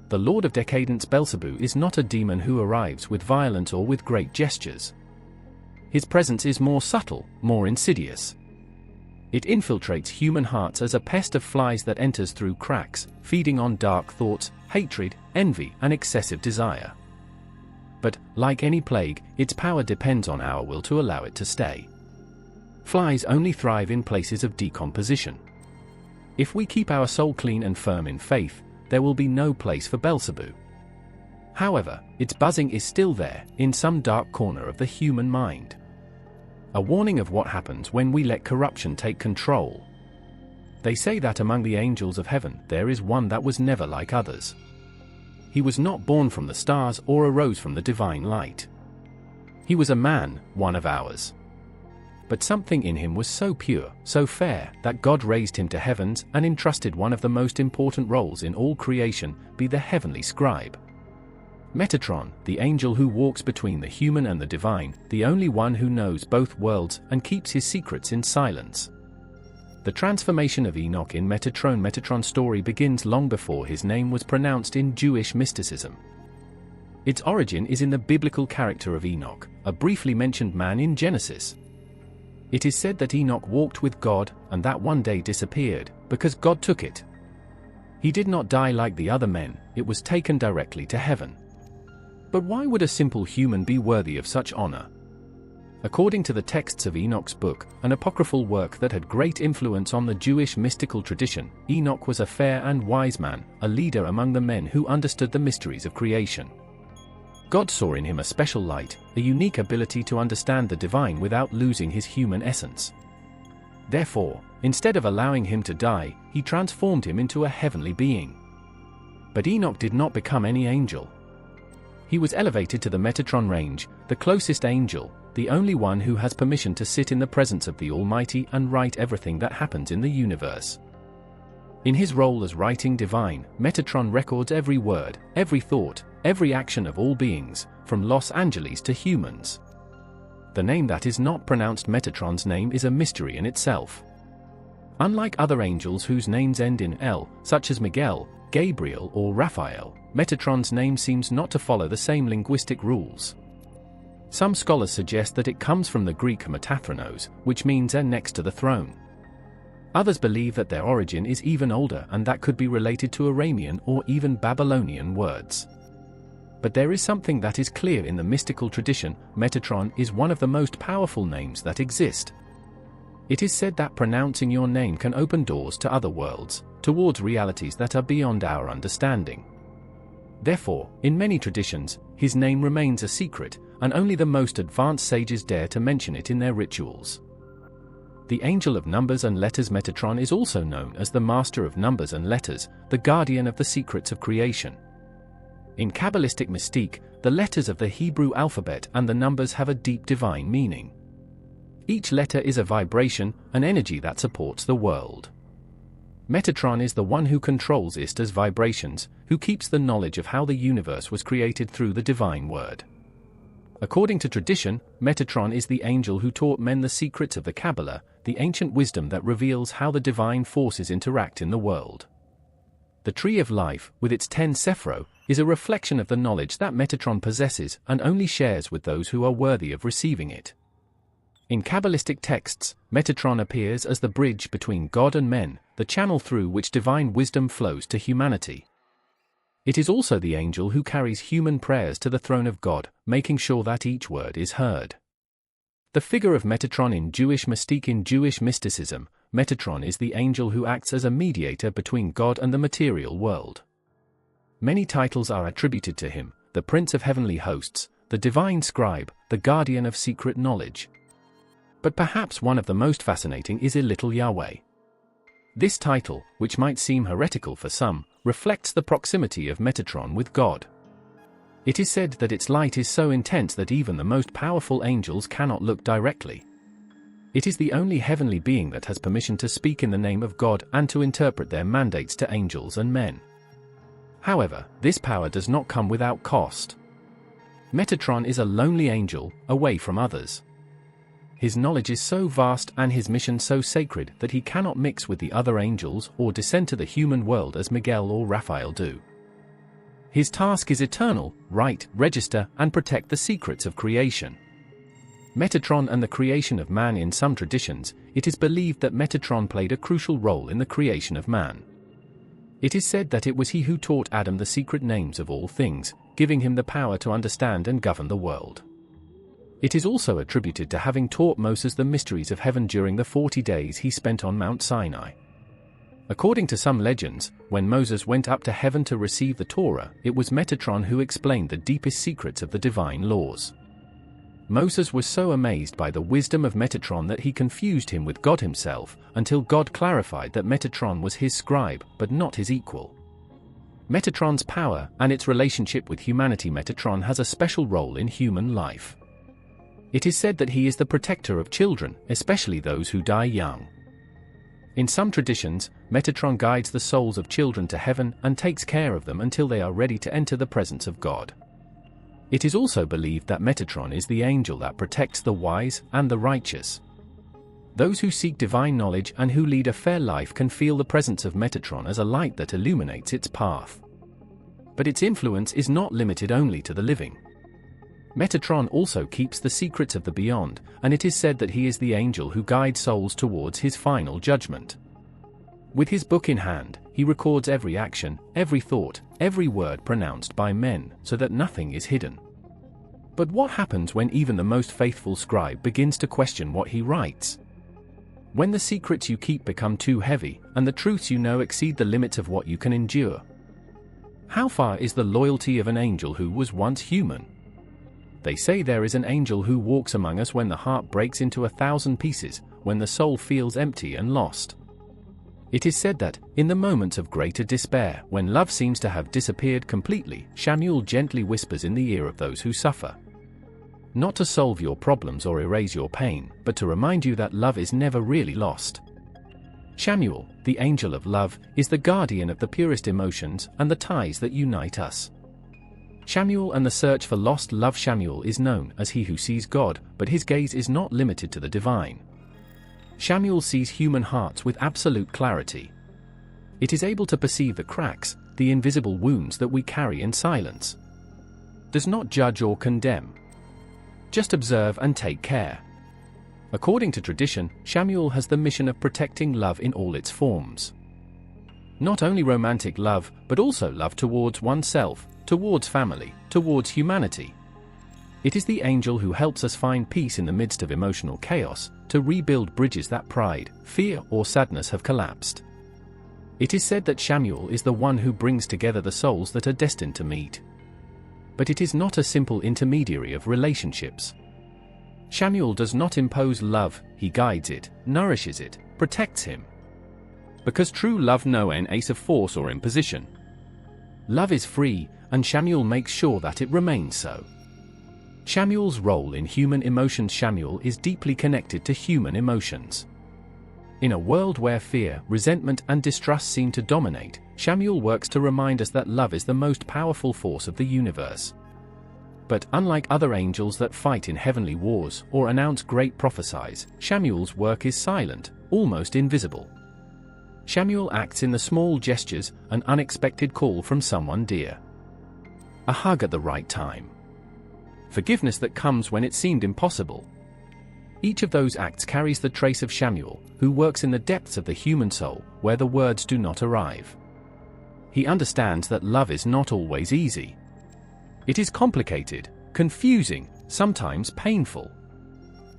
The Lord of Decadence. Beelzebub is not a demon who arrives with violence or with great gestures. His presence is more subtle, more insidious. It infiltrates human hearts as a pest of flies that enters through cracks, feeding on dark thoughts, hatred, envy, and excessive desire. But, like any plague, its power depends on our will to allow it to stay. Flies only thrive in places of decomposition. If we keep our soul clean and firm in faith, there will be no place for Beelzebub. However, its buzzing is still there, in some dark corner of the human mind. A warning of what happens when we let corruption take control. They say that among the angels of heaven there is one that was never like others. He was not born from the stars or arose from the divine light. He was a man, one of ours. But something in him was so pure, so fair, that God raised him to heavens and entrusted one of the most important roles in all creation, be the heavenly scribe. Metatron, the angel who walks between the human and the divine, the only one who knows both worlds and keeps his secrets in silence. The transformation of Enoch in Metatron's story begins long before his name was pronounced in Jewish mysticism. Its origin is in the biblical character of Enoch, a briefly mentioned man in Genesis. It is said that Enoch walked with God, and that one day disappeared, because God took it. He did not die like the other men, it was taken directly to heaven. But why would a simple human be worthy of such honor? According to the texts of Enoch's book, an apocryphal work that had great influence on the Jewish mystical tradition, Enoch was a fair and wise man, a leader among the men who understood the mysteries of creation. God saw in him a special light, a unique ability to understand the divine without losing his human essence. Therefore, instead of allowing him to die, he transformed him into a heavenly being. But Enoch did not become any angel. He was elevated to the Metatron range, the closest angel, the only one who has permission to sit in the presence of the Almighty and write everything that happens in the universe. In his role as writing divine, Metatron records every word, every thought, every action of all beings, from Los Angeles to humans. The name that is not pronounced Metatron's name is a mystery in itself. Unlike other angels whose names end in L, such as Miguel, Gabriel or Raphael, Metatron's name seems not to follow the same linguistic rules. Some scholars suggest that it comes from the Greek metathronos, which means next to the throne. Others believe that their origin is even older and that could be related to Aramean or even Babylonian words. But there is something that is clear in the mystical tradition: Metatron is one of the most powerful names that exist. It is said that pronouncing your name can open doors to other worlds, towards realities that are beyond our understanding. Therefore, in many traditions, his name remains a secret, and only the most advanced sages dare to mention it in their rituals. The angel of numbers and letters Metatron is also known as the master of numbers and letters, the guardian of the secrets of creation. In Kabbalistic mystique, the letters of the Hebrew alphabet and the numbers have a deep divine meaning. Each letter is a vibration, an energy that supports the world. Metatron is the one who controls Ishtar's vibrations, who keeps the knowledge of how the universe was created through the divine word. According to tradition, Metatron is the angel who taught men the secrets of the Kabbalah, the ancient wisdom that reveals how the divine forces interact in the world. The Tree of Life, with its 10 Sephiro, is a reflection of the knowledge that Metatron possesses and only shares with those who are worthy of receiving it. In Kabbalistic texts, Metatron appears as the bridge between God and men, the channel through which divine wisdom flows to humanity. It is also the angel who carries human prayers to the throne of God, making sure that each word is heard. The figure of Metatron in Jewish mystique. In Jewish mysticism, Metatron is the angel who acts as a mediator between God and the material world. Many titles are attributed to him: the Prince of Heavenly Hosts, the Divine Scribe, the Guardian of Secret Knowledge. But perhaps one of the most fascinating is Little Yahweh. This title, which might seem heretical for some, reflects the proximity of Metatron with God. It is said that its light is so intense that even the most powerful angels cannot look directly. It is the only heavenly being that has permission to speak in the name of God and to interpret their mandates to angels and men. However, this power does not come without cost. Metatron is a lonely angel, away from others. His knowledge is so vast and his mission so sacred that he cannot mix with the other angels or descend to the human world as Miguel or Raphael do. His task is eternal: write, register, and protect the secrets of creation. Metatron and the creation of man. In some traditions, it is believed that Metatron played a crucial role in the creation of man. It is said that it was he who taught Adam the secret names of all things, giving him the power to understand and govern the world. It is also attributed to having taught Moses the mysteries of heaven during the 40 days he spent on Mount Sinai. According to some legends, when Moses went up to heaven to receive the Torah, it was Metatron who explained the deepest secrets of the divine laws. Moses was so amazed by the wisdom of Metatron that he confused him with God himself, until God clarified that Metatron was his scribe, but not his equal. Metatron's power and its relationship with humanity. Metatron has a special role in human life. It is said that he is the protector of children, especially those who die young. In some traditions, Metatron guides the souls of children to heaven and takes care of them until they are ready to enter the presence of God. It is also believed that Metatron is the angel that protects the wise and the righteous. Those who seek divine knowledge and who lead a fair life can feel the presence of Metatron as a light that illuminates its path. But its influence is not limited only to the living. Metatron also keeps the secrets of the beyond, and it is said that he is the angel who guides souls towards his final judgment. With his book in hand, he records every action, every thought, every word pronounced by men, so that nothing is hidden. But what happens when even the most faithful scribe begins to question what he writes? When the secrets you keep become too heavy, and the truths you know exceed the limits of what you can endure? How far is the loyalty of an angel who was once human? They say there is an angel who walks among us when the heart breaks into 1,000 pieces, when the soul feels empty and lost. It is said that, in the moments of greater despair, when love seems to have disappeared completely, Shamuel gently whispers in the ear of those who suffer. Not to solve your problems or erase your pain, but to remind you that love is never really lost. Shamuel, the angel of love, is the guardian of the purest emotions and the ties that unite us. Shamuel and the search for lost love. Shamuel is known as he who sees God, but his gaze is not limited to the divine. Shamuel sees human hearts with absolute clarity. It is able to perceive the cracks, the invisible wounds that we carry in silence. Does not judge or condemn. Just observe and take care. According to tradition, Shamuel has the mission of protecting love in all its forms. Not only romantic love, but also love towards oneself, towards family, towards humanity. It is the angel who helps us find peace in the midst of emotional chaos, to rebuild bridges that pride, fear, or sadness have collapsed. It is said that Shamuel is the one who brings together the souls that are destined to meet. But it is not a simple intermediary of relationships. Shamuel does not impose love, he guides it, nourishes it, protects him. Because true love knows no ace of force or imposition. Love is free, and Shamuel makes sure that it remains so. Shamuel's role in human emotions. Shamuel is deeply connected to human emotions. In a world where fear, resentment, and distrust seem to dominate, Shamuel works to remind us that love is the most powerful force of the universe. But unlike other angels that fight in heavenly wars or announce great prophecies, Shamuel's work is silent, almost invisible. Shamuel acts in the small gestures, an unexpected call from someone dear. A hug at the right time. Forgiveness that comes when it seemed impossible. Each of those acts carries the trace of Shamuel, who works in the depths of the human soul, where the words do not arrive. He understands that love is not always easy. It is complicated, confusing, sometimes painful.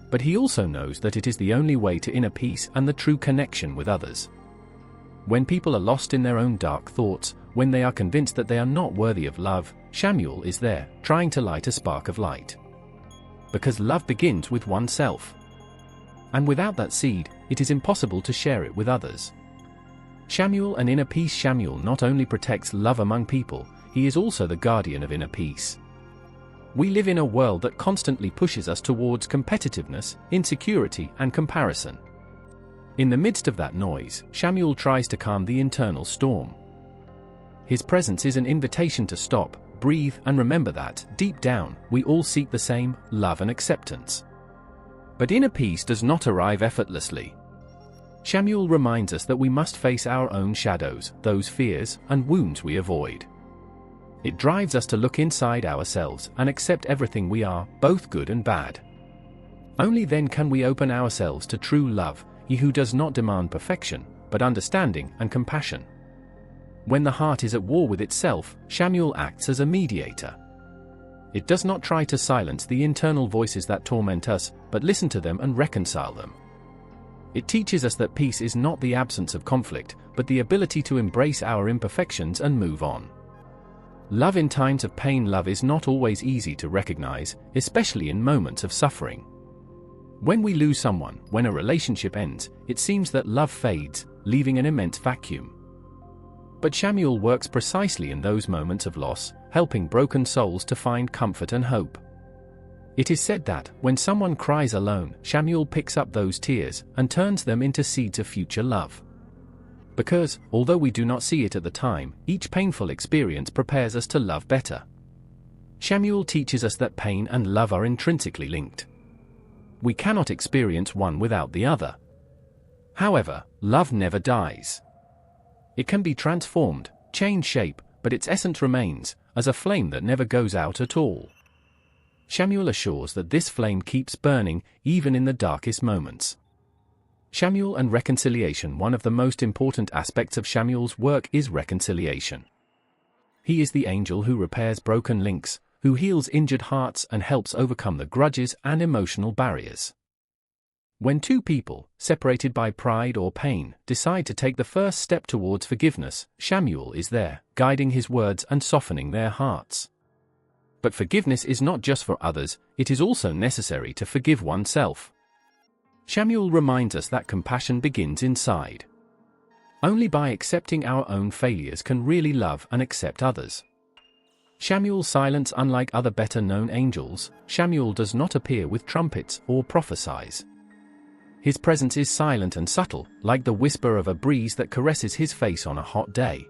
But he also knows that it is the only way to inner peace and the true connection with others. When people are lost in their own dark thoughts, when they are convinced that they are not worthy of love, Shamuel is there, trying to light a spark of light. Because love begins with oneself. And without that seed, it is impossible to share it with others. Shamuel and inner peace. Shamuel not only protects love among people, he is also the guardian of inner peace. We live in a world that constantly pushes us towards competitiveness, insecurity, and comparison. In the midst of that noise, Shamuel tries to calm the internal storm. His presence is an invitation to stop, breathe, and remember that, deep down, we all seek the same, love and acceptance. But inner peace does not arrive effortlessly. Shamuel reminds us that we must face our own shadows, those fears and wounds we avoid. It drives us to look inside ourselves and accept everything we are, both good and bad. Only then can we open ourselves to true love, he who does not demand perfection, but understanding and compassion. When the heart is at war with itself, Shamuel acts as a mediator. It does not try to silence the internal voices that torment us, but listen to them and reconcile them. It teaches us that peace is not the absence of conflict, but the ability to embrace our imperfections and move on. Love in times of pain. Love is not always easy to recognize, especially in moments of suffering. When we lose someone, when a relationship ends, it seems that love fades, leaving an immense vacuum. But Shamuel works precisely in those moments of loss, helping broken souls to find comfort and hope. It is said that, when someone cries alone, Shamuel picks up those tears and turns them into seeds of future love. Because, although we do not see it at the time, each painful experience prepares us to love better. Shamuel teaches us that pain and love are intrinsically linked. We cannot experience one without the other. However, love never dies. It can be transformed, change shape, but its essence remains, as a flame that never goes out at all. Shamuel assures that this flame keeps burning, even in the darkest moments. Shamuel and reconciliation. One of the most important aspects of Shamuel's work is reconciliation. He is the angel who repairs broken links, who heals injured hearts and helps overcome the grudges and emotional barriers. When two people, separated by pride or pain, decide to take the first step towards forgiveness, Shamuel is there, guiding his words and softening their hearts. But forgiveness is not just for others, it is also necessary to forgive oneself. Shamuel reminds us that compassion begins inside. Only by accepting our own failures can really love and accept others. Shamuel's silence. Unlike other better-known angels, Shamuel does not appear with trumpets or prophesies. His presence is silent and subtle, like the whisper of a breeze that caresses his face on a hot day.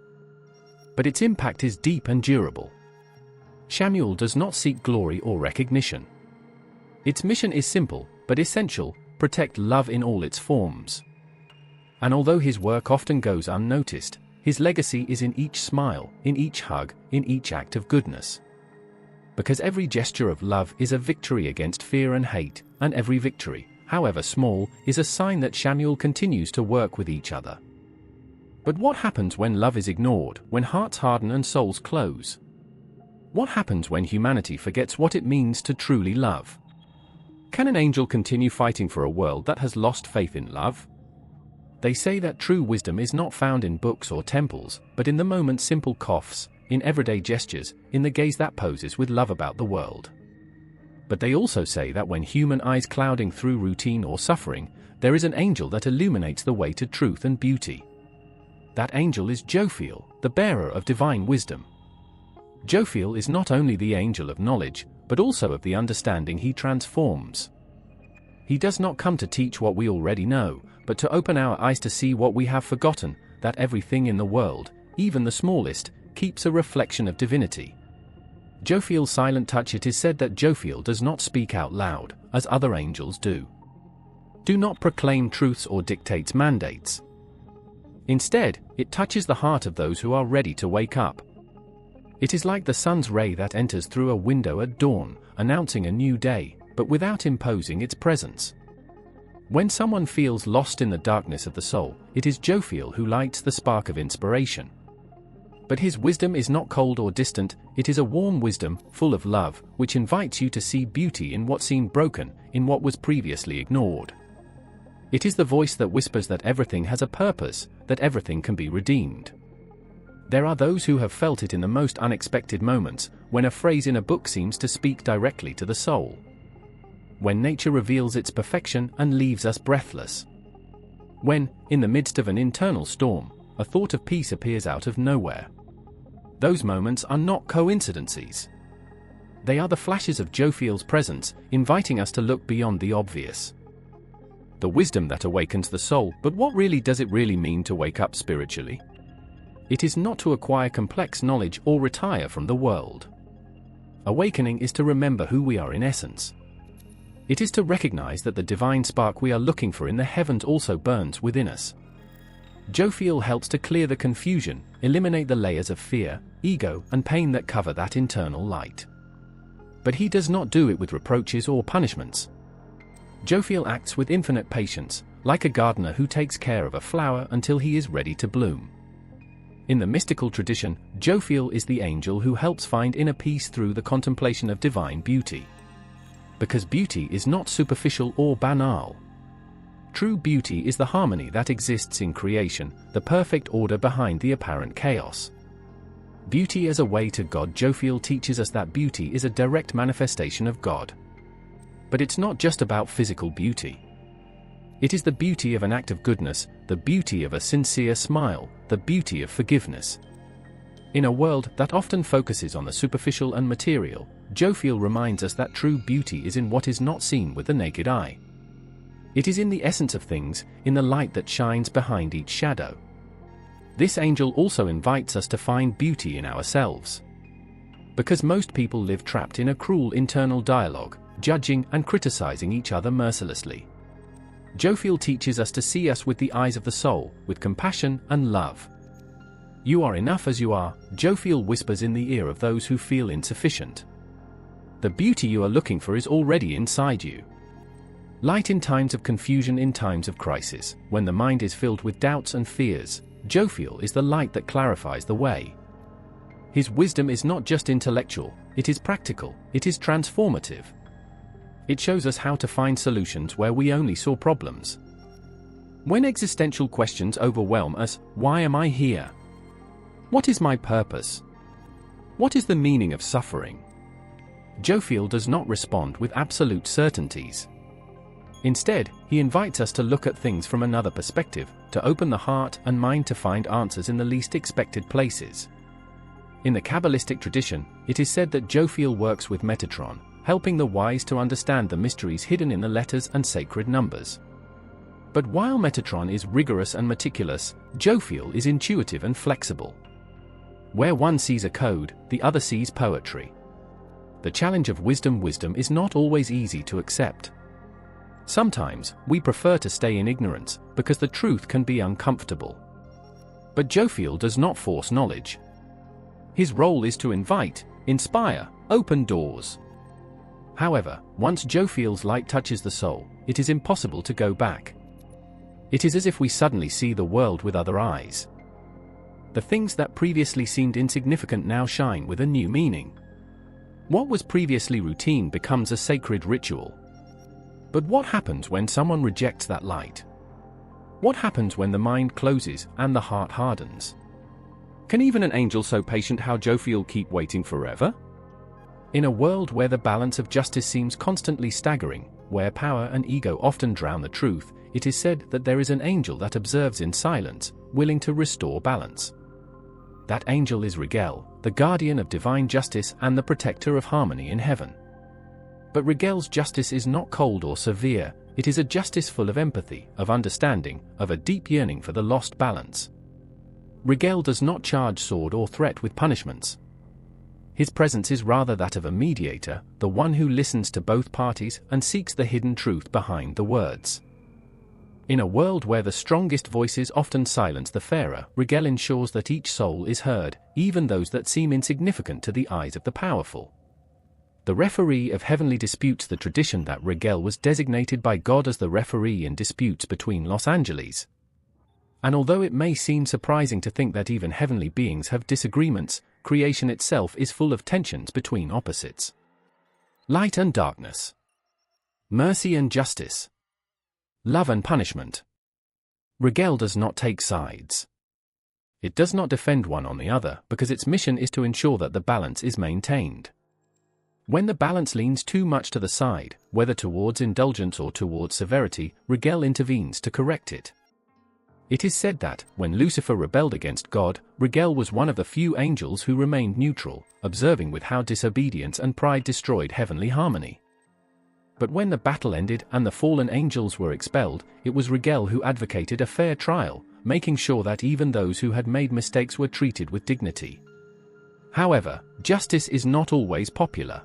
But its impact is deep and durable. Shamuel does not seek glory or recognition. Its mission is simple, but essential: protect love in all its forms. And although his work often goes unnoticed, his legacy is in each smile, in each hug, in each act of goodness. Because every gesture of love is a victory against fear and hate, and every victory, however small, is a sign that Shamuel continues to work with each other. But what happens when love is ignored, when hearts harden and souls close? What happens when humanity forgets what it means to truly love? Can an angel continue fighting for a world that has lost faith in love? They say that true wisdom is not found in books or temples, but in the moment's simple coughs, in everyday gestures, in the gaze that poses with love about the world. But they also say that when human eyes clouding through routine or suffering, there is an angel that illuminates the way to truth and beauty. That angel is Jophiel, the bearer of divine wisdom. Jophiel is not only the angel of knowledge, but also of the understanding he transforms. He does not come to teach what we already know, but to open our eyes to see what we have forgotten, that everything in the world, even the smallest, keeps a reflection of divinity. Jophiel's silent touch. It is said that Jophiel does not speak out loud, as other angels do. Do not proclaim truths or dictates mandates. Instead, it touches the heart of those who are ready to wake up. It is like the sun's ray that enters through a window at dawn, announcing a new day, but without imposing its presence. When someone feels lost in the darkness of the soul, it is Jophiel who lights the spark of inspiration. But his wisdom is not cold or distant, it is a warm wisdom, full of love, which invites you to see beauty in what seemed broken, in what was previously ignored. It is the voice that whispers that everything has a purpose, that everything can be redeemed. There are those who have felt it in the most unexpected moments, when a phrase in a book seems to speak directly to the soul. When nature reveals its perfection and leaves us breathless. When, in the midst of an internal storm, a thought of peace appears out of nowhere. Those moments are not coincidences. They are the flashes of Jophiel's presence, inviting us to look beyond the obvious. The wisdom that awakens the soul. But what really does it really mean to wake up spiritually? It is not to acquire complex knowledge or retire from the world. Awakening is to remember who we are in essence. It is to recognize that the divine spark we are looking for in the heavens also burns within us. Jophiel helps to clear the confusion, eliminate the layers of fear, ego, and pain that cover that internal light. But he does not do it with reproaches or punishments. Jophiel acts with infinite patience, like a gardener who takes care of a flower until he is ready to bloom. In the mystical tradition, Jophiel is the angel who helps find inner peace through the contemplation of divine beauty. Because beauty is not superficial or banal. True beauty is the harmony that exists in creation, the perfect order behind the apparent chaos. Beauty as a way to God. Jophiel teaches us that beauty is a direct manifestation of God. But it's not just about physical beauty. It is the beauty of an act of goodness, the beauty of a sincere smile, the beauty of forgiveness. In a world that often focuses on the superficial and material, Jophiel reminds us that true beauty is in what is not seen with the naked eye. It is in the essence of things, in the light that shines behind each shadow. This angel also invites us to find beauty in ourselves. Because most people live trapped in a cruel internal dialogue, judging and criticizing each other mercilessly. Jophiel teaches us to see us with the eyes of the soul, with compassion and love. You are enough as you are, Jophiel whispers in the ear of those who feel insufficient. The beauty you are looking for is already inside you. Light in times of confusion, in times of crisis, when the mind is filled with doubts and fears, Jophiel is the light that clarifies the way. His wisdom is not just intellectual, it is practical, it is transformative. It shows us how to find solutions where we only saw problems. When existential questions overwhelm us, why am I here? What is my purpose? What is the meaning of suffering? Jophiel does not respond with absolute certainties. Instead, he invites us to look at things from another perspective, to open the heart and mind to find answers in the least expected places. In the Kabbalistic tradition, it is said that Jophiel works with Metatron, helping the wise to understand the mysteries hidden in the letters and sacred numbers. But while Metatron is rigorous and meticulous, Jophiel is intuitive and flexible. Where one sees a code, the other sees poetry. The challenge of wisdom is not always easy to accept. Sometimes, we prefer to stay in ignorance, because the truth can be uncomfortable. But Jophiel does not force knowledge. His role is to invite, inspire, open doors. However, once Jophiel's light touches the soul, it is impossible to go back. It is as if we suddenly see the world with other eyes. The things that previously seemed insignificant now shine with a new meaning. What was previously routine becomes a sacred ritual. But what happens when someone rejects that light? What happens when the mind closes and the heart hardens? Can even an angel so patient how Jophiel keep waiting forever? In a world where the balance of justice seems constantly staggering, where power and ego often drown the truth, it is said that there is an angel that observes in silence, willing to restore balance. That angel is Rigel, the guardian of divine justice and the protector of harmony in heaven. But Rigel's justice is not cold or severe, it is a justice full of empathy, of understanding, of a deep yearning for the lost balance. Rigel does not charge sword or threat with punishments. His presence is rather that of a mediator, the one who listens to both parties and seeks the hidden truth behind the words. In a world where the strongest voices often silence the fairer, Rigel ensures that each soul is heard, even those that seem insignificant to the eyes of the powerful. The referee of heavenly disputes. The tradition that Rigel was designated by God as the referee in disputes between Los Angeles. And although it may seem surprising to think that even heavenly beings have disagreements, creation itself is full of tensions between opposites. Light and darkness. Mercy and justice. Love and punishment. Rigel does not take sides. It does not defend one on the other because its mission is to ensure that the balance is maintained. When the balance leans too much to the side, whether towards indulgence or towards severity, Rigel intervenes to correct it. It is said that, when Lucifer rebelled against God, Rigel was one of the few angels who remained neutral, observing with how disobedience and pride destroyed heavenly harmony. But when the battle ended and the fallen angels were expelled, it was Rigel who advocated a fair trial, making sure that even those who had made mistakes were treated with dignity. However, justice is not always popular.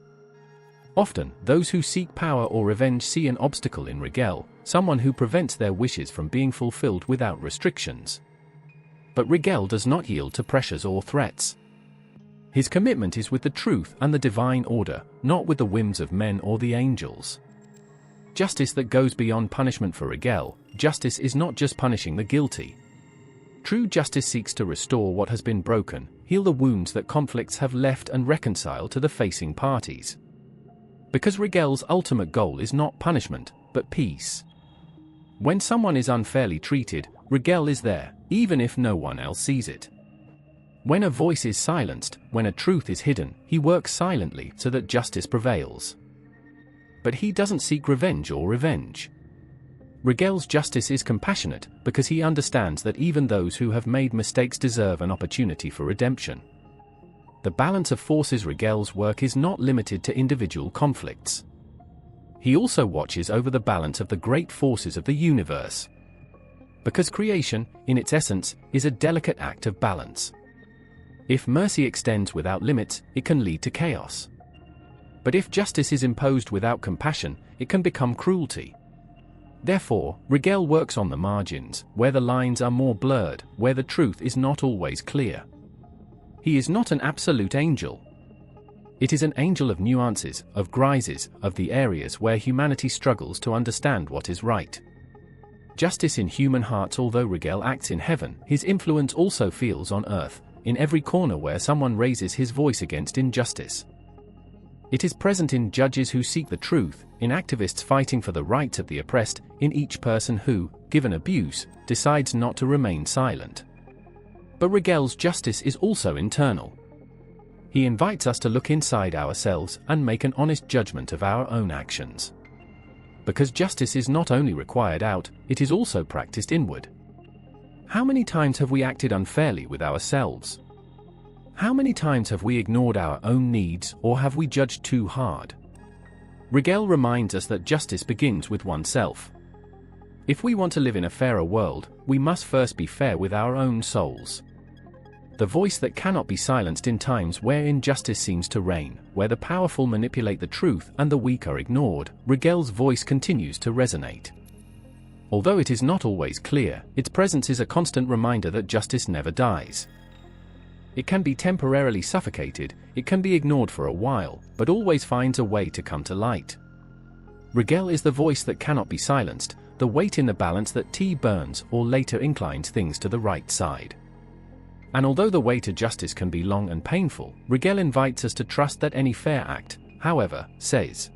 Often, those who seek power or revenge see an obstacle in Rigel, someone who prevents their wishes from being fulfilled without restrictions. But Rigel does not yield to pressures or threats. His commitment is with the truth and the divine order, not with the whims of men or the angels. Justice that goes beyond punishment. For Rigel, justice is not just punishing the guilty. True justice seeks to restore what has been broken, heal the wounds that conflicts have left and reconcile to the facing parties. Because Rigel's ultimate goal is not punishment, but peace. When someone is unfairly treated, Rigel is there, even if no one else sees it. When a voice is silenced, when a truth is hidden, he works silently so that justice prevails. But he doesn't seek revenge or revenge. Rigel's justice is compassionate, because he understands that even those who have made mistakes deserve an opportunity for redemption. The balance of forces. Rigel's work is not limited to individual conflicts. He also watches over the balance of the great forces of the universe. Because creation, in its essence, is a delicate act of balance. If mercy extends without limits, it can lead to chaos. But if justice is imposed without compassion, it can become cruelty. Therefore, Rigel works on the margins, where the lines are more blurred, where the truth is not always clear. He is not an absolute angel. It is an angel of nuances, of grises, of the areas where humanity struggles to understand what is right. Justice in human hearts. Although Rigel acts in heaven, his influence also feels on earth, in every corner where someone raises his voice against injustice. It is present in judges who seek the truth, in activists fighting for the rights of the oppressed, in each person who, given abuse, decides not to remain silent. But Rigel's justice is also internal. He invites us to look inside ourselves and make an honest judgment of our own actions. Because justice is not only required out, it is also practiced inward. How many times have we acted unfairly with ourselves? How many times have we ignored our own needs, or have we judged too hard? Rigel reminds us that justice begins with oneself. If we want to live in a fairer world, we must first be fair with our own souls. The voice that cannot be silenced in times where injustice seems to reign, where the powerful manipulate the truth and the weak are ignored, Rigel's voice continues to resonate. Although it is not always clear, its presence is a constant reminder that justice never dies. It can be temporarily suffocated, it can be ignored for a while, but always finds a way to come to light. Rigel is the voice that cannot be silenced, the weight in the balance that burns or later inclines things to the right side. And although the way to justice can be long and painful, Rigel invites us to trust that any fair act, however, says.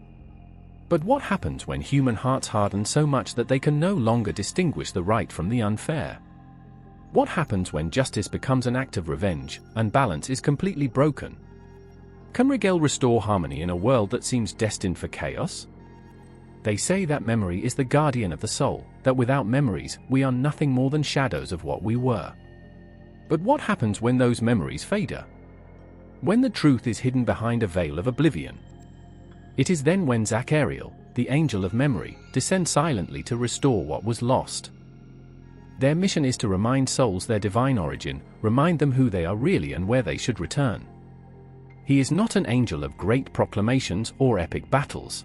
But what happens when human hearts harden so much that they can no longer distinguish the right from the unfair? What happens when justice becomes an act of revenge, and balance is completely broken? Can Uriel restore harmony in a world that seems destined for chaos? They say that memory is the guardian of the soul, that without memories, we are nothing more than shadows of what we were. But what happens when those memories fade? When the truth is hidden behind a veil of oblivion? It is then when Uriel, the angel of memory, descends silently to restore what was lost. Their mission is to remind souls their divine origin, remind them who they are really and where they should return. He is not an angel of great proclamations or epic battles.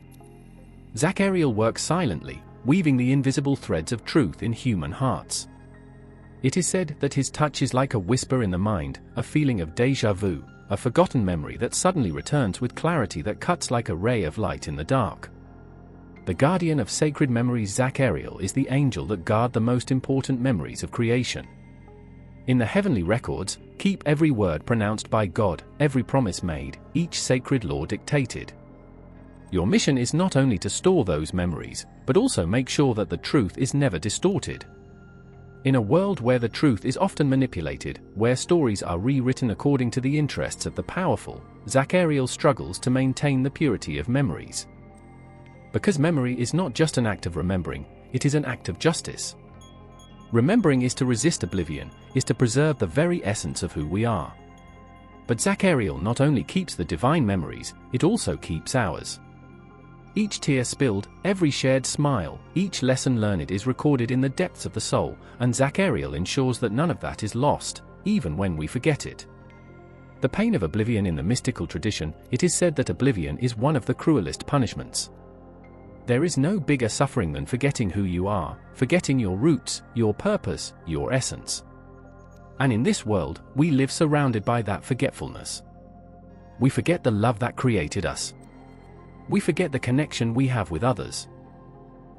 Uriel works silently, weaving the invisible threads of truth in human hearts. It is said that his touch is like a whisper in the mind, a feeling of déjà vu, a forgotten memory that suddenly returns with clarity that cuts like a ray of light in the dark. The guardian of sacred memories, Uriel, is the angel that guard the most important memories of creation. In the heavenly records, keep every word pronounced by God, every promise made, each sacred law dictated. Your mission is not only to store those memories, but also make sure that the truth is never distorted. In a world where the truth is often manipulated, where stories are rewritten according to the interests of the powerful, Uriel struggles to maintain the purity of memories. Because memory is not just an act of remembering, it is an act of justice. Remembering is to resist oblivion, is to preserve the very essence of who we are. But Uriel not only keeps the divine memories, it also keeps ours. Each tear spilled, every shared smile, each lesson learned is recorded in the depths of the soul, and Uriel ensures that none of that is lost, even when we forget it. The pain of oblivion. In the mystical tradition, it is said that oblivion is one of the cruelest punishments. There is no bigger suffering than forgetting who you are, forgetting your roots, your purpose, your essence. And in this world, we live surrounded by that forgetfulness. We forget the love that created us. We forget the connection we have with others.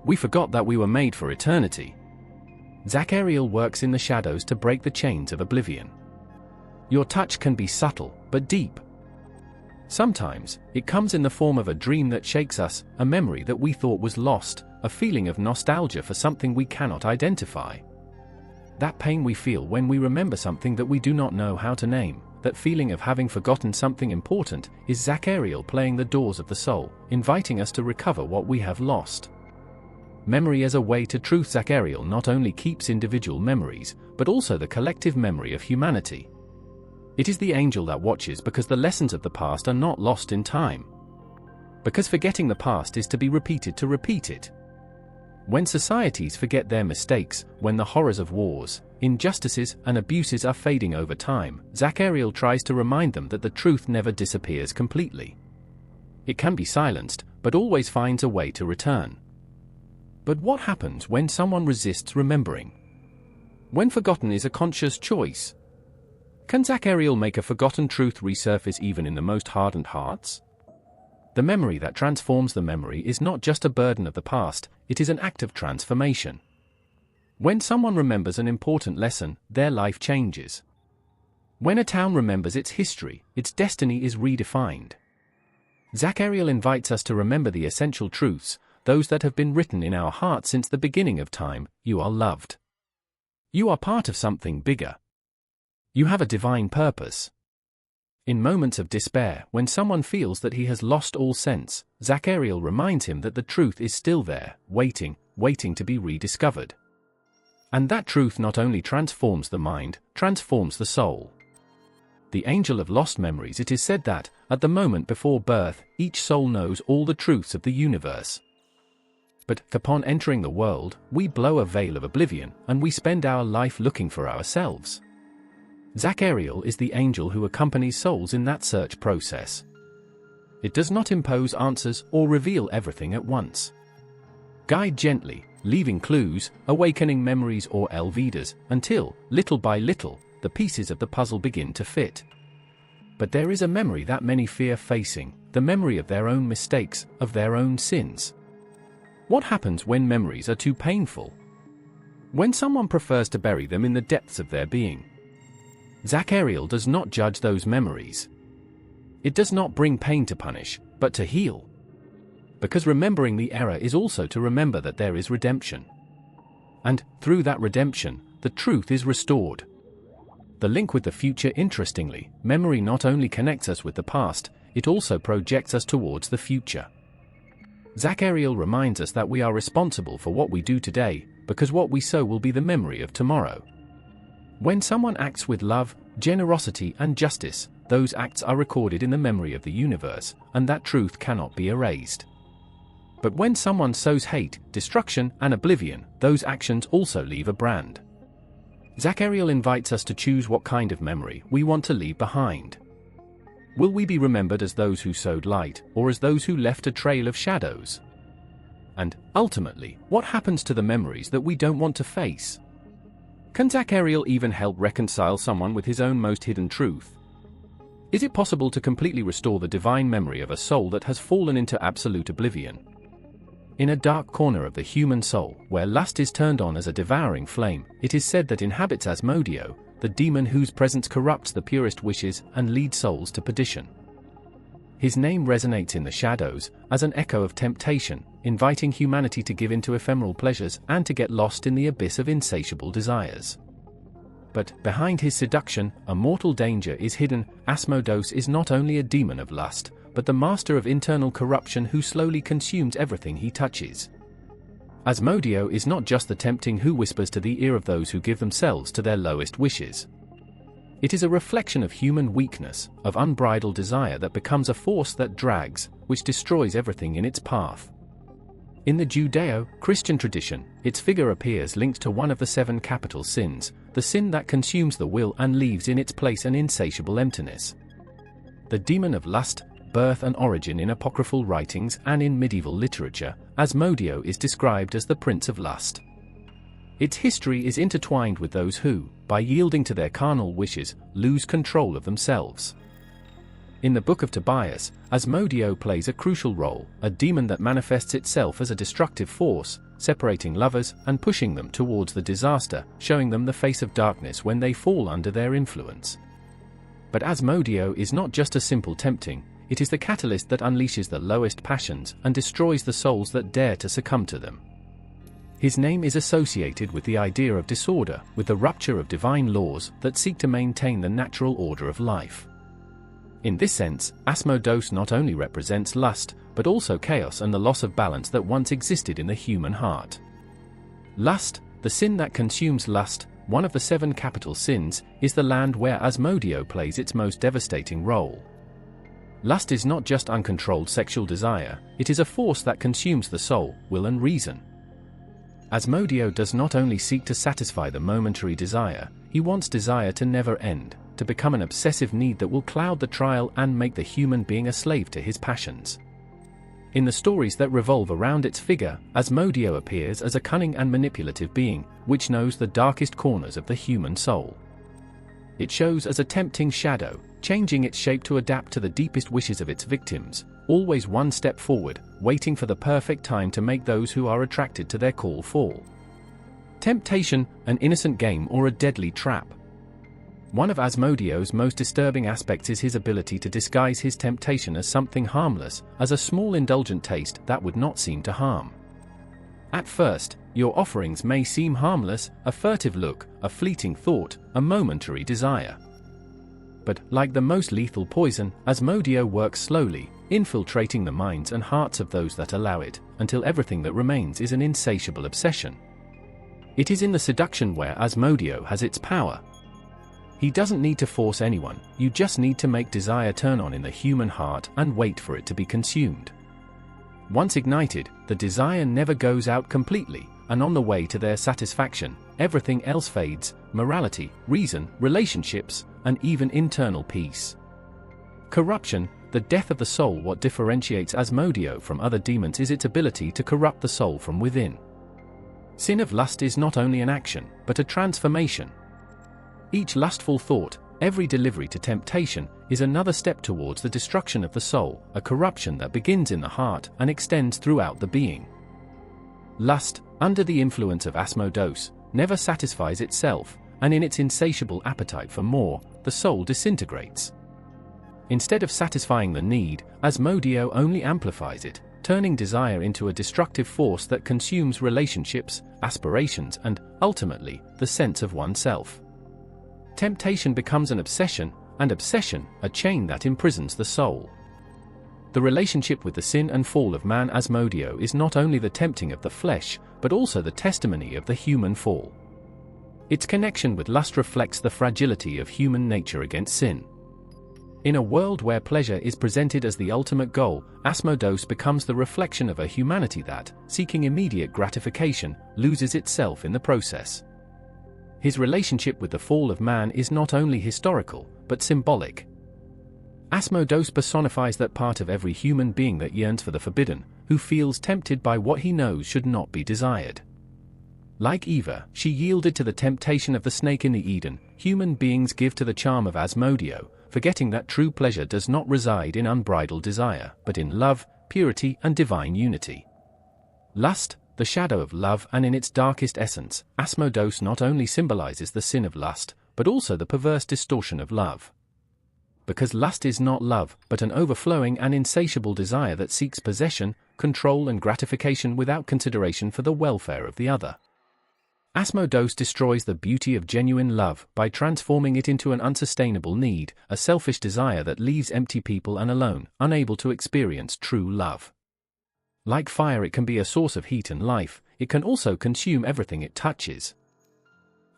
We forgot that we were made for eternity. Uriel works in the shadows to break the chains of oblivion. Your touch can be subtle, but deep. Sometimes, it comes in the form of a dream that shakes us, a memory that we thought was lost, a feeling of nostalgia for something we cannot identify. That pain we feel when we remember something that we do not know how to name, that feeling of having forgotten something important, is Uriel playing the doors of the soul, inviting us to recover what we have lost. Memory as a way to truth. Uriel not only keeps individual memories, but also the collective memory of humanity. It is the angel that watches because the lessons of the past are not lost in time. Because forgetting the past is to be repeated to repeat it. When societies forget their mistakes, when the horrors of wars, injustices, and abuses are fading over time, Uriel tries to remind them that the truth never disappears completely. It can be silenced, but always finds a way to return. But what happens when someone resists remembering? When forgotten is a conscious choice? Can Uriel make a forgotten truth resurface even in the most hardened hearts? The memory that transforms the memory is not just a burden of the past, it is an act of transformation. When someone remembers an important lesson, their life changes. When a town remembers its history, its destiny is redefined. Uriel invites us to remember the essential truths, those that have been written in our hearts since the beginning of time. You are loved. You are part of something bigger. You have a divine purpose. In moments of despair, when someone feels that he has lost all sense, Uriel reminds him that the truth is still there, waiting to be rediscovered. And that truth not only transforms the mind, transforms the soul. The angel of lost memories. It is said that, at the moment before birth, each soul knows all the truths of the universe. But, upon entering the world, we blow a veil of oblivion, and we spend our life looking for ourselves. Uriel is the angel who accompanies souls in that search process. It does not impose answers or reveal everything at once. Guide gently, leaving clues, awakening memories or Elvidas, until, little by little, the pieces of the puzzle begin to fit. But there is a memory that many fear facing, the memory of their own mistakes, of their own sins. What happens when memories are too painful? When someone prefers to bury them in the depths of their being? Uriel does not judge those memories. It does not bring pain to punish, but to heal. Because remembering the error is also to remember that there is redemption. And, through that redemption, the truth is restored. The link with the future. Interestingly, memory not only connects us with the past, it also projects us towards the future. Uriel reminds us that we are responsible for what we do today, because what we sow will be the memory of tomorrow. When someone acts with love, generosity, and justice, those acts are recorded in the memory of the universe, and that truth cannot be erased. But when someone sows hate, destruction, and oblivion, those actions also leave a brand. Uriel invites us to choose what kind of memory we want to leave behind. Will we be remembered as those who sowed light, or as those who left a trail of shadows? And, ultimately, what happens to the memories that we don't want to face? Can Uriel even help reconcile someone with his own most hidden truth? Is it possible to completely restore the divine memory of a soul that has fallen into absolute oblivion? In a dark corner of the human soul, where lust is turned on as a devouring flame, it is said that inhabits Asmodio, the demon whose presence corrupts the purest wishes and leads souls to perdition. His name resonates in the shadows as an echo of temptation, inviting humanity to give in to ephemeral pleasures and to get lost in the abyss of insatiable desires. But behind his seduction, a mortal danger is hidden. Asmodeus is not only a demon of lust, but the master of internal corruption who slowly consumes everything he touches. Asmodio is not just the tempting who whispers to the ear of those who give themselves to their lowest wishes. It is a reflection of human weakness, of unbridled desire that becomes a force that drags, which destroys everything in its path. In the Judeo-Christian tradition, its figure appears linked to one of the 7 capital sins, the sin that consumes the will and leaves in its place an insatiable emptiness. The demon of lust, birth and origin in apocryphal writings and in medieval literature, Asmodio is described as the prince of lust. Its history is intertwined with those who, by yielding to their carnal wishes, lose control of themselves. In the Book of Tobias, Asmodio plays a crucial role, a demon that manifests itself as a destructive force, separating lovers and pushing them towards the disaster, showing them the face of darkness when they fall under their influence. But Asmodio is not just a simple tempting, it is the catalyst that unleashes the lowest passions and destroys the souls that dare to succumb to them. His name is associated with the idea of disorder, with the rupture of divine laws that seek to maintain the natural order of life. In this sense, Asmodeus not only represents lust, but also chaos and the loss of balance that once existed in the human heart. Lust, the sin that consumes lust, one of the 7 capital sins, is the land where Asmodio plays its most devastating role. Lust is not just uncontrolled sexual desire, it is a force that consumes the soul, will and reason. Asmodio does not only seek to satisfy the momentary desire, he wants desire to never end, to become an obsessive need that will cloud the trial and make the human being a slave to his passions. In the stories that revolve around its figure, Asmodio appears as a cunning and manipulative being, which knows the darkest corners of the human soul. It shows as a tempting shadow, changing its shape to adapt to the deepest wishes of its victims, always one step forward, waiting for the perfect time to make those who are attracted to their call fall. Temptation, an innocent game or a deadly trap. One of Asmodio's most disturbing aspects is his ability to disguise his temptation as something harmless, as a small indulgent taste that would not seem to harm. At first, your offerings may seem harmless, a furtive look, a fleeting thought, a momentary desire. But, like the most lethal poison, Asmodio works slowly, infiltrating the minds and hearts of those that allow it, until everything that remains is an insatiable obsession. It is in the seduction where Asmodio has its power. He doesn't need to force anyone, you just need to make desire turn on in the human heart and wait for it to be consumed. Once ignited, the desire never goes out completely, and on the way to their satisfaction, everything else fades: morality, reason, relationships, and even internal peace. Corruption, the death of the soul. What differentiates Asmodio from other demons is its ability to corrupt the soul from within. Sin of lust is not only an action, but a transformation. Each lustful thought, every delivery to temptation, is another step towards the destruction of the soul, a corruption that begins in the heart and extends throughout the being. Lust, under the influence of Asmodeus, never satisfies itself, and in its insatiable appetite for more, the soul disintegrates. Instead of satisfying the need, Asmodio only amplifies it, turning desire into a destructive force that consumes relationships, aspirations, and, ultimately, the sense of oneself. Temptation becomes an obsession, and obsession, a chain that imprisons the soul. The relationship with the sin and fall of man Asmodeo is not only the tempting of the flesh, but also the testimony of the human fall. Its connection with lust reflects the fragility of human nature against sin. In a world where pleasure is presented as the ultimate goal, Asmodeus becomes the reflection of a humanity that, seeking immediate gratification, loses itself in the process. His relationship with the fall of man is not only historical, but symbolic. Asmodeus personifies that part of every human being that yearns for the forbidden, who feels tempted by what he knows should not be desired. Like Eve, she yielded to the temptation of the snake in the Eden. Human beings give to the charm of Asmodeo, forgetting that true pleasure does not reside in unbridled desire, but in love, purity, and divine unity. Lust, the shadow of love, and in its darkest essence, Asmodeus not only symbolizes the sin of lust, but also the perverse distortion of love. Because lust is not love, but an overflowing and insatiable desire that seeks possession, control, and gratification without consideration for the welfare of the other. Asmodeus destroys the beauty of genuine love by transforming it into an unsustainable need, a selfish desire that leaves empty people and alone, unable to experience true love. Like fire, it can be a source of heat and life. It can also consume everything it touches.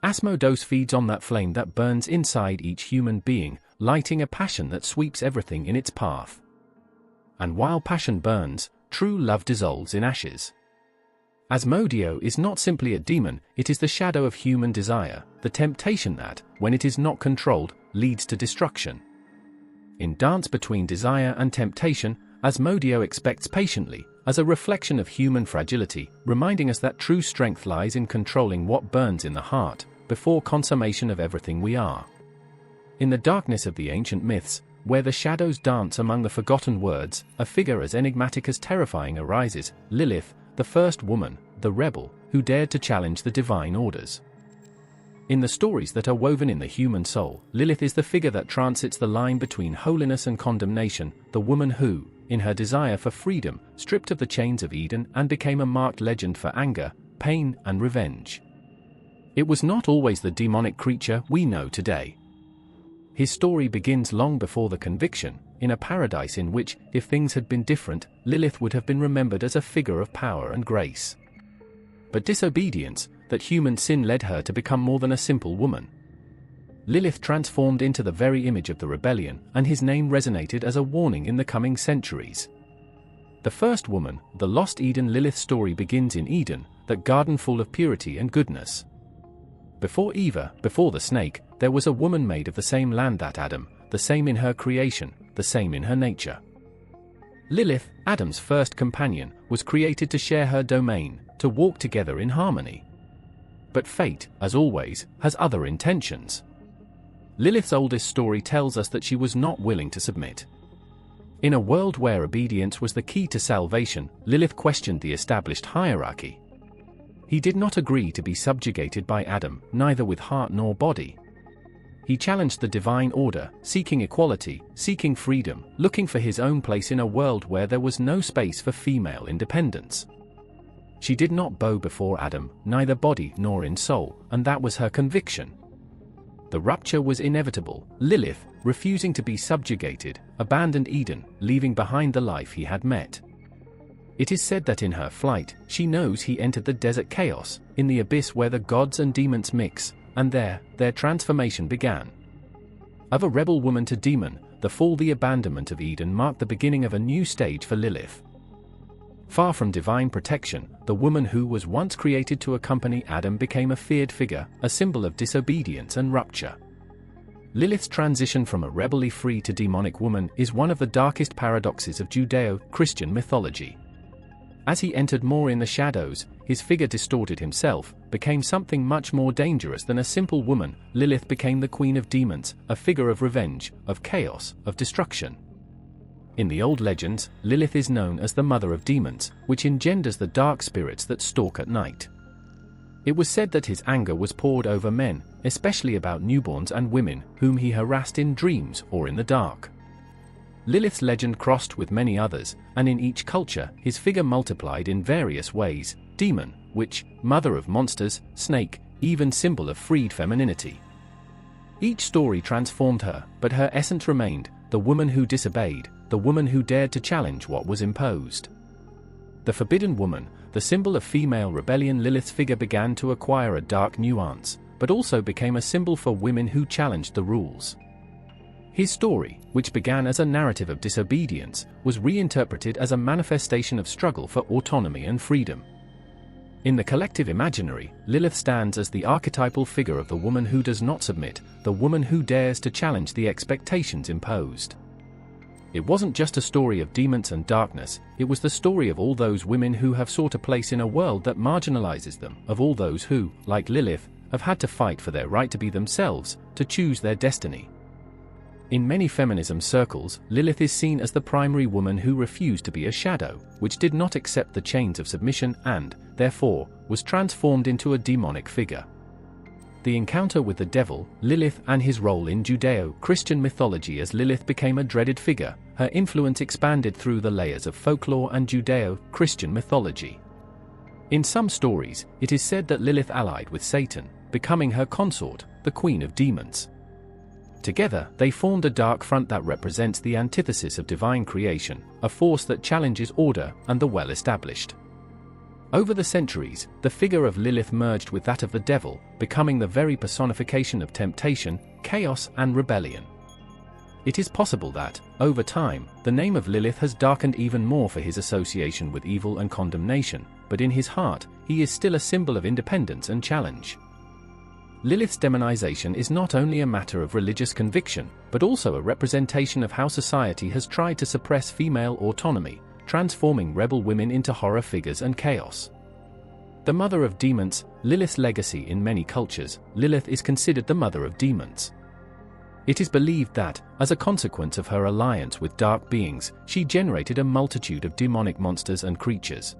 Asmodeus feeds on that flame that burns inside each human being, lighting a passion that sweeps everything in its path. And while passion burns, true love dissolves in ashes. Asmodeo is not simply a demon, it is the shadow of human desire, the temptation that, when it is not controlled, leads to destruction. In Dance Between Desire and Temptation, Asmodeo expects patiently, as a reflection of human fragility, reminding us that true strength lies in controlling what burns in the heart, before consummation of everything we are. In the darkness of the ancient myths, where the shadows dance among the forgotten words, a figure as enigmatic as terrifying arises, Lilith, the first woman, the rebel, who dared to challenge the divine orders. In the stories that are woven in the human soul, Lilith is the figure that transits the line between holiness and condemnation, the woman who, in her desire for freedom, stripped of the chains of Eden and became a marked legend for anger, pain, and revenge. It was not always the demonic creature we know today. His story begins long before the conviction, in a paradise in which, if things had been different, Lilith would have been remembered as a figure of power and grace. But disobedience, that human sin, led her to become more than a simple woman. Lilith transformed into the very image of the rebellion, and his name resonated as a warning in the coming centuries. The first woman, the lost Eden. Lilith's story begins in Eden, that garden full of purity and goodness. Before Eve, before the snake, there was a woman made of the same land that Adam, the same in her creation, the same in her nature. Lilith, Adam's first companion, was created to share her domain, to walk together in harmony. But fate, as always, has other intentions. Lilith's oldest story tells us that she was not willing to submit. In a world where obedience was the key to salvation, Lilith questioned the established hierarchy. He did not agree to be subjugated by Adam, neither with heart nor body. He challenged the divine order, seeking equality, seeking freedom, looking for his own place in a world where there was no space for female independence. She did not bow before Adam, neither body nor in soul, and that was her conviction. The rupture was inevitable. Lilith, refusing to be subjugated, abandoned Eden, leaving behind the life he had met. It is said that in her flight, she knows he entered the desert chaos, in the abyss where the gods and demons mix, and there, their transformation began. Of a rebel woman to demon, the fall, the abandonment of Eden marked the beginning of a new stage for Lilith. Far from divine protection, the woman who was once created to accompany Adam became a feared figure, a symbol of disobedience and rupture. Lilith's transition from a rebelly free to demonic woman is one of the darkest paradoxes of Judeo-Christian mythology. As he entered more in the shadows, his figure distorted himself, became something much more dangerous than a simple woman. Lilith became the queen of demons, a figure of revenge, of chaos, of destruction. In the old legends, Lilith is known as the mother of demons, which engenders the dark spirits that stalk at night. It was said that his anger was poured over men, especially about newborns and women, whom he harassed in dreams or in the dark. Lilith's legend crossed with many others, and in each culture, his figure multiplied in various ways: demon, witch, mother of monsters, snake, even symbol of freed femininity. Each story transformed her, but her essence remained: the woman who disobeyed, the woman who dared to challenge what was imposed. The forbidden woman, the symbol of female rebellion, Lilith's figure began to acquire a dark nuance, but also became a symbol for women who challenged the rules. His story, which began as a narrative of disobedience, was reinterpreted as a manifestation of struggle for autonomy and freedom. In the collective imaginary, Lilith stands as the archetypal figure of the woman who does not submit, the woman who dares to challenge the expectations imposed. It wasn't just a story of demons and darkness, it was the story of all those women who have sought a place in a world that marginalizes them, of all those who, like Lilith, have had to fight for their right to be themselves, to choose their destiny. In many feminism circles, Lilith is seen as the primary woman who refused to be a shadow, which did not accept the chains of submission and, therefore, was transformed into a demonic figure. The encounter with the devil, Lilith, and his role in Judeo-Christian mythology. As Lilith became a dreaded figure, her influence expanded through the layers of folklore and Judeo-Christian mythology. In some stories, it is said that Lilith allied with Satan, becoming her consort, the queen of demons. Together, they formed a dark front that represents the antithesis of divine creation, a force that challenges order and the well-established. Over the centuries, the figure of Lilith merged with that of the devil, becoming the very personification of temptation, chaos, and rebellion. It is possible that, over time, the name of Lilith has darkened even more for his association with evil and condemnation, but in his heart, he is still a symbol of independence and challenge. Lilith's demonization is not only a matter of religious conviction, but also a representation of how society has tried to suppress female autonomy, transforming rebel women into horror figures and chaos. The mother of demons, Lilith's legacy. In many cultures, Lilith is considered the mother of demons. It is believed that, as a consequence of her alliance with dark beings, she generated a multitude of demonic monsters and creatures.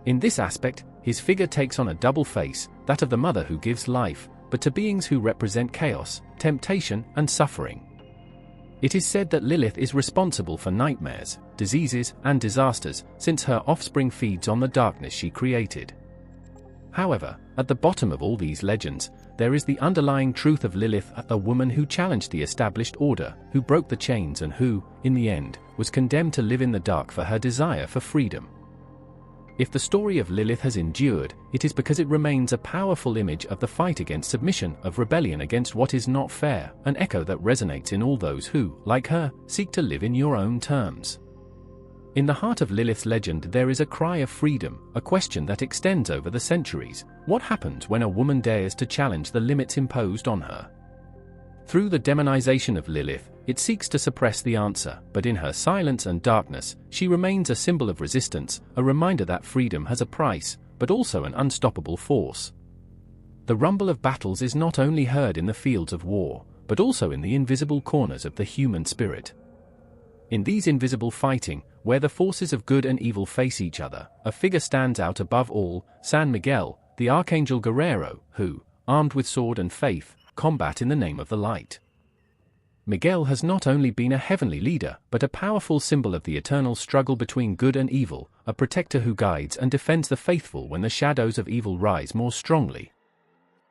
In this aspect, his figure takes on a double face, that of the mother who gives life, but to beings who represent chaos, temptation, and suffering. It is said that Lilith is responsible for nightmares, diseases, and disasters, since her offspring feeds on the darkness she created. However, at the bottom of all these legends, there is the underlying truth of Lilith, a woman who challenged the established order, who broke the chains and who, in the end, was condemned to live in the dark for her desire for freedom. If the story of Lilith has endured, it is because it remains a powerful image of the fight against submission, of rebellion against what is not fair, an echo that resonates in all those who, like her, seek to live in your own terms. In the heart of Lilith's legend there is a cry of freedom, a question that extends over the centuries. What happens when a woman dares to challenge the limits imposed on her? Through the demonization of Lilith, it seeks to suppress the answer, but in her silence and darkness, she remains a symbol of resistance, a reminder that freedom has a price, but also an unstoppable force. The rumble of battles is not only heard in the fields of war, but also in the invisible corners of the human spirit. In these invisible fighting, where the forces of good and evil face each other, a figure stands out above all, San Miguel, the Archangel Guerrero, who, armed with sword and faith, combat in the name of the light. Miguel has not only been a heavenly leader, but a powerful symbol of the eternal struggle between good and evil, a protector who guides and defends the faithful when the shadows of evil rise more strongly.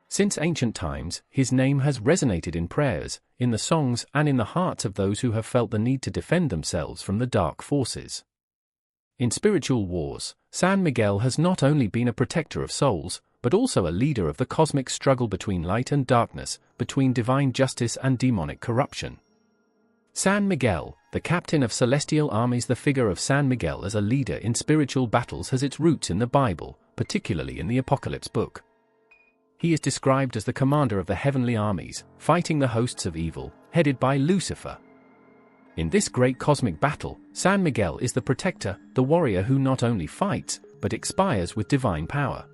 Since ancient times, his name has resonated in prayers, in the songs, and in the hearts of those who have felt the need to defend themselves from the dark forces. In spiritual wars, San Miguel has not only been a protector of souls, but also a leader of the cosmic struggle between light and darkness, between divine justice and demonic corruption. San Miguel, the captain of celestial armies. The figure of San Miguel as a leader in spiritual battles has its roots in the Bible, particularly in the Apocalypse book. He is described as the commander of the heavenly armies, fighting the hosts of evil, headed by Lucifer. In this great cosmic battle, San Miguel is the protector, the warrior who not only fights, but expires with divine power.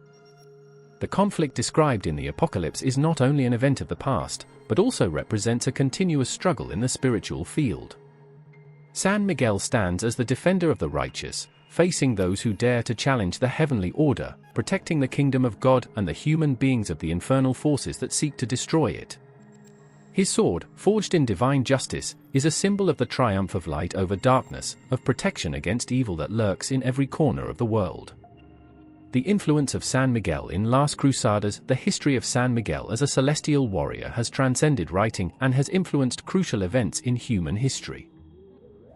The conflict described in the Apocalypse is not only an event of the past, but also represents a continuous struggle in the spiritual field. San Miguel stands as the defender of the righteous, facing those who dare to challenge the heavenly order, protecting the kingdom of God and the human beings of the infernal forces that seek to destroy it. His sword, forged in divine justice, is a symbol of the triumph of light over darkness, of protection against evil that lurks in every corner of the world. The influence of San Miguel in Last Crusaders. The history of San Miguel as a celestial warrior has transcended writing and has influenced crucial events in human history.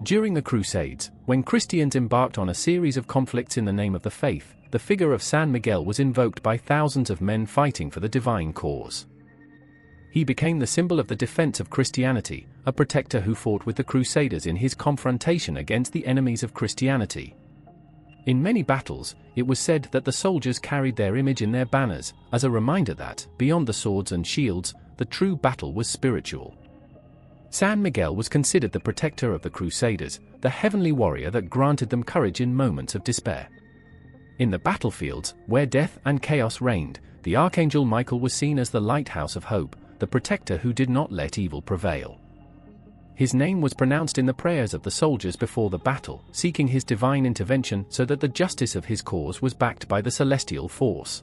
During the Crusades, when Christians embarked on a series of conflicts in the name of the faith, the figure of San Miguel was invoked by thousands of men fighting for the divine cause. He became the symbol of the defense of Christianity, a protector who fought with the Crusaders in his confrontation against the enemies of Christianity. In many battles, it was said that the soldiers carried their image in their banners, as a reminder that, beyond the swords and shields, the true battle was spiritual. San Miguel was considered the protector of the Crusaders, the heavenly warrior that granted them courage in moments of despair. In the battlefields, where death and chaos reigned, the Archangel Michael was seen as the lighthouse of hope, the protector who did not let evil prevail. His name was pronounced in the prayers of the soldiers before the battle, seeking his divine intervention so that the justice of his cause was backed by the celestial force.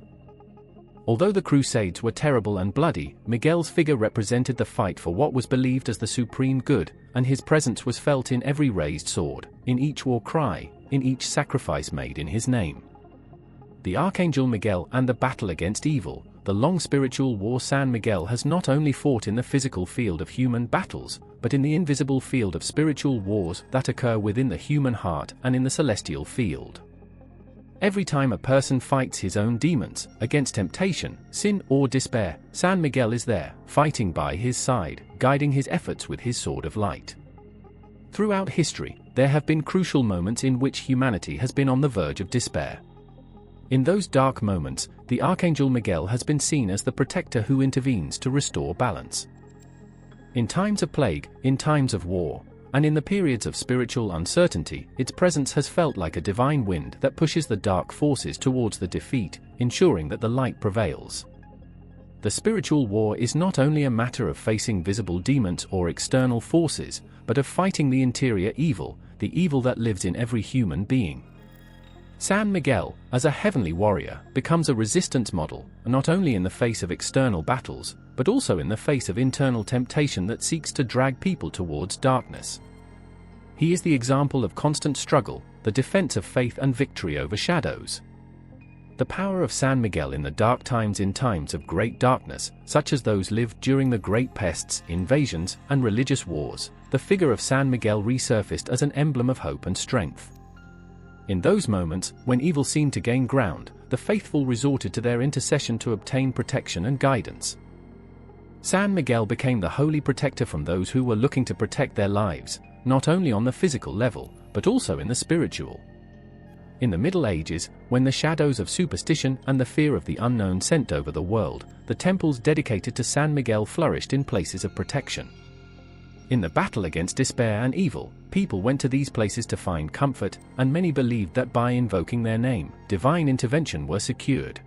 Although the Crusades were terrible and bloody, Miguel's figure represented the fight for what was believed as the supreme good, and his presence was felt in every raised sword, in each war cry, in each sacrifice made in his name. The Archangel Miguel and the battle against evil, the long spiritual war. San Miguel has not only fought in the physical field of human battles, but in the invisible field of spiritual wars that occur within the human heart and in the celestial field. Every time a person fights his own demons, against temptation, sin or despair, San Miguel is there, fighting by his side, guiding his efforts with his sword of light. Throughout history, there have been crucial moments in which humanity has been on the verge of despair. In those dark moments, the Archangel Miguel has been seen as the protector who intervenes to restore balance. In times of plague, in times of war, and in the periods of spiritual uncertainty, its presence has felt like a divine wind that pushes the dark forces towards the defeat, ensuring that the light prevails. The spiritual war is not only a matter of facing visible demons or external forces, but of fighting the interior evil, the evil that lives in every human being. San Miguel, as a heavenly warrior, becomes a resistance model, not only in the face of external battles, but also in the face of internal temptation that seeks to drag people towards darkness. He is the example of constant struggle, the defense of faith and victory over shadows. The power of San Miguel in the dark times. In times of great darkness, such as those lived during the great pests, invasions, and religious wars, the figure of San Miguel resurfaced as an emblem of hope and strength. In those moments, when evil seemed to gain ground, the faithful resorted to their intercession to obtain protection and guidance. San Miguel became the holy protector from those who were looking to protect their lives, not only on the physical level, but also in the spiritual. In the Middle Ages, when the shadows of superstition and the fear of the unknown sent over the world, the temples dedicated to San Miguel flourished in places of protection. In the battle against despair and evil, people went to these places to find comfort, and many believed that by invoking their name, divine intervention were secured.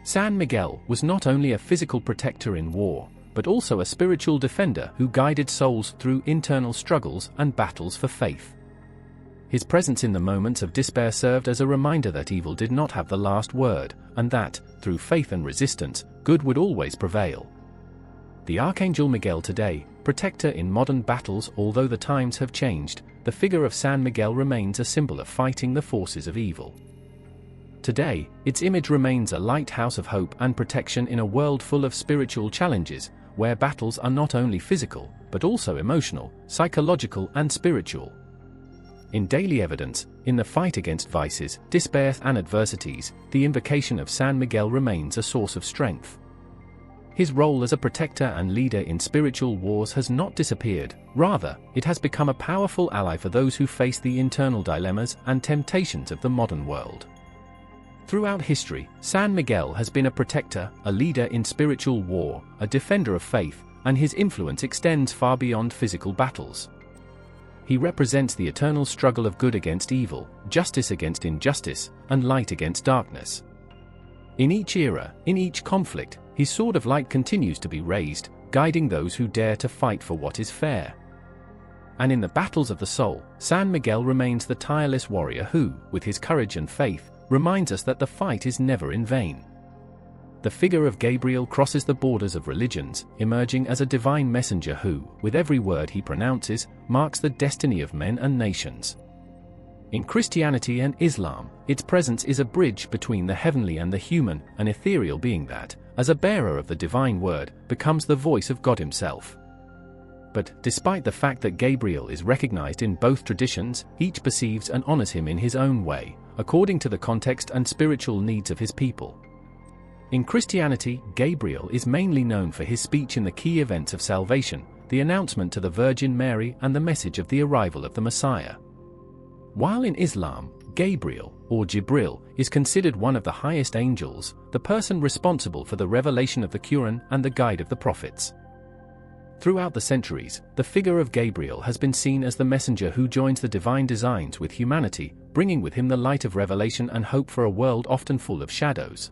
San Miguel was not only a physical protector in war, but also a spiritual defender who guided souls through internal struggles and battles for faith. His presence in the moments of despair served as a reminder that evil did not have the last word, and that, through faith and resistance, good would always prevail. The Archangel Miguel today, protector in modern battles. Although the times have changed, the figure of San Miguel remains a symbol of fighting the forces of evil. Today, its image remains a lighthouse of hope and protection in a world full of spiritual challenges, where battles are not only physical, but also emotional, psychological, and spiritual. In daily evidence, in the fight against vices, despair, and adversities, the invocation of San Miguel remains a source of strength. His role as a protector and leader in spiritual wars has not disappeared, rather, it has become a powerful ally for those who face the internal dilemmas and temptations of the modern world. Throughout history, San Miguel has been a protector, a leader in spiritual war, a defender of faith, and his influence extends far beyond physical battles. He represents the eternal struggle of good against evil, justice against injustice, and light against darkness. In each era, in each conflict, his sword of light continues to be raised, guiding those who dare to fight for what is fair. And in the battles of the soul, San Miguel remains the tireless warrior who, with his courage and faith, reminds us that the fight is never in vain. The figure of Gabriel crosses the borders of religions, emerging as a divine messenger who, with every word he pronounces, marks the destiny of men and nations. In Christianity and Islam, its presence is a bridge between the heavenly and the human, an ethereal being that, as a bearer of the divine word, becomes the voice of God himself. But, despite the fact that Gabriel is recognized in both traditions, each perceives and honors him in his own way, according to the context and spiritual needs of his people. In Christianity, Gabriel is mainly known for his speech in the key events of salvation, the announcement to the Virgin Mary and the message of the arrival of the Messiah. While in Islam, Gabriel, or Jibril, is considered one of the highest angels, the person responsible for the revelation of the Quran and the guide of the prophets. Throughout the centuries, the figure of Gabriel has been seen as the messenger who joins the divine designs with humanity, bringing with him the light of revelation and hope for a world often full of shadows.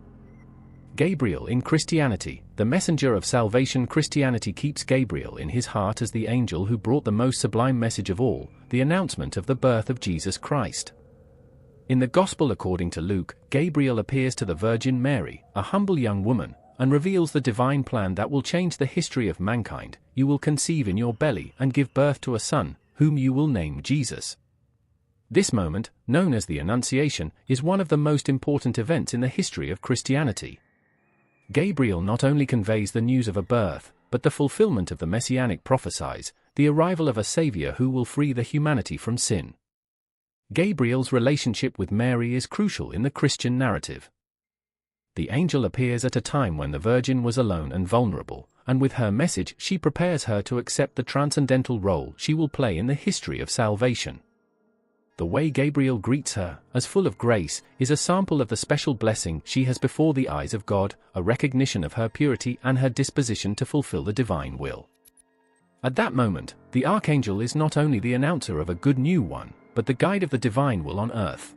Gabriel in Christianity, the messenger of salvation. Christianity keeps Gabriel in his heart as the angel who brought the most sublime message of all, the announcement of the birth of Jesus Christ. In the Gospel according to Luke, Gabriel appears to the Virgin Mary, a humble young woman, and reveals the divine plan that will change the history of mankind. You will conceive in your belly and give birth to a son, whom you will name Jesus. This moment, known as the Annunciation, is one of the most important events in the history of Christianity. Gabriel not only conveys the news of a birth, but the fulfillment of the messianic prophecies, the arrival of a Savior who will free the humanity from sin. Gabriel's relationship with Mary is crucial in the Christian narrative. The angel appears at a time when the Virgin was alone and vulnerable, and with her message she prepares her to accept the transcendental role she will play in the history of salvation. The way Gabriel greets her, as full of grace, is a sample of the special blessing she has before the eyes of God, a recognition of her purity and her disposition to fulfill the divine will. At that moment, the archangel is not only the announcer of a good new one, but the guide of the divine will on earth.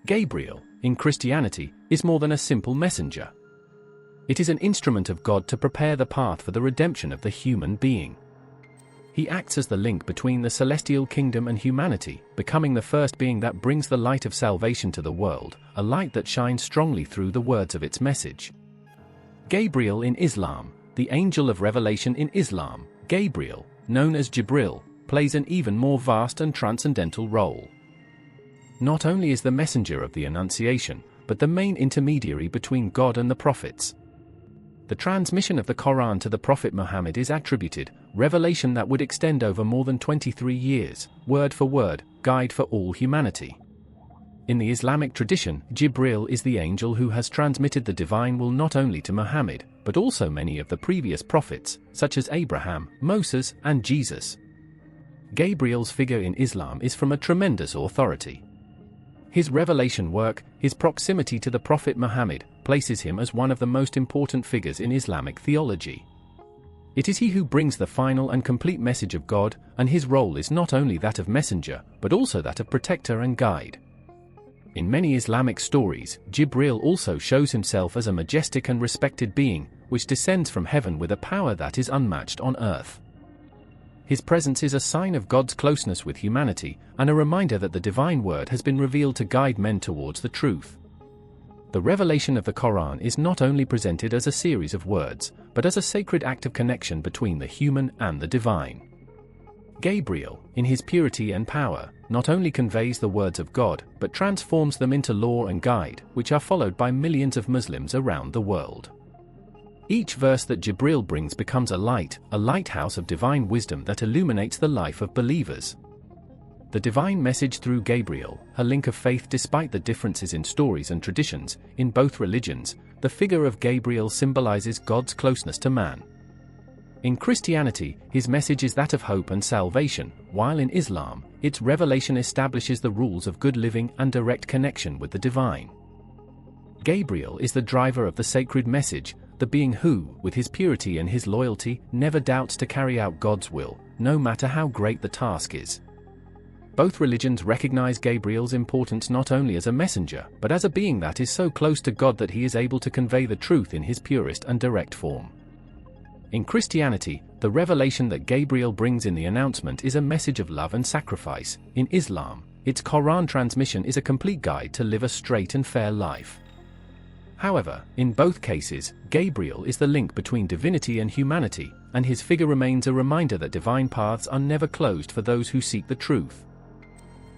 Gabriel, in Christianity, is more than a simple messenger. It is an instrument of God to prepare the path for the redemption of the human being. He acts as the link between the celestial kingdom and humanity, becoming the first being that brings the light of salvation to the world, a light that shines strongly through the words of its message. Gabriel in Islam, the angel of revelation in Islam, Gabriel, known as Jibril, plays an even more vast and transcendental role. Not only is the messenger of the Annunciation, but the main intermediary between God and the prophets. The transmission of the Quran to the Prophet Muhammad is attributed, revelation that would extend over more than 23 years, word for word, guide for all humanity. In the Islamic tradition, Jibril is the angel who has transmitted the divine will not only to Muhammad, but also many of the previous prophets, such as Abraham, Moses, and Jesus. Gabriel's figure in Islam is from a tremendous authority. His revelation work, his proximity to the Prophet Muhammad, places him as one of the most important figures in Islamic theology. It is he who brings the final and complete message of God, and his role is not only that of messenger, but also that of protector and guide. In many Islamic stories, Jibril also shows himself as a majestic and respected being, which descends from heaven with a power that is unmatched on earth. His presence is a sign of God's closeness with humanity, and a reminder that the divine word has been revealed to guide men towards the truth. The revelation of the Quran is not only presented as a series of words, but as a sacred act of connection between the human and the divine. Gabriel, in his purity and power, not only conveys the words of God, but transforms them into law and guide, which are followed by millions of Muslims around the world. Each verse that Jibril brings becomes a light, a lighthouse of divine wisdom that illuminates the life of believers. The divine message through Gabriel, a link of faith despite the differences in stories and traditions, in both religions, the figure of Gabriel symbolizes God's closeness to man. In Christianity, his message is that of hope and salvation, while in Islam, its revelation establishes the rules of good living and direct connection with the divine. Gabriel is the driver of the sacred message, the being who, with his purity and his loyalty, never doubts to carry out God's will, no matter how great the task is. Both religions recognize Gabriel's importance not only as a messenger, but as a being that is so close to God that he is able to convey the truth in his purest and direct form. In Christianity, the revelation that Gabriel brings in the announcement is a message of love and sacrifice. In Islam, its Quran transmission is a complete guide to live a straight and fair life. However, in both cases, Gabriel is the link between divinity and humanity, and his figure remains a reminder that divine paths are never closed for those who seek the truth.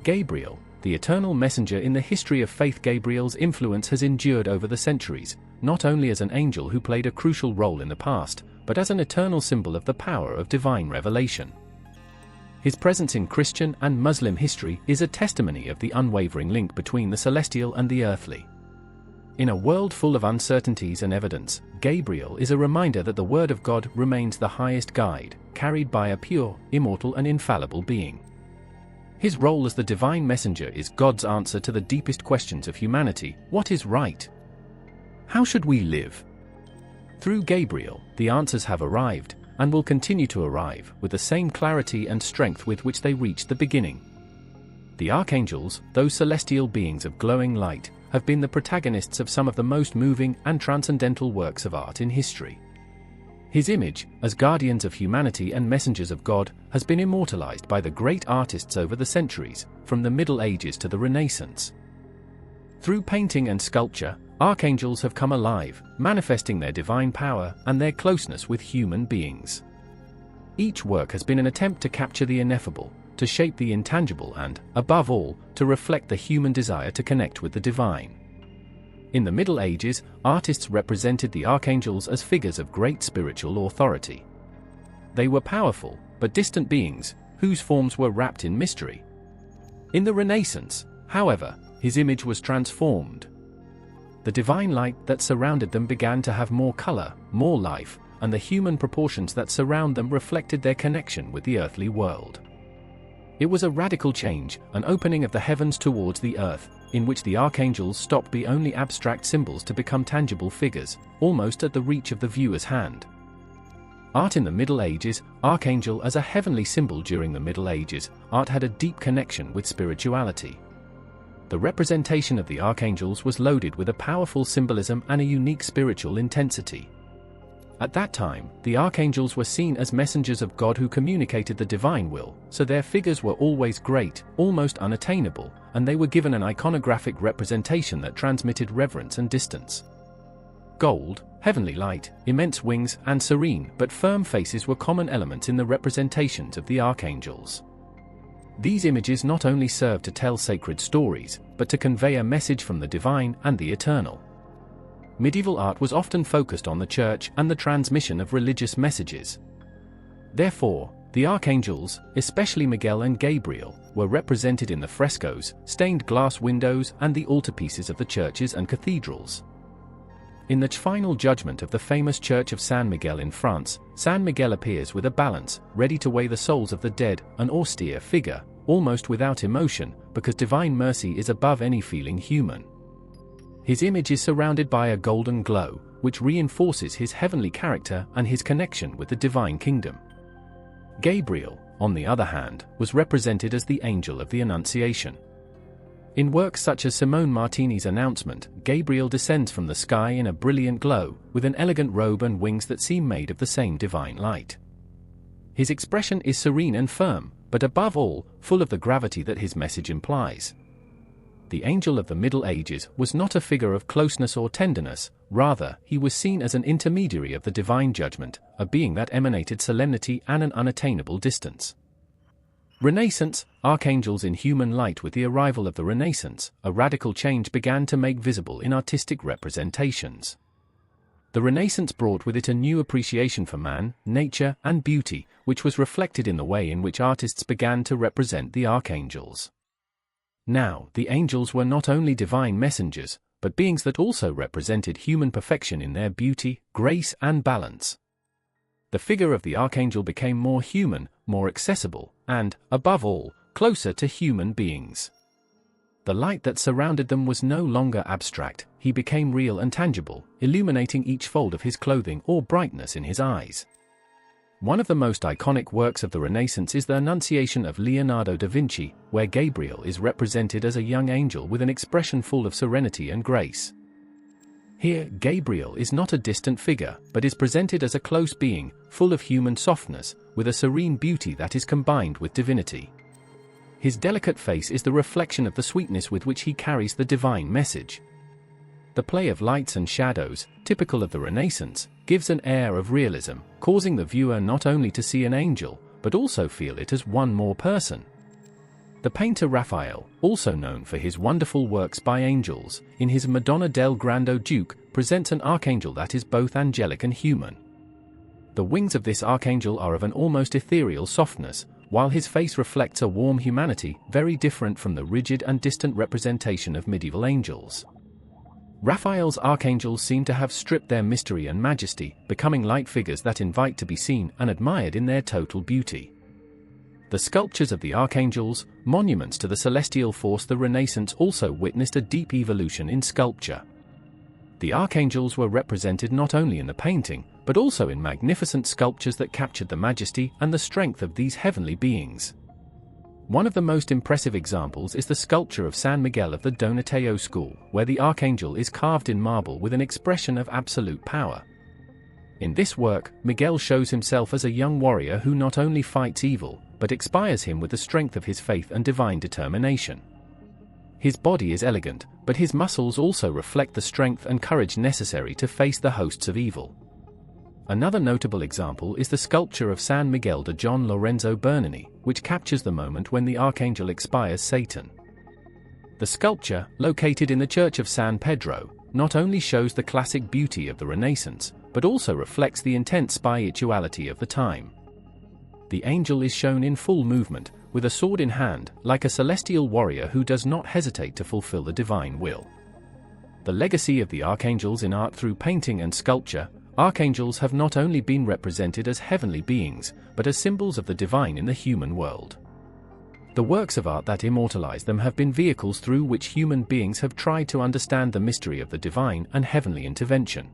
Gabriel, the eternal messenger in the history of faith. Gabriel's influence has endured over the centuries, not only as an angel who played a crucial role in the past, but as an eternal symbol of the power of divine revelation. His presence in Christian and Muslim history is a testimony of the unwavering link between the celestial and the earthly. In a world full of uncertainties and evidence, Gabriel is a reminder that the Word of God remains the highest guide, carried by a pure, immortal and infallible being. His role as the divine messenger is God's answer to the deepest questions of humanity: what is right? How should we live? Through Gabriel, the answers have arrived, and will continue to arrive, with the same clarity and strength with which they reached the beginning. The archangels, those celestial beings of glowing light, have been the protagonists of some of the most moving and transcendental works of art in history. His image, as guardians of humanity and messengers of God, has been immortalized by the great artists over the centuries, from the Middle Ages to the Renaissance. Through painting and sculpture, archangels have come alive, manifesting their divine power and their closeness with human beings. Each work has been an attempt to capture the ineffable, to shape the intangible and, above all, to reflect the human desire to connect with the divine. In the Middle Ages, artists represented the archangels as figures of great spiritual authority. They were powerful, but distant beings, whose forms were wrapped in mystery. In the Renaissance, however, his image was transformed. The divine light that surrounded them began to have more color, more life, and the human proportions that surround them reflected their connection with the earthly world. It was a radical change, an opening of the heavens towards the earth, in which the archangels stopped being only abstract symbols to become tangible figures, almost at the reach of the viewer's hand. Art in the Middle Ages, archangel as a heavenly symbol. During the Middle Ages, art had a deep connection with spirituality. The representation of the archangels was loaded with a powerful symbolism and a unique spiritual intensity. At that time, the archangels were seen as messengers of God who communicated the divine will, so their figures were always great, almost unattainable, and they were given an iconographic representation that transmitted reverence and distance. Gold, heavenly light, immense wings, and serene but firm faces were common elements in the representations of the archangels. These images not only serve to tell sacred stories, but to convey a message from the divine and the eternal. Medieval art was often focused on the church and the transmission of religious messages. Therefore, the archangels, especially Miguel and Gabriel, were represented in the frescoes, stained glass windows, and the altarpieces of the churches and cathedrals. In the final judgment of the famous Church of San Miguel in France, San Miguel appears with a balance, ready to weigh the souls of the dead, an austere figure, almost without emotion, because divine mercy is above any feeling human. His image is surrounded by a golden glow, which reinforces his heavenly character and his connection with the divine kingdom. Gabriel, on the other hand, was represented as the angel of the Annunciation. In works such as Simone Martini's Announcement, Gabriel descends from the sky in a brilliant glow, with an elegant robe and wings that seem made of the same divine light. His expression is serene and firm, but above all, full of the gravity that his message implies. The angel of the Middle Ages was not a figure of closeness or tenderness, rather, he was seen as an intermediary of the divine judgment, a being that emanated solemnity and an unattainable distance. Renaissance, archangels in human light. With the arrival of the Renaissance, a radical change began to make visible in artistic representations. The Renaissance brought with it a new appreciation for man, nature, and beauty, which was reflected in the way in which artists began to represent the archangels. Now, the angels were not only divine messengers, but beings that also represented human perfection in their beauty, grace, and balance. The figure of the archangel became more human, more accessible, and, above all, closer to human beings. The light that surrounded them was no longer abstract, he became real and tangible, illuminating each fold of his clothing or brightness in his eyes. One of the most iconic works of the Renaissance is the Annunciation of Leonardo da Vinci, where Gabriel is represented as a young angel with an expression full of serenity and grace. Here, Gabriel is not a distant figure, but is presented as a close being, full of human softness, with a serene beauty that is combined with divinity. His delicate face is the reflection of the sweetness with which he carries the divine message. The play of lights and shadows, typical of the Renaissance, gives an air of realism, causing the viewer not only to see an angel, but also feel it as one more person. The painter Raphael, also known for his wonderful works by angels, in his Madonna del Grande Duke, presents an archangel that is both angelic and human. The wings of this archangel are of an almost ethereal softness, while his face reflects a warm humanity very different from the rigid and distant representation of medieval angels. Raphael's archangels seem to have stripped their mystery and majesty, becoming light figures that invite to be seen and admired in their total beauty. The sculptures of the archangels, monuments to the celestial force, the Renaissance also witnessed a deep evolution in sculpture. The archangels were represented not only in the painting, but also in magnificent sculptures that captured the majesty and the strength of these heavenly beings. One of the most impressive examples is the sculpture of San Miguel of the Donatello school, where the archangel is carved in marble with an expression of absolute power. In this work, Miguel shows himself as a young warrior who not only fights evil, but inspires him with the strength of his faith and divine determination. His body is elegant, but his muscles also reflect the strength and courage necessary to face the hosts of evil. Another notable example is the sculpture of San Miguel de John Lorenzo Bernini, which captures the moment when the archangel expires Satan. The sculpture, located in the Church of San Pedro, not only shows the classic beauty of the Renaissance, but also reflects the intense spirituality of the time. The angel is shown in full movement, with a sword in hand, like a celestial warrior who does not hesitate to fulfill the divine will. The legacy of the archangels in art through painting and sculpture. Archangels have not only been represented as heavenly beings, but as symbols of the divine in the human world. The works of art that immortalize them have been vehicles through which human beings have tried to understand the mystery of the divine and heavenly intervention.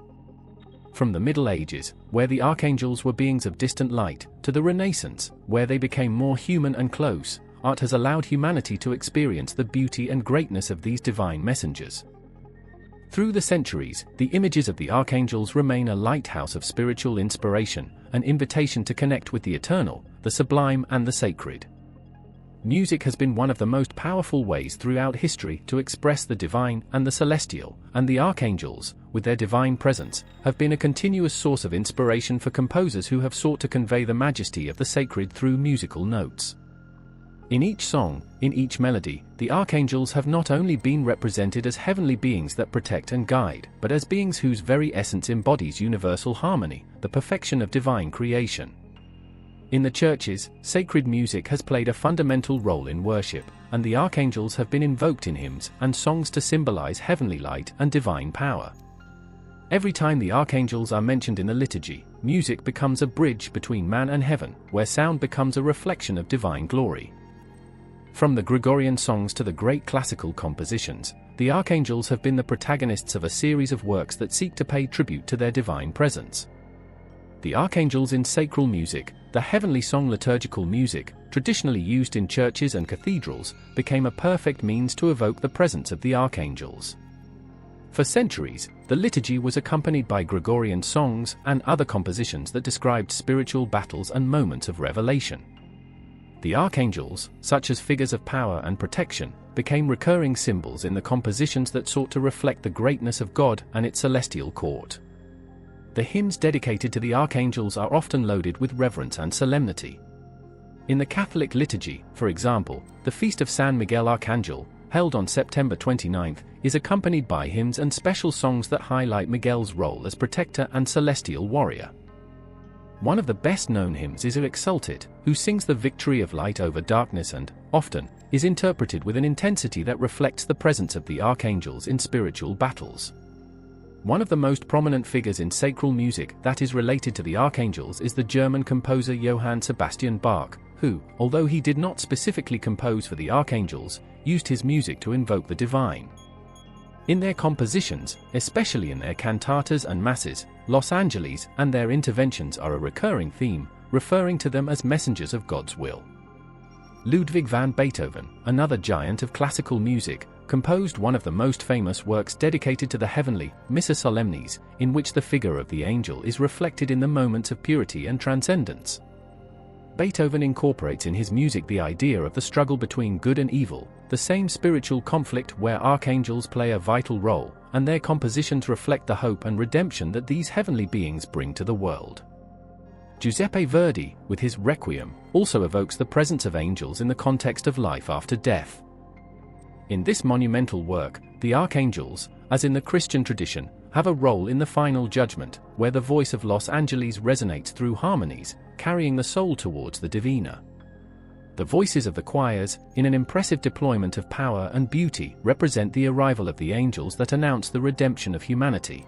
From the Middle Ages, where the archangels were beings of distant light, to the Renaissance, where they became more human and close, art has allowed humanity to experience the beauty and greatness of these divine messengers. Through the centuries, the images of the archangels remain a lighthouse of spiritual inspiration, an invitation to connect with the eternal, the sublime and the sacred. Music has been one of the most powerful ways throughout history to express the divine and the celestial, and the archangels, with their divine presence, have been a continuous source of inspiration for composers who have sought to convey the majesty of the sacred through musical notes. In each song, in each melody, the archangels have not only been represented as heavenly beings that protect and guide, but as beings whose very essence embodies universal harmony, the perfection of divine creation. In the churches, sacred music has played a fundamental role in worship, and the archangels have been invoked in hymns and songs to symbolize heavenly light and divine power. Every time the archangels are mentioned in the liturgy, music becomes a bridge between man and heaven, where sound becomes a reflection of divine glory. From the Gregorian songs to the great classical compositions, the archangels have been the protagonists of a series of works that seek to pay tribute to their divine presence. The archangels in sacral music, the heavenly song liturgical music, traditionally used in churches and cathedrals, became a perfect means to evoke the presence of the archangels. For centuries, the liturgy was accompanied by Gregorian songs and other compositions that described spiritual battles and moments of revelation. The archangels, such as figures of power and protection, became recurring symbols in the compositions that sought to reflect the greatness of God and its celestial court. The hymns dedicated to the archangels are often loaded with reverence and solemnity. In the Catholic liturgy, for example, the Feast of San Miguel Archangel, held on September 29, is accompanied by hymns and special songs that highlight Miguel's role as protector and celestial warrior. One of the best-known hymns is O Exultet, who sings the victory of light over darkness and, often, is interpreted with an intensity that reflects the presence of the archangels in spiritual battles. One of the most prominent figures in sacral music that is related to the archangels is the German composer Johann Sebastian Bach, who, although he did not specifically compose for the archangels, used his music to invoke the divine. In their compositions, especially in their cantatas and masses, Los Angeles and their interventions are a recurring theme, referring to them as messengers of God's will. Ludwig van Beethoven, another giant of classical music, composed one of the most famous works dedicated to the heavenly Missa Solemnis, in which the figure of the angel is reflected in the moments of purity and transcendence. Beethoven incorporates in his music the idea of the struggle between good and evil, the same spiritual conflict where archangels play a vital role, and their compositions reflect the hope and redemption that these heavenly beings bring to the world. Giuseppe Verdi, with his Requiem, also evokes the presence of angels in the context of life after death. In this monumental work, the archangels, as in the Christian tradition, have a role in the final judgment, where the voice of Los Angeles resonates through harmonies, carrying the soul towards the divina. The voices of the choirs, in an impressive deployment of power and beauty, represent the arrival of the angels that announce the redemption of humanity.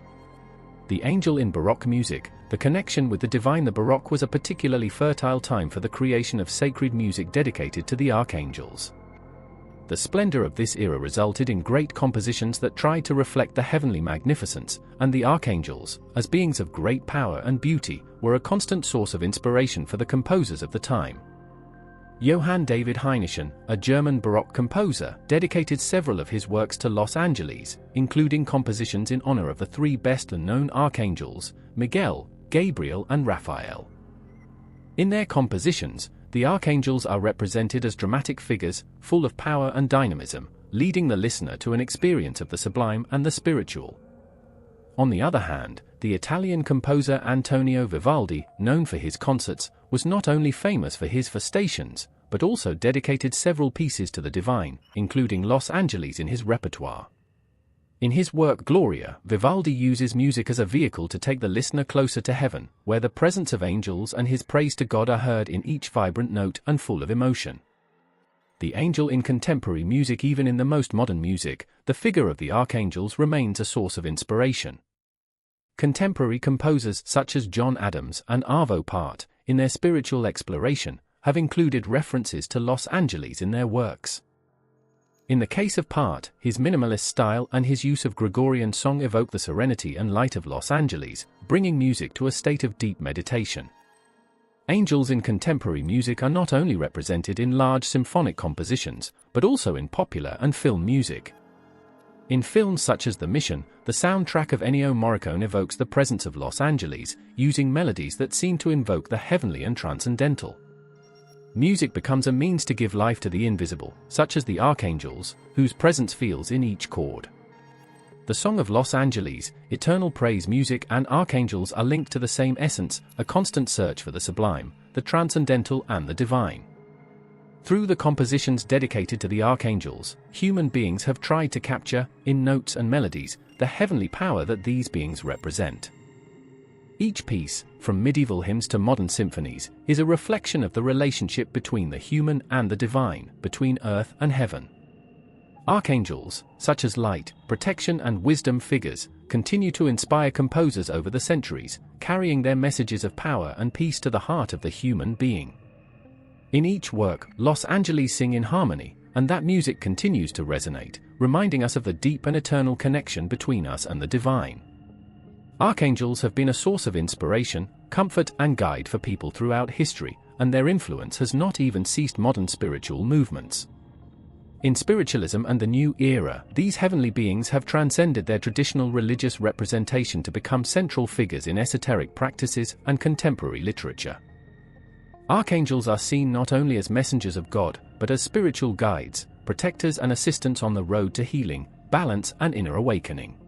The angel in Baroque music, the connection with the divine. The Baroque was a particularly fertile time for the creation of sacred music dedicated to the archangels. The splendor of this era resulted in great compositions that tried to reflect the heavenly magnificence, and the archangels, as beings of great power and beauty, were a constant source of inspiration for the composers of the time. Johann David Heinischen, a German Baroque composer, dedicated several of his works to Los Angeles, including compositions in honor of the three best-known archangels, Miguel, Gabriel and Raphael. In their compositions, the archangels are represented as dramatic figures, full of power and dynamism, leading the listener to an experience of the sublime and the spiritual. On the other hand, the Italian composer Antonio Vivaldi, known for his concerts, was not only famous for his stations, but also dedicated several pieces to the divine, including Los Angeles in his repertoire. In his work Gloria, Vivaldi uses music as a vehicle to take the listener closer to heaven, where the presence of angels and his praise to God are heard in each vibrant note and full of emotion. The angel in contemporary music. Even in the most modern music, the figure of the archangels remains a source of inspiration. Contemporary composers such as John Adams and Arvo Pärt, in their spiritual exploration, have included references to Los Angeles in their works. In the case of Pärt, his minimalist style and his use of Gregorian song evoke the serenity and light of Los Angeles, bringing music to a state of deep meditation. Angels in contemporary music are not only represented in large symphonic compositions, but also in popular and film music. In films such as The Mission, the soundtrack of Ennio Morricone evokes the presence of Los Angeles, using melodies that seem to invoke the heavenly and transcendental. Music becomes a means to give life to the invisible, such as the archangels, whose presence feels in each chord. The Song of Los Angeles, eternal praise music and archangels are linked to the same essence, a constant search for the sublime, the transcendental and the divine. Through the compositions dedicated to the archangels, human beings have tried to capture, in notes and melodies, the heavenly power that these beings represent. Each piece, from medieval hymns to modern symphonies, is a reflection of the relationship between the human and the divine, between earth and heaven. Archangels, such as light, protection and wisdom figures, continue to inspire composers over the centuries, carrying their messages of power and peace to the heart of the human being. In each work, Los Angeles sing in harmony, and that music continues to resonate, reminding us of the deep and eternal connection between us and the divine. Archangels have been a source of inspiration, comfort and guide for people throughout history, and their influence has not even ceased modern spiritual movements. In spiritualism and the New Era, these heavenly beings have transcended their traditional religious representation to become central figures in esoteric practices and contemporary literature. Archangels are seen not only as messengers of God, but as spiritual guides, protectors and assistants on the road to healing, balance and inner awakening.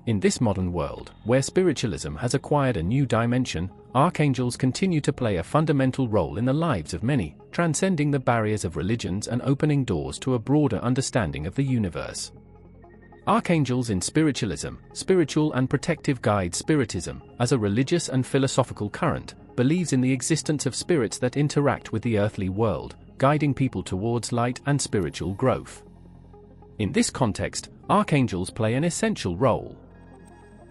In this modern world, where spiritualism has acquired a new dimension, archangels continue to play a fundamental role in the lives of many, transcending the barriers of religions and opening doors to a broader understanding of the universe. Archangels in spiritualism, spiritual and protective guides. Spiritism, as a religious and philosophical current, believes in the existence of spirits that interact with the earthly world, guiding people towards light and spiritual growth. In this context, archangels play an essential role.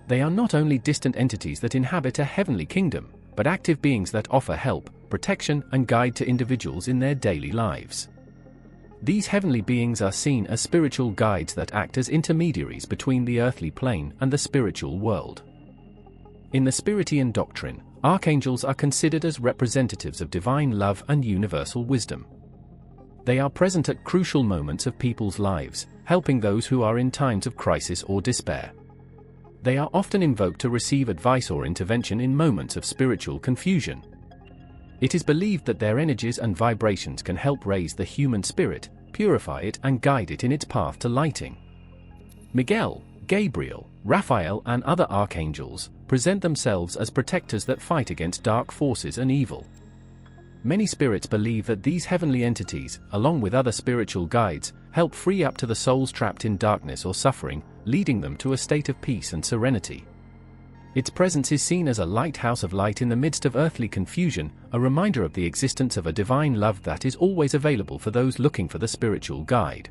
They are not only distant entities that inhabit a heavenly kingdom, but active beings that offer help, protection, and guide to individuals in their daily lives. These heavenly beings are seen as spiritual guides that act as intermediaries between the earthly plane and the spiritual world. In the Spiritian doctrine, archangels are considered as representatives of divine love and universal wisdom. They are present at crucial moments of people's lives, helping those who are in times of crisis or despair. They are often invoked to receive advice or intervention in moments of spiritual confusion. It is believed that their energies and vibrations can help raise the human spirit, purify it and guide it in its path to lighting. Miguel, Gabriel, Raphael and other archangels present themselves as protectors that fight against dark forces and evil. Many spirits believe that these heavenly entities, along with other spiritual guides, help free up to the souls trapped in darkness or suffering, leading them to a state of peace and serenity. Its presence is seen as a lighthouse of light in the midst of earthly confusion, a reminder of the existence of a divine love that is always available for those looking for the spiritual guide.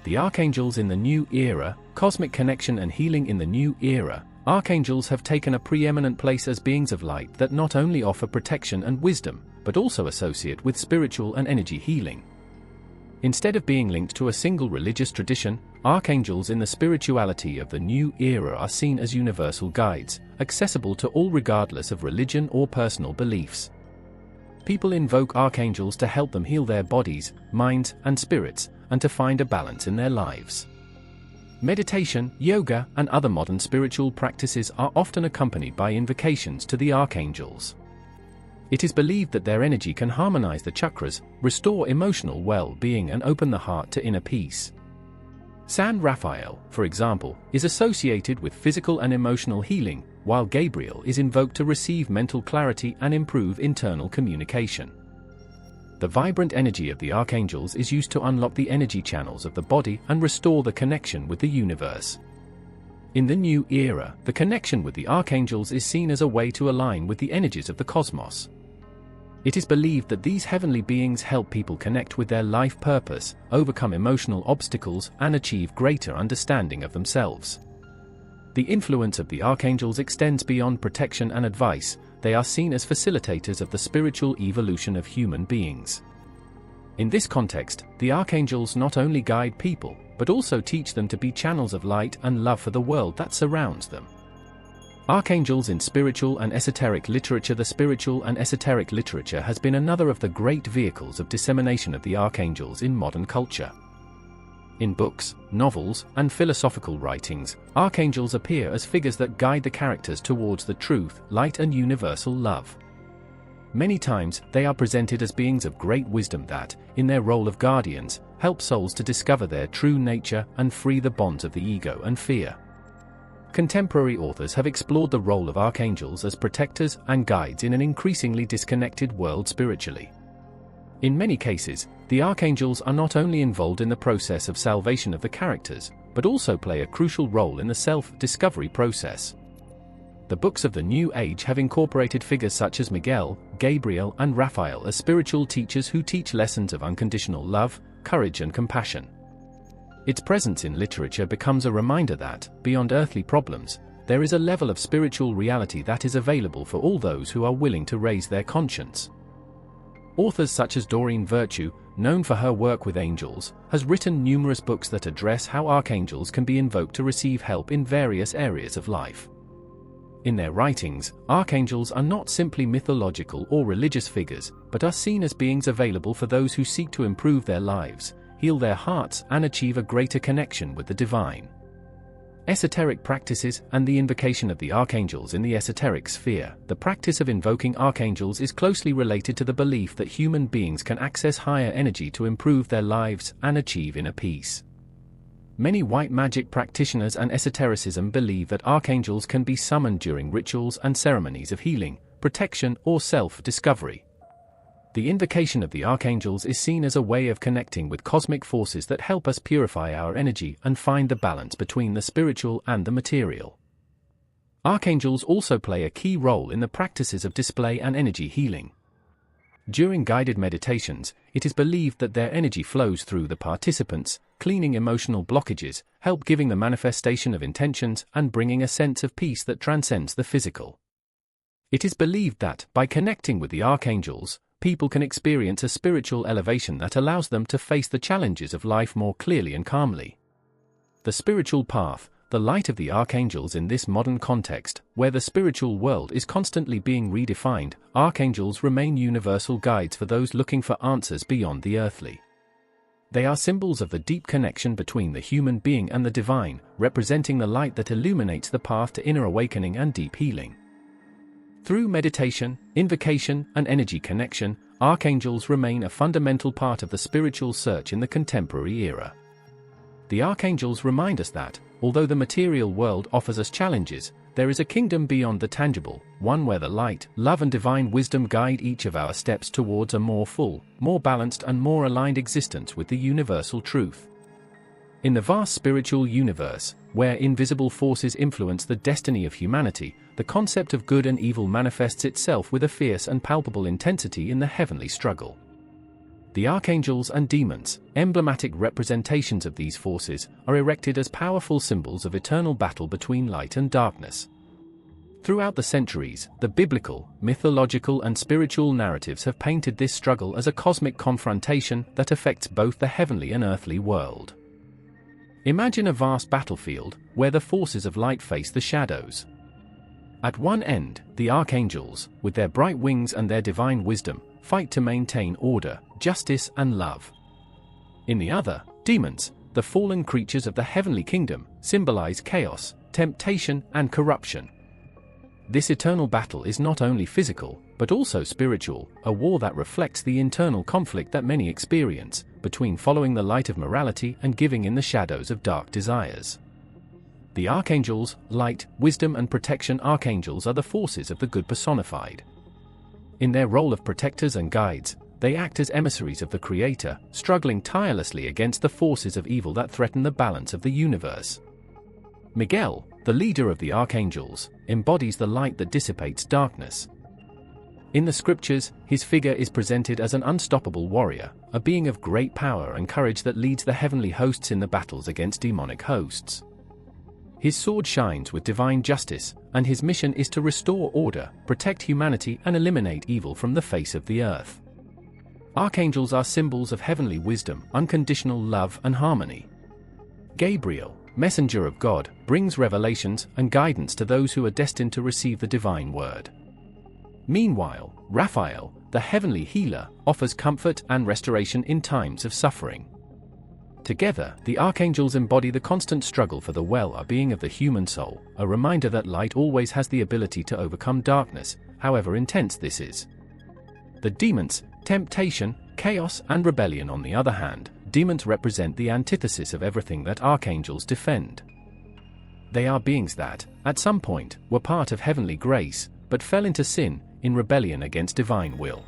The Archangels in the New Era, cosmic connection and healing in the New Era. Archangels have taken a preeminent place as beings of light that not only offer protection and wisdom, but also associate with spiritual and energy healing. Instead of being linked to a single religious tradition, archangels in the spirituality of the New Era are seen as universal guides, accessible to all regardless of religion or personal beliefs. People invoke archangels to help them heal their bodies, minds, and spirits, and to find a balance in their lives. Meditation, yoga, and other modern spiritual practices are often accompanied by invocations to the archangels. It is believed that their energy can harmonize the chakras, restore emotional well-being, and open the heart to inner peace. San Raphael, for example, is associated with physical and emotional healing, while Gabriel is invoked to receive mental clarity and improve internal communication. The vibrant energy of the archangels is used to unlock the energy channels of the body and restore the connection with the universe. In the New Era, the connection with the archangels is seen as a way to align with the energies of the cosmos. It is believed that these heavenly beings help people connect with their life purpose, overcome emotional obstacles, and achieve greater understanding of themselves. The influence of the archangels extends beyond protection and advice. They are seen as facilitators of the spiritual evolution of human beings. In this context, the archangels not only guide people, but also teach them to be channels of light and love for the world that surrounds them. Archangels in spiritual and esoteric literature. The spiritual and esoteric literature has been another of the great vehicles of dissemination of the archangels in modern culture. In books, novels, and philosophical writings, archangels appear as figures that guide the characters towards the truth, light, and universal love. Many times, they are presented as beings of great wisdom that, in their role of guardians, help souls to discover their true nature and free the bonds of the ego and fear. Contemporary authors have explored the role of archangels as protectors and guides in an increasingly disconnected world spiritually. In many cases, the archangels are not only involved in the process of salvation of the characters, but also play a crucial role in the self-discovery process. The books of the New Age have incorporated figures such as Miguel, Gabriel, and Raphael as spiritual teachers who teach lessons of unconditional love, courage, and compassion. Its presence in literature becomes a reminder that, beyond earthly problems, there is a level of spiritual reality that is available for all those who are willing to raise their conscience. Authors such as Doreen Virtue, known for her work with angels, has written numerous books that address how archangels can be invoked to receive help in various areas of life. In their writings, archangels are not simply mythological or religious figures, but are seen as beings available for those who seek to improve their lives, heal their hearts, and achieve a greater connection with the divine. Esoteric practices and the invocation of the archangels. In the esoteric sphere, the practice of invoking archangels is closely related to the belief that human beings can access higher energy to improve their lives and achieve inner peace. Many white magic practitioners and esotericism believe that archangels can be summoned during rituals and ceremonies of healing, protection, or self-discovery. The invocation of the archangels is seen as a way of connecting with cosmic forces that help us purify our energy and find the balance between the spiritual and the material. Archangels also play a key role in the practices of display and energy healing. During guided meditations, it is believed that their energy flows through the participants, cleaning emotional blockages, help giving the manifestation of intentions, and bringing a sense of peace that transcends the physical. It is believed that, by connecting with the archangels, people can experience a spiritual elevation that allows them to face the challenges of life more clearly and calmly. The spiritual path, the light of the archangels. In this modern context, where the spiritual world is constantly being redefined, archangels remain universal guides for those looking for answers beyond the earthly. They are symbols of the deep connection between the human being and the divine, representing the light that illuminates the path to inner awakening and deep healing. Through meditation, invocation, and energy connection, archangels remain a fundamental part of the spiritual search in the contemporary era. The archangels remind us that, although the material world offers us challenges, there is a kingdom beyond the tangible, one where the light, love, and divine wisdom guide each of our steps towards a more full, more balanced, and more aligned existence with the universal truth. In the vast spiritual universe, where invisible forces influence the destiny of humanity, the concept of good and evil manifests itself with a fierce and palpable intensity in the heavenly struggle. The archangels and demons, emblematic representations of these forces, are erected as powerful symbols of eternal battle between light and darkness. Throughout the centuries, the biblical, mythological and spiritual narratives have painted this struggle as a cosmic confrontation that affects both the heavenly and earthly world. Imagine a vast battlefield, where the forces of light face the shadows. At one end, the archangels, with their bright wings and their divine wisdom, fight to maintain order, justice and love. In the other, demons, the fallen creatures of the heavenly kingdom, symbolize chaos, temptation and corruption. This eternal battle is not only physical, but also spiritual, a war that reflects the internal conflict that many experience, between following the light of morality and giving in the shadows of dark desires. The archangels, light, wisdom and protection. Archangels are the forces of the good personified. In their role of protectors and guides, they act as emissaries of the Creator, struggling tirelessly against the forces of evil that threaten the balance of the universe. Miguel, the leader of the archangels, embodies the light that dissipates darkness. In the scriptures, his figure is presented as an unstoppable warrior, a being of great power and courage that leads the heavenly hosts in the battles against demonic hosts. His sword shines with divine justice, and his mission is to restore order, protect humanity and eliminate evil from the face of the earth. Archangels are symbols of heavenly wisdom, unconditional love and harmony. Gabriel, messenger of God, brings revelations and guidance to those who are destined to receive the divine word. Meanwhile, Raphael, the heavenly healer, offers comfort and restoration in times of suffering. Together, the archangels embody the constant struggle for the well-being of the human soul, a reminder that light always has the ability to overcome darkness, however intense this is. The demons, temptation, chaos and rebellion. On the other hand, demons represent the antithesis of everything that archangels defend. They are beings that, at some point, were part of heavenly grace, but fell into sin, in rebellion against divine will.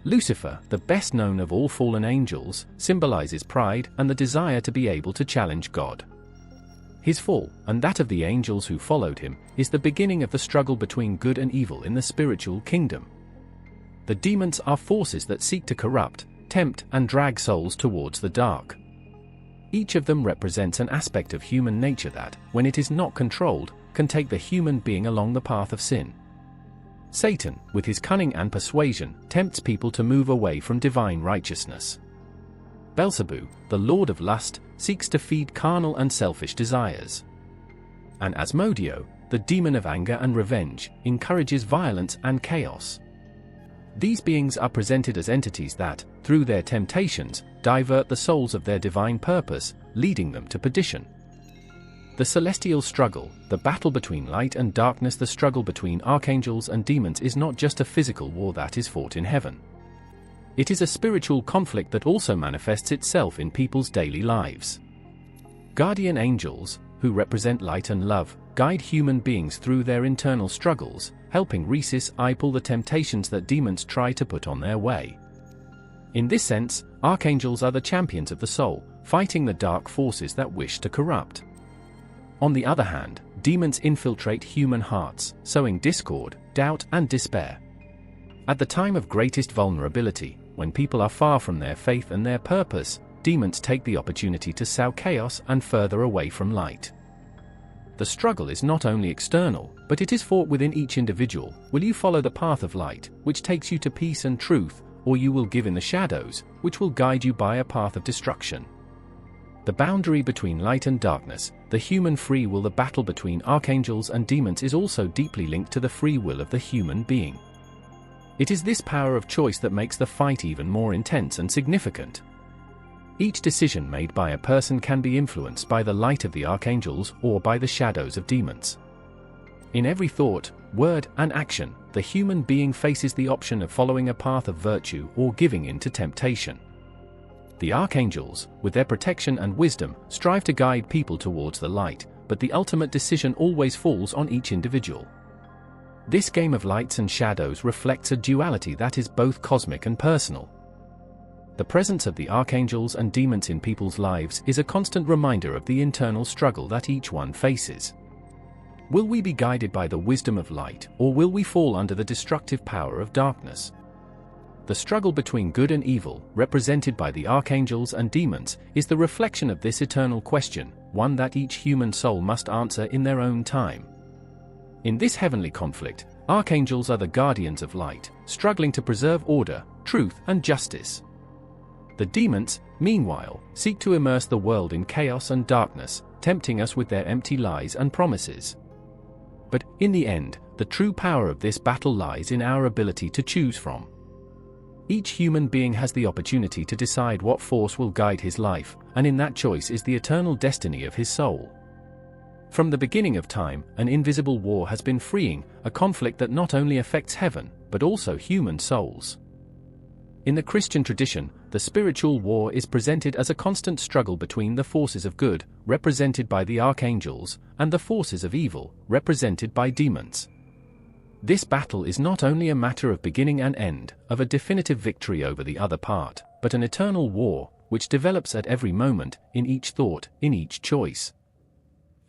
Lucifer, the best known of all fallen angels, symbolizes pride and the desire to be able to challenge God. His fall, and that of the angels who followed him, is the beginning of the struggle between good and evil in the spiritual kingdom. The demons are forces that seek to corrupt, tempt and drag souls towards the dark. Each of them represents an aspect of human nature that, when it is not controlled, can take the human being along the path of sin. Satan, with his cunning and persuasion, tempts people to move away from divine righteousness. Beelzebub, the lord of lust, seeks to feed carnal and selfish desires. And Asmodeus, the demon of anger and revenge, encourages violence and chaos. These beings are presented as entities that, through their temptations, divert the souls of their divine purpose, leading them to perdition. The celestial struggle, the battle between light and darkness. The struggle between archangels and demons is not just a physical war that is fought in heaven. It is a spiritual conflict that also manifests itself in people's daily lives. Guardian angels, who represent light and love, guide human beings through their internal struggles, helping resist the temptations that demons try to put on their way. In this sense, archangels are the champions of the soul, fighting the dark forces that wish to corrupt. On the other hand, demons infiltrate human hearts, sowing discord, doubt and despair. At the time of greatest vulnerability, when people are far from their faith and their purpose, demons take the opportunity to sow chaos and further away from light. The struggle is not only external, but it is fought within each individual. Will you follow the path of light, which takes you to peace and truth, or you will give in the shadows, which will guide you by a path of destruction? The boundary between light and darkness, the human free will. The battle between archangels and demons is also deeply linked to the free will of the human being. It is this power of choice that makes the fight even more intense and significant. Each decision made by a person can be influenced by the light of the archangels or by the shadows of demons. In every thought, word, and action, the human being faces the option of following a path of virtue or giving in to temptation. The archangels, with their protection and wisdom, strive to guide people towards the light, but the ultimate decision always falls on each individual. This game of lights and shadows reflects a duality that is both cosmic and personal. The presence of the archangels and demons in people's lives is a constant reminder of the internal struggle that each one faces. Will we be guided by the wisdom of light, or will we fall under the destructive power of darkness? The struggle between good and evil, represented by the archangels and demons, is the reflection of this eternal question, one that each human soul must answer in their own time. In this heavenly conflict, archangels are the guardians of light, struggling to preserve order, truth, and justice. The demons, meanwhile, seek to immerse the world in chaos and darkness, tempting us with their empty lies and promises. But, in the end, the true power of this battle lies in our ability to choose from. Each human being has the opportunity to decide what force will guide his life, and in that choice is the eternal destiny of his soul. From the beginning of time, an invisible war has been freeing, a conflict that not only affects heaven, but also human souls. In the Christian tradition, the spiritual war is presented as a constant struggle between the forces of good, represented by the archangels, and the forces of evil, represented by demons. This battle is not only a matter of beginning and end, of a definitive victory over the other part, but an eternal war, which develops at every moment, in each thought, in each choice.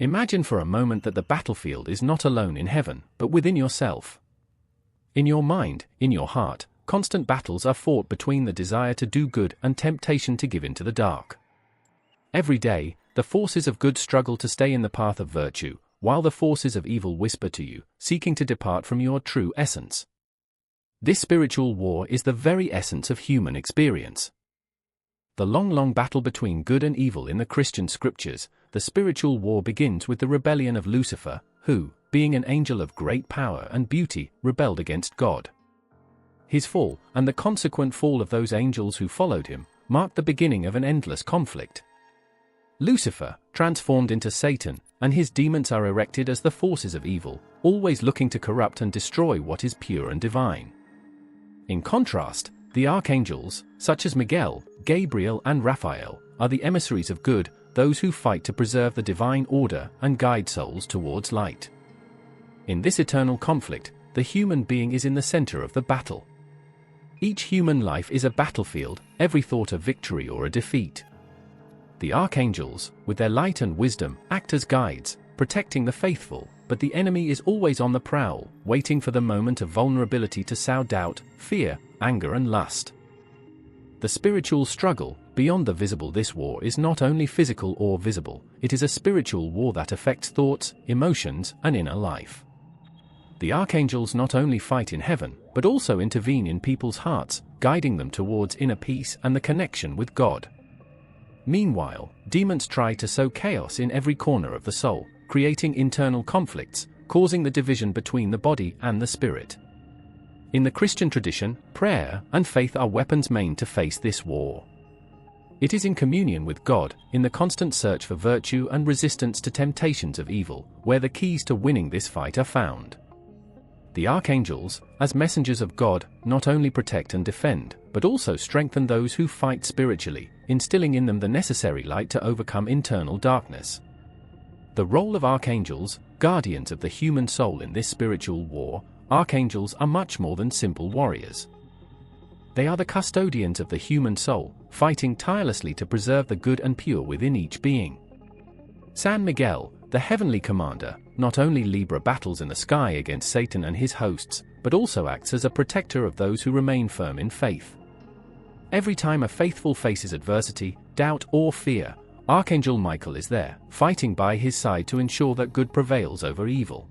Imagine for a moment that the battlefield is not alone in heaven, but within yourself. In your mind, in your heart, constant battles are fought between the desire to do good and temptation to give in to the dark. Every day, the forces of good struggle to stay in the path of virtue, while the forces of evil whisper to you, seeking to depart from your true essence. This spiritual war is the very essence of human experience. The long battle between good and evil in the Christian scriptures, the spiritual war begins with the rebellion of Lucifer, who, being an angel of great power and beauty, rebelled against God. His fall, and the consequent fall of those angels who followed him, marked the beginning of an endless conflict. Lucifer, transformed into Satan, and his demons are erected as the forces of evil, always looking to corrupt and destroy what is pure and divine. In contrast, the archangels, such as Miguel, Gabriel, and Raphael, are the emissaries of good, those who fight to preserve the divine order and guide souls towards light. In this eternal conflict, the human being is in the center of the battle. Each human life is a battlefield, every thought a victory or a defeat. The archangels, with their light and wisdom, act as guides, protecting the faithful, but the enemy is always on the prowl, waiting for the moment of vulnerability to sow doubt, fear, anger, and lust. The spiritual struggle, beyond the visible. This war is not only physical or visible, it is a spiritual war that affects thoughts, emotions, and inner life. The archangels not only fight in heaven, but also intervene in people's hearts, guiding them towards inner peace and the connection with God. Meanwhile, demons try to sow chaos in every corner of the soul, creating internal conflicts, causing the division between the body and the spirit. In the Christian tradition, prayer and faith are weapons main to face this war. It is in communion with God, in the constant search for virtue and resistance to temptations of evil, where the keys to winning this fight are found. The archangels, as messengers of God, not only protect and defend, but also strengthen those who fight spiritually, instilling in them the necessary light to overcome internal darkness. The role of archangels, guardians of the human soul in this spiritual war, archangels are much more than simple warriors. They are the custodians of the human soul, fighting tirelessly to preserve the good and pure within each being. San Miguel, the heavenly commander, not only Libra battles in the sky against Satan and his hosts, but also acts as a protector of those who remain firm in faith. Every time a faithful faces adversity, doubt, or fear, Archangel Michael is there, fighting by his side to ensure that good prevails over evil.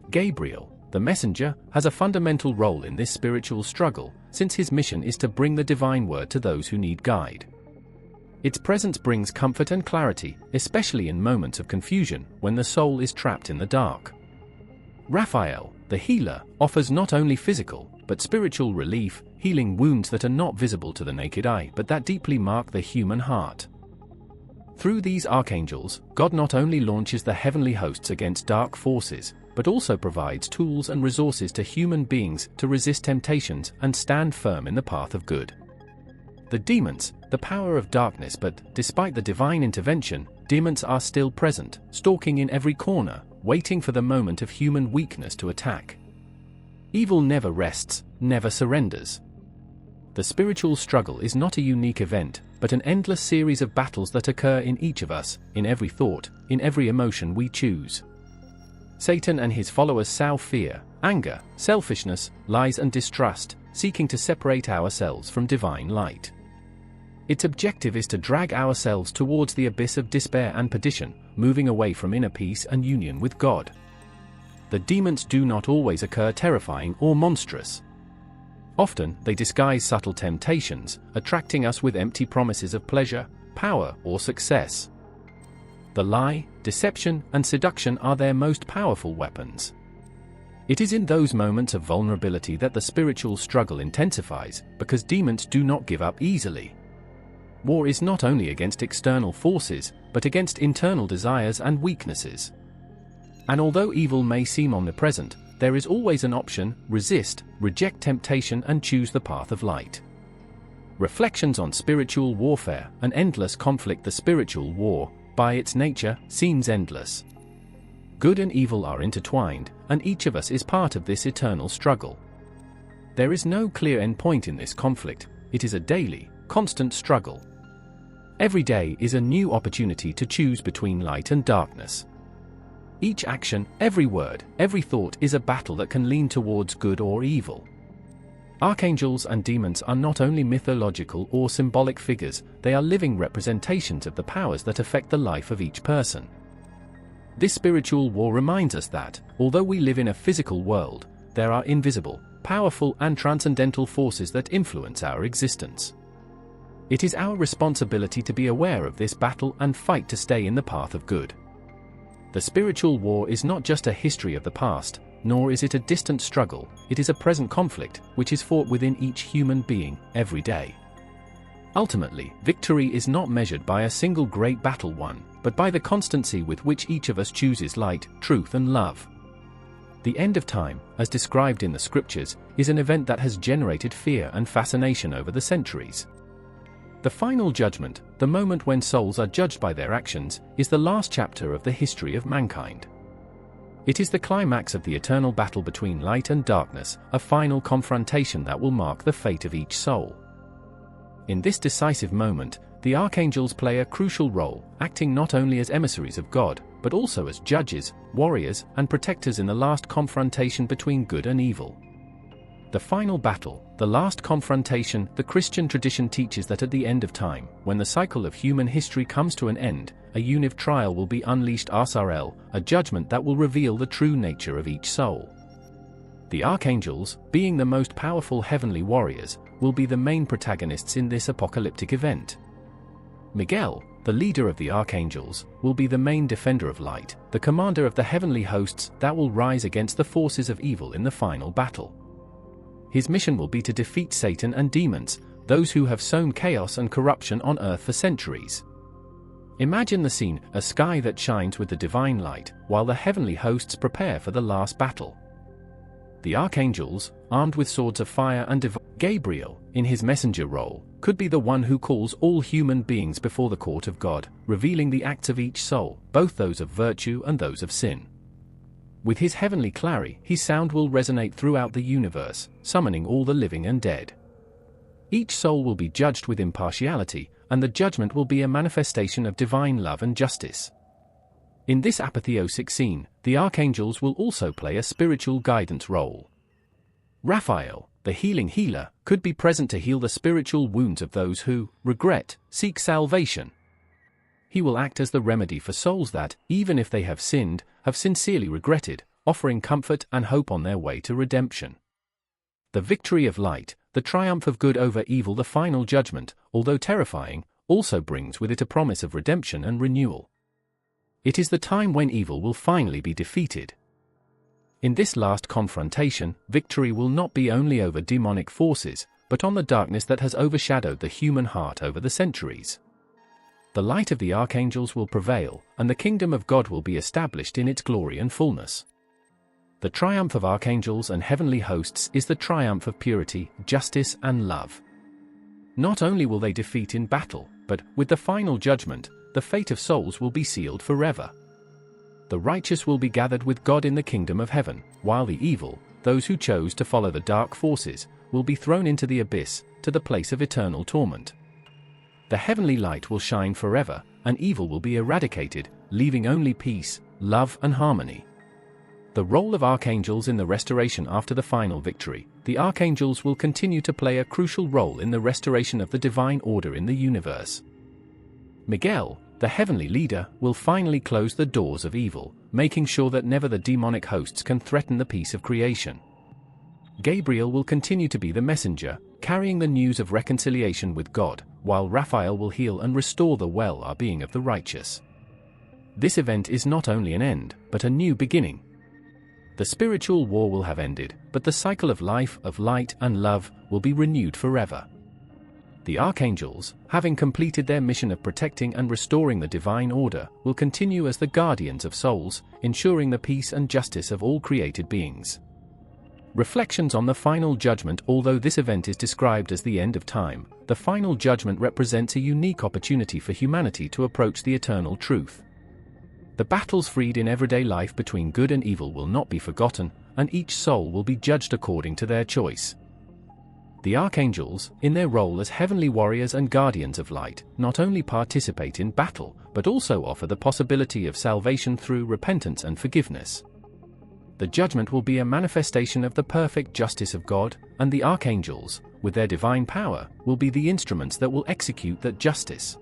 Gabriel, the messenger, has a fundamental role in this spiritual struggle, since his mission is to bring the divine word to those who need guide. Its presence brings comfort and clarity, especially in moments of confusion, when the soul is trapped in the dark. Raphael, the healer, offers not only physical, but spiritual relief, healing wounds that are not visible to the naked eye but that deeply mark the human heart. Through these archangels, God not only launches the heavenly hosts against dark forces, but also provides tools and resources to human beings to resist temptations and stand firm in the path of good. The demons, the power of darkness, but despite the divine intervention, demons are still present, stalking in every corner, waiting for the moment of human weakness to attack. Evil never rests, never surrenders. The spiritual struggle is not a unique event, but an endless series of battles that occur in each of us, in every thought, in every emotion we choose. Satan and his followers sow fear, anger, selfishness, lies and distrust, seeking to separate ourselves from divine light. Its objective is to drag ourselves towards the abyss of despair and perdition, moving away from inner peace and union with God. The demons do not always occur terrifying or monstrous. Often, they disguise subtle temptations, attracting us with empty promises of pleasure, power, or success. The lie, deception, and seduction are their most powerful weapons. It is in those moments of vulnerability that the spiritual struggle intensifies, because demons do not give up easily. War is not only against external forces, but against internal desires and weaknesses. And although evil may seem omnipresent, there is always an option: resist, reject temptation and choose the path of light. Reflections on spiritual warfare, an endless conflict. The spiritual war, by its nature, seems endless. Good and evil are intertwined, and each of us is part of this eternal struggle. There is no clear end point in this conflict. It is a daily, constant struggle. Every day is a new opportunity to choose between light and darkness. Each action, every word, every thought is a battle that can lean towards good or evil. Archangels and demons are not only mythological or symbolic figures, they are living representations of the powers that affect the life of each person. This spiritual war reminds us that, although we live in a physical world, there are invisible, powerful and transcendental forces that influence our existence. It is our responsibility to be aware of this battle and fight to stay in the path of good. The spiritual war is not just a history of the past, nor is it a distant struggle. It is a present conflict, which is fought within each human being, every day. Ultimately, victory is not measured by a single great battle won, but by the constancy with which each of us chooses light, truth and love. The end of time, as described in the scriptures, is an event that has generated fear and fascination over the centuries. The final judgment, the moment when souls are judged by their actions, is the last chapter of the history of mankind. It is the climax of the eternal battle between light and darkness, a final confrontation that will mark the fate of each soul. In this decisive moment, the archangels play a crucial role, acting not only as emissaries of God, but also as judges, warriors, and protectors in the last confrontation between good and evil. The final battle, the last confrontation. The Christian tradition teaches that at the end of time, when the cycle of human history comes to an end, a unitive trial will be unleashed, Uriel, a judgment that will reveal the true nature of each soul. The archangels, being the most powerful heavenly warriors, will be the main protagonists in this apocalyptic event. Miguel, the leader of the archangels, will be the main defender of light, the commander of the heavenly hosts that will rise against the forces of evil in the final battle. His mission will be to defeat Satan and demons, those who have sown chaos and corruption on earth for centuries. Imagine the scene, a sky that shines with the divine light, while the heavenly hosts prepare for the last battle. The archangels, armed with swords of fire and Gabriel, in his messenger role, could be the one who calls all human beings before the court of God, revealing the acts of each soul, both those of virtue and those of sin. With his heavenly clary, his sound will resonate throughout the universe, summoning all the living and dead. Each soul will be judged with impartiality, and the judgment will be a manifestation of divine love and justice. In this apotheosic scene, the archangels will also play a spiritual guidance role. Raphael, the healing healer, could be present to heal the spiritual wounds of those who, regret, seek salvation. He will act as the remedy for souls that, even if they have sinned, have sincerely regretted, offering comfort and hope on their way to redemption. The victory of light, the triumph of good over evil, the final judgment, although terrifying, also brings with it a promise of redemption and renewal. It is the time when evil will finally be defeated. In this last confrontation, victory will not be only over demonic forces, but on the darkness that has overshadowed the human heart over the centuries. The light of the archangels will prevail, and the kingdom of God will be established in its glory and fullness. The triumph of archangels and heavenly hosts is the triumph of purity, justice, and love. Not only will they defeat in battle, but, with the final judgment, the fate of souls will be sealed forever. The righteous will be gathered with God in the kingdom of heaven, while the evil, those who chose to follow the dark forces, will be thrown into the abyss, to the place of eternal torment. The heavenly light will shine forever, and evil will be eradicated, leaving only peace, love, and harmony. The role of archangels in the restoration after the final victory. The archangels will continue to play a crucial role in the restoration of the divine order in the universe. Miguel, the heavenly leader, will finally close the doors of evil, making sure that never the demonic hosts can threaten the peace of creation. Gabriel will continue to be the messenger, carrying the news of reconciliation with God, while Raphael will heal and restore the well-being of the righteous. This event is not only an end, but a new beginning. The spiritual war will have ended, but the cycle of life, of light and love, will be renewed forever. The archangels, having completed their mission of protecting and restoring the divine order, will continue as the guardians of souls, ensuring the peace and justice of all created beings. Reflections on the final judgment. Although this event is described as the end of time, the final judgment represents a unique opportunity for humanity to approach the eternal truth. The battles freed in everyday life between good and evil will not be forgotten, and each soul will be judged according to their choice. The archangels, in their role as heavenly warriors and guardians of light, not only participate in battle, but also offer the possibility of salvation through repentance and forgiveness. The judgment will be a manifestation of the perfect justice of God, and the archangels, with their divine power, will be the instruments that will execute that justice.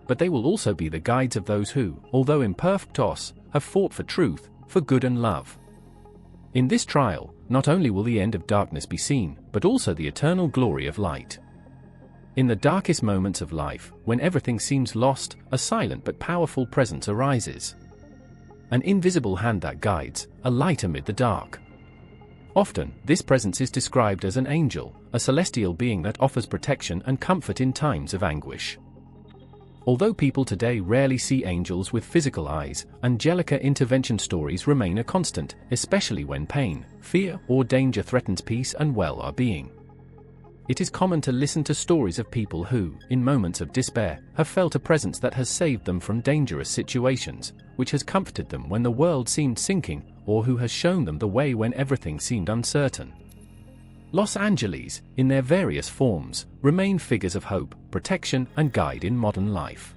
But they will also be the guides of those who, although imperfectos, have fought for truth, for good and love. In this trial, not only will the end of darkness be seen, but also the eternal glory of light. In the darkest moments of life, when everything seems lost, a silent but powerful presence arises. An invisible hand that guides, a light amid the dark. Often, this presence is described as an angel, a celestial being that offers protection and comfort in times of anguish. Although people today rarely see angels with physical eyes, angelic intervention stories remain a constant, especially when pain, fear, or danger threatens peace and well-being. It is common to listen to stories of people who, in moments of despair, have felt a presence that has saved them from dangerous situations, which has comforted them when the world seemed sinking, or who has shown them the way when everything seemed uncertain. Los Angeles, in their various forms, remain figures of hope, protection, and guide in modern life.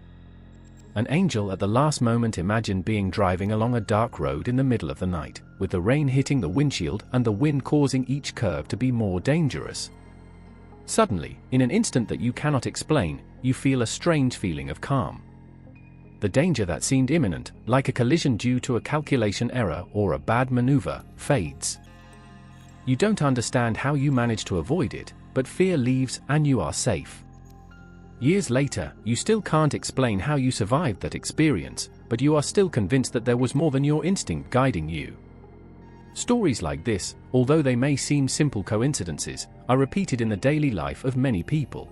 An angel at the last moment. Imagine being driving along a dark road in the middle of the night, with the rain hitting the windshield and the wind causing each curve to be more dangerous. Suddenly, in an instant that you cannot explain, you feel a strange feeling of calm. The danger that seemed imminent, like a collision due to a calculation error or a bad maneuver, fades. You don't understand how you managed to avoid it, but fear leaves and you are safe. Years later, you still can't explain how you survived that experience, but you are still convinced that there was more than your instinct guiding you. Stories like this, although they may seem simple coincidences, are repeated in the daily life of many people.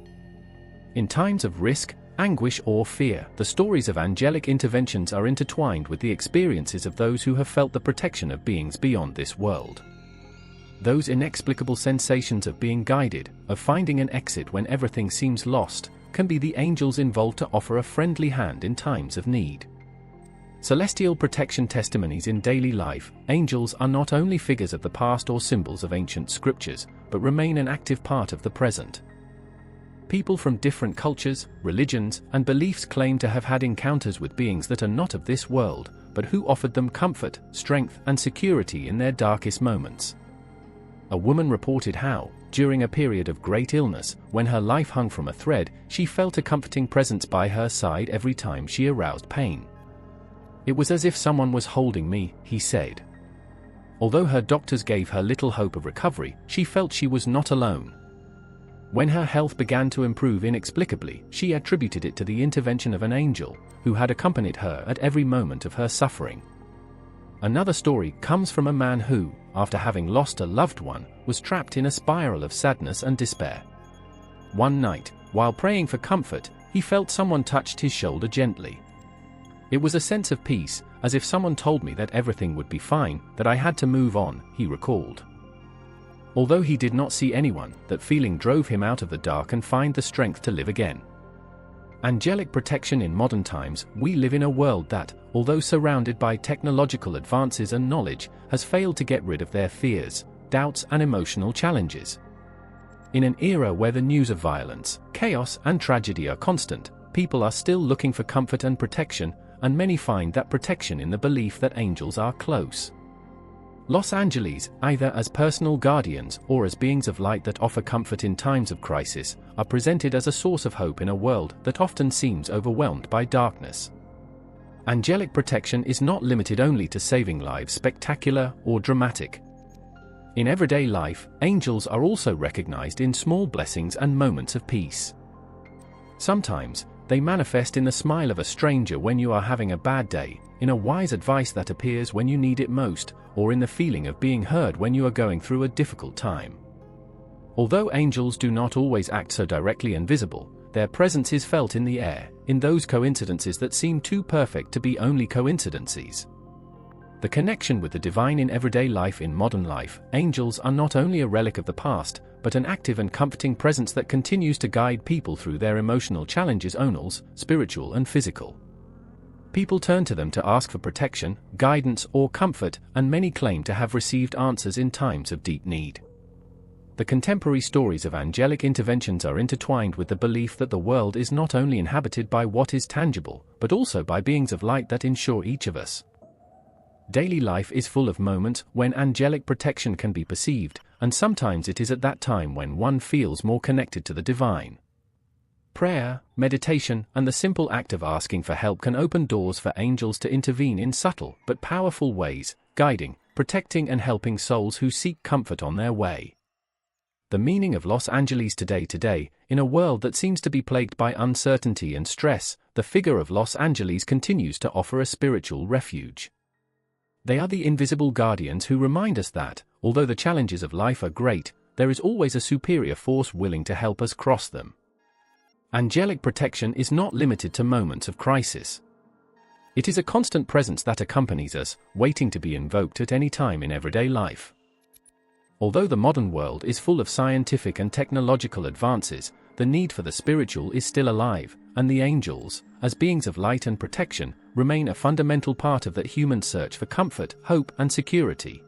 In times of risk, anguish, or fear, the stories of angelic interventions are intertwined with the experiences of those who have felt the protection of beings beyond this world. Those inexplicable sensations of being guided, of finding an exit when everything seems lost, can be the angels involved to offer a friendly hand in times of need. Celestial protection testimonies in daily life. Angels are not only figures of the past or symbols of ancient scriptures, but remain an active part of the present. People from different cultures, religions, and beliefs claim to have had encounters with beings that are not of this world, but who offered them comfort, strength, and security in their darkest moments. A woman reported how, during a period of great illness, when her life hung from a thread, she felt a comforting presence by her side every time she aroused pain. "It was as if someone was holding me," he said. Although her doctors gave her little hope of recovery, she felt she was not alone. When her health began to improve inexplicably, she attributed it to the intervention of an angel, who had accompanied her at every moment of her suffering. Another story comes from a man who, after having lost a loved one, was trapped in a spiral of sadness and despair. One night, while praying for comfort, he felt someone touched his shoulder gently. "It was a sense of peace, as if someone told me that everything would be fine, that I had to move on," he recalled. Although he did not see anyone, that feeling drove him out of the dark and find the strength to live again. Angelic protection. In modern times, we live in a world that, although surrounded by technological advances and knowledge, has failed to get rid of their fears, doubts, and emotional challenges. In an era where the news of violence, chaos, and tragedy are constant, people are still looking for comfort and protection, and many find that protection in the belief that angels are close. Los Angeles, either as personal guardians or as beings of light that offer comfort in times of crisis, are presented as a source of hope in a world that often seems overwhelmed by darkness. Angelic protection is not limited only to saving lives, spectacular or dramatic. In everyday life, angels are also recognized in small blessings and moments of peace. Sometimes, they manifest in the smile of a stranger when you are having a bad day, in a wise advice that appears when you need it most, or in the feeling of being heard when you are going through a difficult time. Although angels do not always act so directly and visible, their presence is felt in the air, in those coincidences that seem too perfect to be only coincidences. The connection with the divine in everyday life. In modern life, angels are not only a relic of the past, but an active and comforting presence that continues to guide people through their emotional challenges, spiritual and physical. People turn to them to ask for protection, guidance, or comfort, and many claim to have received answers in times of deep need. The contemporary stories of angelic interventions are intertwined with the belief that the world is not only inhabited by what is tangible, but also by beings of light that ensure each of us. Daily life is full of moments when angelic protection can be perceived, and sometimes it is at that time when one feels more connected to the divine. Prayer, meditation, and the simple act of asking for help can open doors for angels to intervene in subtle but powerful ways, guiding, protecting, and helping souls who seek comfort on their way. The meaning of Los Angeles today, in a world that seems to be plagued by uncertainty and stress, the figure of Los Angeles continues to offer a spiritual refuge. They are the invisible guardians who remind us that, although the challenges of life are great, there is always a superior force willing to help us cross them. Angelic protection is not limited to moments of crisis. It is a constant presence that accompanies us, waiting to be invoked at any time in everyday life. Although the modern world is full of scientific and technological advances, the need for the spiritual is still alive, and the angels, as beings of light and protection, remain a fundamental part of that human search for comfort, hope, and security.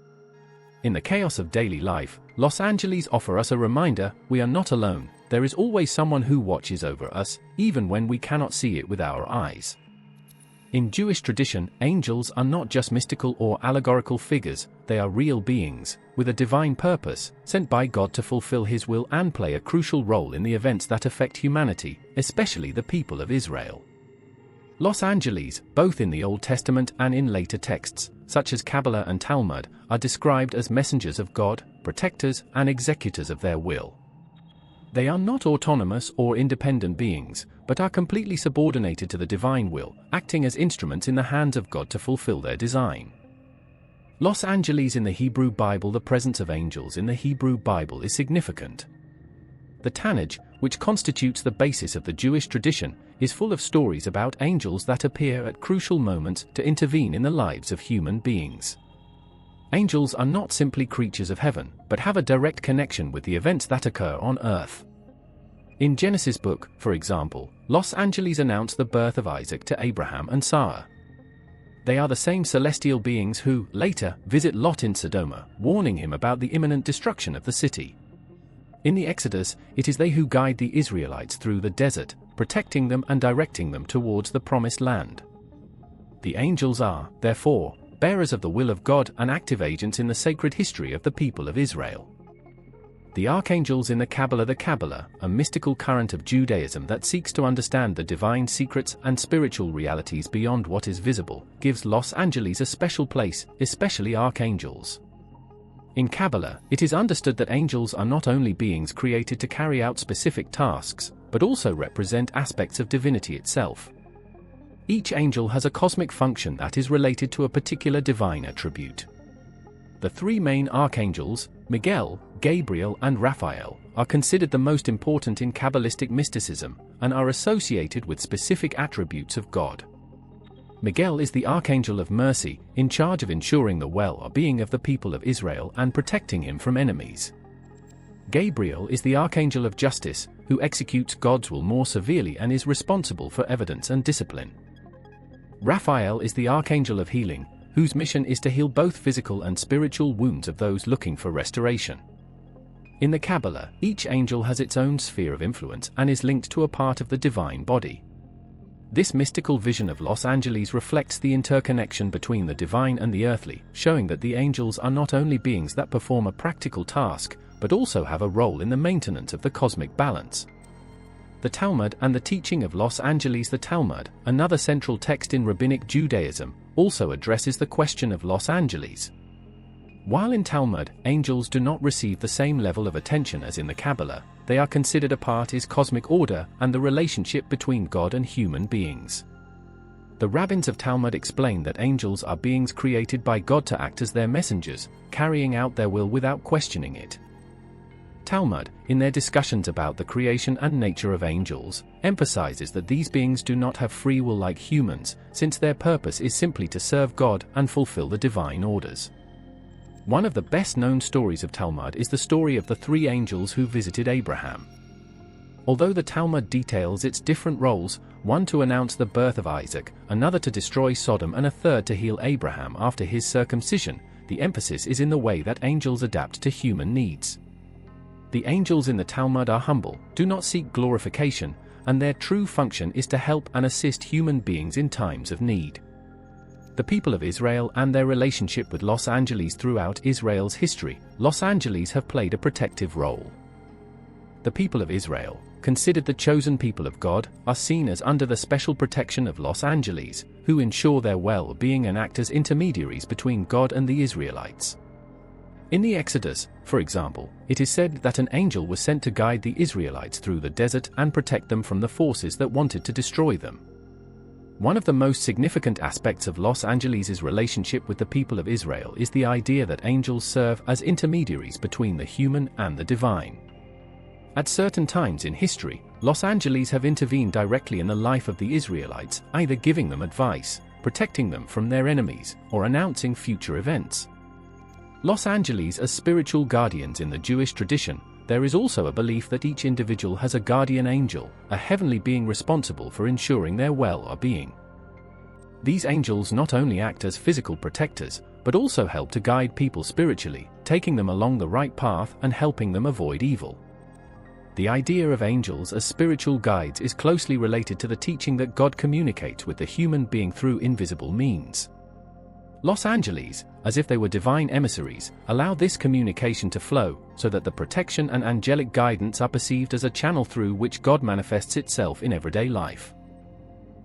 In the chaos of daily life, Los Angeles offer us a reminder: we are not alone. There is always someone who watches over us, even when we cannot see it with our eyes. In Jewish tradition, angels are not just mystical or allegorical figures, they are real beings, with a divine purpose, sent by God to fulfill His will and play a crucial role in the events that affect humanity, especially the people of Israel. Los Angeles, both in the Old Testament and in later texts, such as Kabbalah and Talmud, are described as messengers of God, protectors, and executors of their will. They are not autonomous or independent beings, but are completely subordinated to the divine will, acting as instruments in the hands of God to fulfill their design. Los Angeles in the Hebrew Bible. The presence of angels in the Hebrew Bible is significant. The Tanakh, which constitutes the basis of the Jewish tradition, is full of stories about angels that appear at crucial moments to intervene in the lives of human beings. Angels are not simply creatures of heaven, but have a direct connection with the events that occur on earth. In Genesis book, for example, Los Angeles announced the birth of Isaac to Abraham and Sarah. They are the same celestial beings who, later, visit Lot in Sodom, warning him about the imminent destruction of the city. In the Exodus, it is they who guide the Israelites through the desert, protecting them and directing them towards the promised land. The angels are, therefore, bearers of the will of God and active agents in the sacred history of the people of Israel. The archangels in the Kabbalah, a mystical current of Judaism that seeks to understand the divine secrets and spiritual realities beyond what is visible, gives Los Angeles a special place, especially archangels. In Kabbalah, it is understood that angels are not only beings created to carry out specific tasks, but also represent aspects of divinity itself. Each angel has a cosmic function that is related to a particular divine attribute. The three main archangels, Miguel, Gabriel, and Raphael, are considered the most important in Kabbalistic mysticism, and are associated with specific attributes of God. Miguel is the Archangel of Mercy, in charge of ensuring the well-being of the people of Israel and protecting him from enemies. Gabriel is the Archangel of Justice, who executes God's will more severely and is responsible for evidence and discipline. Raphael is the Archangel of Healing, whose mission is to heal both physical and spiritual wounds of those looking for restoration. In the Kabbalah, each angel has its own sphere of influence and is linked to a part of the divine body. This mystical vision of Los Angeles reflects the interconnection between the divine and the earthly, showing that the angels are not only beings that perform a practical task, but also have a role in the maintenance of the cosmic balance. The Talmud and the teaching of Los Angeles. The Talmud, another central text in Rabbinic Judaism, also addresses the question of Los Angeles. While in Talmud, angels do not receive the same level of attention as in the Kabbalah, they are considered a part of cosmic order and the relationship between God and human beings. The rabbins of Talmud explain that angels are beings created by God to act as their messengers, carrying out their will without questioning it. Talmud, in their discussions about the creation and nature of angels, emphasizes that these beings do not have free will like humans, since their purpose is simply to serve God and fulfill the divine orders. One of the best-known stories of Talmud is the story of the three angels who visited Abraham. Although the Talmud details its different roles, one to announce the birth of Isaac, another to destroy Sodom, and a third to heal Abraham after his circumcision, the emphasis is in the way that angels adapt to human needs. The angels in the Talmud are humble, do not seek glorification, and their true function is to help and assist human beings in times of need. The people of Israel and their relationship with Los Angeles. Throughout Israel's history, Los Angeles have played a protective role. The people of Israel, considered the chosen people of God, are seen as under the special protection of Los Angeles, who ensure their well-being and act as intermediaries between God and the Israelites. In the Exodus, for example, it is said that an angel was sent to guide the Israelites through the desert and protect them from the forces that wanted to destroy them. One of the most significant aspects of Los Angeles' relationship with the people of Israel is the idea that angels serve as intermediaries between the human and the divine. At certain times in history, Los Angeles have intervened directly in the life of the Israelites, either giving them advice, protecting them from their enemies, or announcing future events. Los Angeles as spiritual guardians. In the Jewish tradition, there is also a belief that each individual has a guardian angel, a heavenly being responsible for ensuring their well-being. These angels not only act as physical protectors, but also help to guide people spiritually, taking them along the right path and helping them avoid evil. The idea of angels as spiritual guides is closely related to the teaching that God communicates with the human being through invisible means. Los Angeles, as if they were divine emissaries, allow this communication to flow, so that the protection and angelic guidance are perceived as a channel through which God manifests itself in everyday life.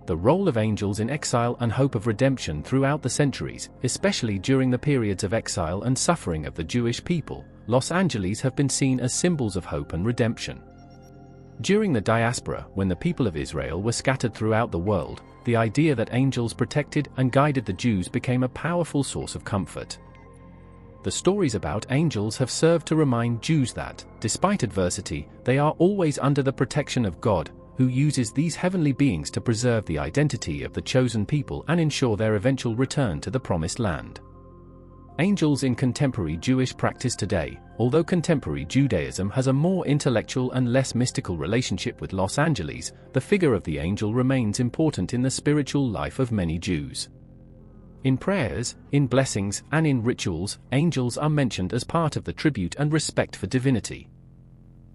The role of angels in exile and hope of redemption. Throughout the centuries, especially during the periods of exile and suffering of the Jewish people, Los Angeles have been seen as symbols of hope and redemption. During the diaspora, when the people of Israel were scattered throughout the world, the idea that angels protected and guided the Jews became a powerful source of comfort. The stories about angels have served to remind Jews that, despite adversity, they are always under the protection of God, who uses these heavenly beings to preserve the identity of the chosen people and ensure their eventual return to the Promised Land. Angels in contemporary Jewish practice today. Although contemporary Judaism has a more intellectual and less mystical relationship with Los Angeles, the figure of the angel remains important in the spiritual life of many Jews. In prayers, in blessings, and in rituals, angels are mentioned as part of the tribute and respect for divinity.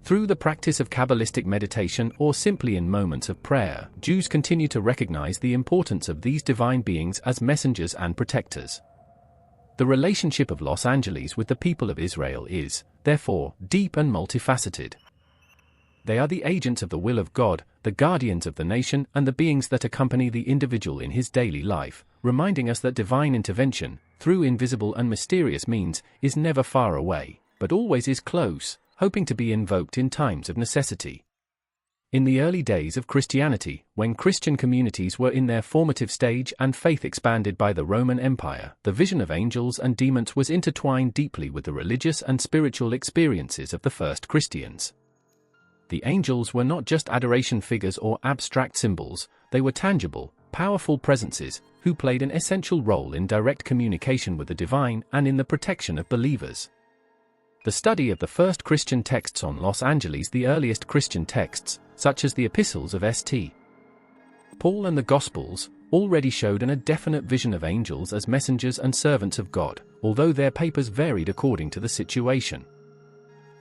Through the practice of Kabbalistic meditation or simply in moments of prayer, Jews continue to recognize the importance of these divine beings as messengers and protectors. The relationship of Los Angeles with the people of Israel is, therefore, deep and multifaceted. They are the agents of the will of God, the guardians of the nation, and the beings that accompany the individual in his daily life, reminding us that divine intervention, through invisible and mysterious means, is never far away, but always is close, hoping to be invoked in times of necessity. In the early days of Christianity, when Christian communities were in their formative stage and faith expanded by the Roman Empire, the vision of angels and demons was intertwined deeply with the religious and spiritual experiences of the first Christians. The angels were not just adoration figures or abstract symbols, they were tangible, powerful presences, who played an essential role in direct communication with the divine and in the protection of believers. The study of the first Christian texts on Los Angeles. The earliest Christian texts, such as the epistles of St. Paul and the Gospels, already showed a definite vision of angels as messengers and servants of God, although their papers varied according to the situation.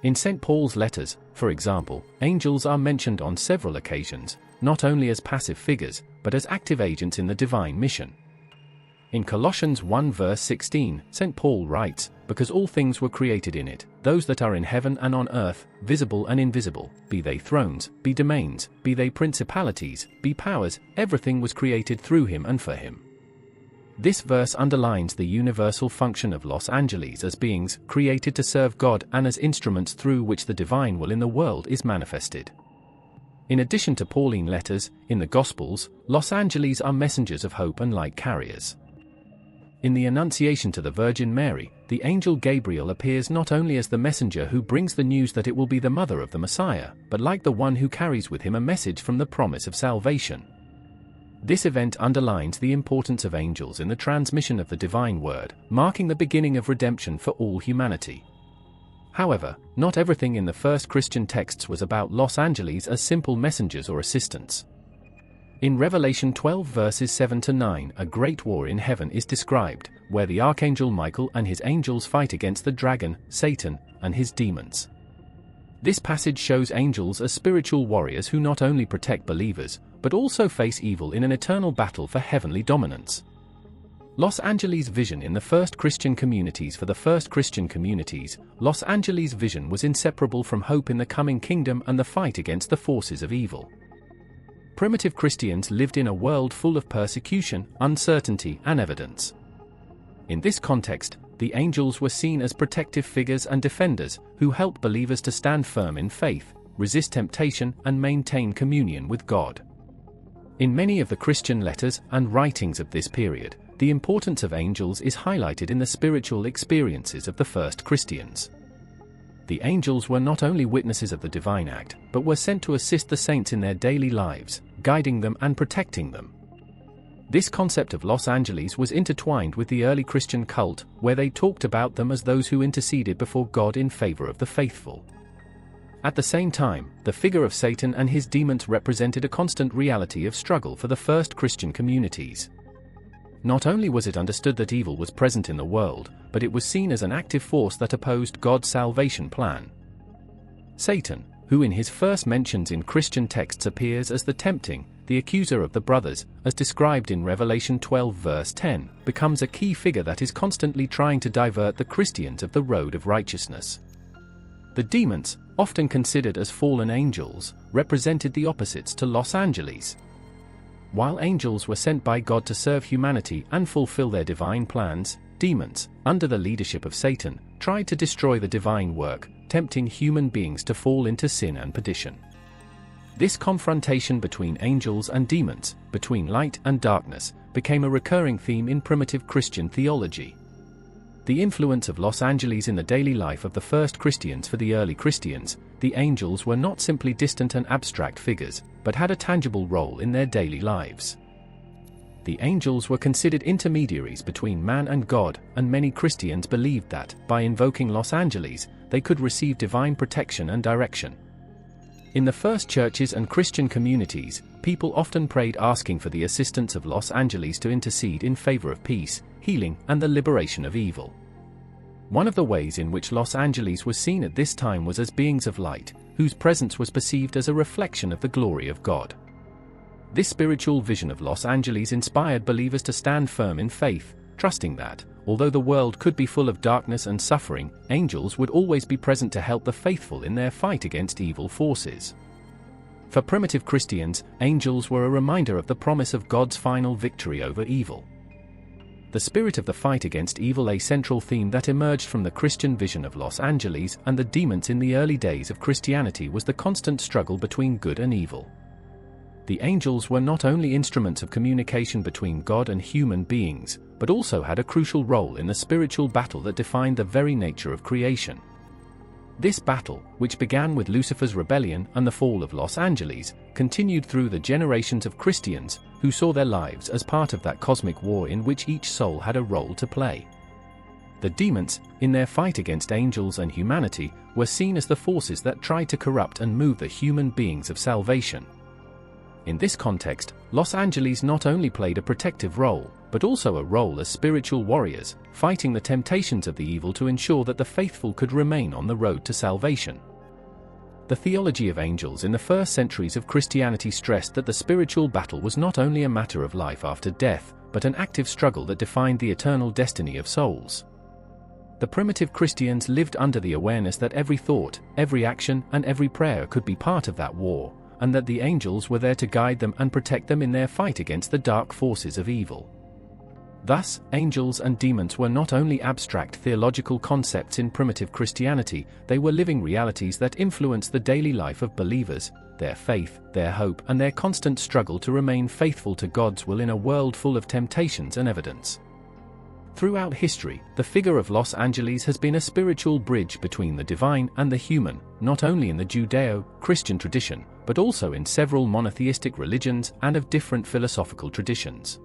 In St. Paul's letters, for example, angels are mentioned on several occasions, not only as passive figures, but as active agents in the divine mission. In Colossians 1 verse 16, St. Paul writes, "Because all things were created in it, those that are in heaven and on earth, visible and invisible, be they thrones, be domains, be they principalities, be powers, everything was created through him and for him." This verse underlines the universal function of Los Angeles as beings created to serve God and as instruments through which the divine will in the world is manifested. In addition to Pauline letters, in the Gospels, Los Angeles are messengers of hope and light carriers. In the Annunciation to the Virgin Mary, the angel Gabriel appears not only as the messenger who brings the news that it will be the mother of the Messiah, but like the one who carries with him a message from the promise of salvation. This event underlines the importance of angels in the transmission of the divine word, marking the beginning of redemption for all humanity. However, not everything in the first Christian texts was about Los Angeles as simple messengers or assistants. In Revelation 12 verses 7 to 9, a great war in heaven is described, where the Archangel Michael and his angels fight against the dragon, Satan, and his demons. This passage shows angels as spiritual warriors who not only protect believers, but also face evil in an eternal battle for heavenly dominance. Los Angeles' vision in the first Christian communities. For the first Christian communities, Los Angeles' vision was inseparable from hope in the coming kingdom and the fight against the forces of evil. Primitive Christians lived in a world full of persecution, uncertainty, and evidence. In this context, the angels were seen as protective figures and defenders who helped believers to stand firm in faith, resist temptation, and maintain communion with God. In many of the Christian letters and writings of this period, the importance of angels is highlighted in the spiritual experiences of the first Christians. The angels were not only witnesses of the divine act, but were sent to assist the saints in their daily lives, guiding them and protecting them. This concept of Los Angeles was intertwined with the early Christian cult, where they talked about them as those who interceded before God in favor of the faithful. At the same time, the figure of Satan and his demons represented a constant reality of struggle for the first Christian communities. Not only was it understood that evil was present in the world, but it was seen as an active force that opposed God's salvation plan. Satan, who in his first mentions in Christian texts appears as the tempting, the accuser of the brothers, as described in Revelation 12 verse 10, becomes a key figure that is constantly trying to divert the Christians of the road of righteousness. The demons, often considered as fallen angels, represented the opposites to Los Angeles. While angels were sent by God to serve humanity and fulfill their divine plans, demons, under the leadership of Satan, tried to destroy the divine work, tempting human beings to fall into sin and perdition. This confrontation between angels and demons, between light and darkness, became a recurring theme in primitive Christian theology. The influence of Los Angeles in the daily life of the first Christians. For the early Christians, the angels were not simply distant and abstract figures, but had a tangible role in their daily lives. The angels were considered intermediaries between man and God, and many Christians believed that, by invoking Los Angeles, they could receive divine protection and direction. In the first churches and Christian communities, people often prayed asking for the assistance of Los Angeles to intercede in favor of peace, healing, and the liberation of evil. One of the ways in which Los Angeles was seen at this time was as beings of light, whose presence was perceived as a reflection of the glory of God. This spiritual vision of Los Angeles inspired believers to stand firm in faith, trusting that, although the world could be full of darkness and suffering, angels would always be present to help the faithful in their fight against evil forces. For primitive Christians, angels were a reminder of the promise of God's final victory over evil. The spirit of the fight against evil, a central theme that emerged from the Christian vision of Los Angeles and the demons in the early days of Christianity, was the constant struggle between good and evil. The angels were not only instruments of communication between God and human beings, but also had a crucial role in the spiritual battle that defined the very nature of creation. This battle, which began with Lucifer's rebellion and the fall of Los Angeles, continued through the generations of Christians, who saw their lives as part of that cosmic war in which each soul had a role to play. The demons, in their fight against angels and humanity, were seen as the forces that tried to corrupt and move the human beings of salvation. In this context, Los Angeles not only played a protective role, but also a role as spiritual warriors, fighting the temptations of the evil to ensure that the faithful could remain on the road to salvation. The theology of angels in the first centuries of Christianity stressed that the spiritual battle was not only a matter of life after death, but an active struggle that defined the eternal destiny of souls. The primitive Christians lived under the awareness that every thought, every action, and every prayer could be part of that war, and that the angels were there to guide them and protect them in their fight against the dark forces of evil. Thus, angels and demons were not only abstract theological concepts in primitive Christianity, they were living realities that influenced the daily life of believers, their faith, their hope, and their constant struggle to remain faithful to God's will in a world full of temptations and evidence. Throughout history, the figure of Los Angeles has been a spiritual bridge between the divine and the human, not only in the Judeo-Christian tradition, but also in several monotheistic religions and of different philosophical traditions.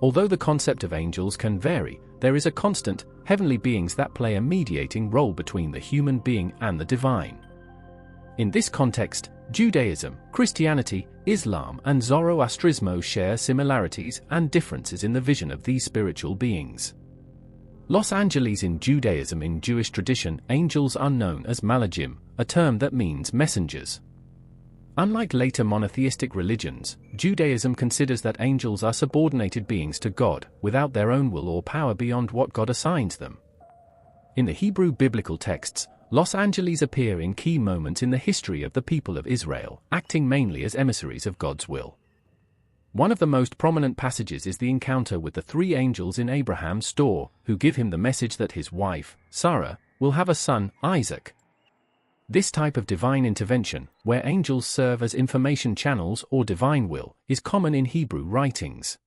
Although the concept of angels can vary, there is a constant, heavenly beings that play a mediating role between the human being and the divine. In this context, Judaism, Christianity, Islam, and Zoroastrism share similarities and differences in the vision of these spiritual beings. Los Angeles in Judaism. In Jewish tradition, angels are known as malachim, a term that means messengers. Unlike later monotheistic religions, Judaism considers that angels are subordinated beings to God, without their own will or power beyond what God assigns them. In the Hebrew biblical texts, Los Angeles appear in key moments in the history of the people of Israel, acting mainly as emissaries of God's will. One of the most prominent passages is the encounter with the three angels in Abraham's store, who give him the message that his wife, Sarah, will have a son, Isaac. This type of divine intervention, where angels serve as information channels or divine will, is common in Hebrew writings.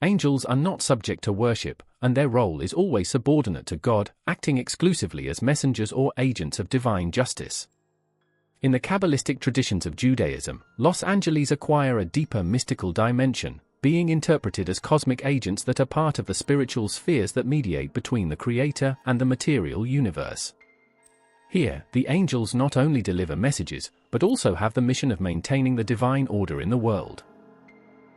Angels are not subject to worship, and their role is always subordinate to God, acting exclusively as messengers or agents of divine justice. In the Kabbalistic traditions of Judaism, Los Angeles acquire a deeper mystical dimension, being interpreted as cosmic agents that are part of the spiritual spheres that mediate between the Creator and the material universe. Here, the angels not only deliver messages, but also have the mission of maintaining the divine order in the world.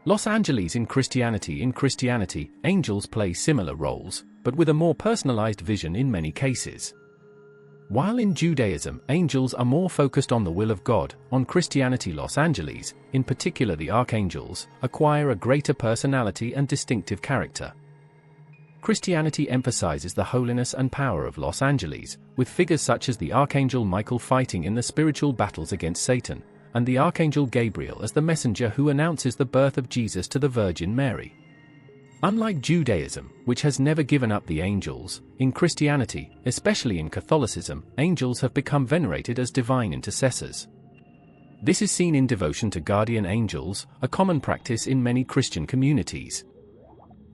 Los Angeles in Christianity. In Christianity, angels play similar roles, but with a more personalized vision in many cases. While in Judaism, angels are more focused on the will of God, on Christianity Los Angeles, in particular the archangels, acquire a greater personality and distinctive character. Christianity emphasizes the holiness and power of Los Angeles, with figures such as the Archangel Michael fighting in the spiritual battles against Satan, and the Archangel Gabriel as the messenger who announces the birth of Jesus to the Virgin Mary. Unlike Judaism, which has never given up the angels, in Christianity, especially in Catholicism, angels have become venerated as divine intercessors. This is seen in devotion to guardian angels, a common practice in many Christian communities.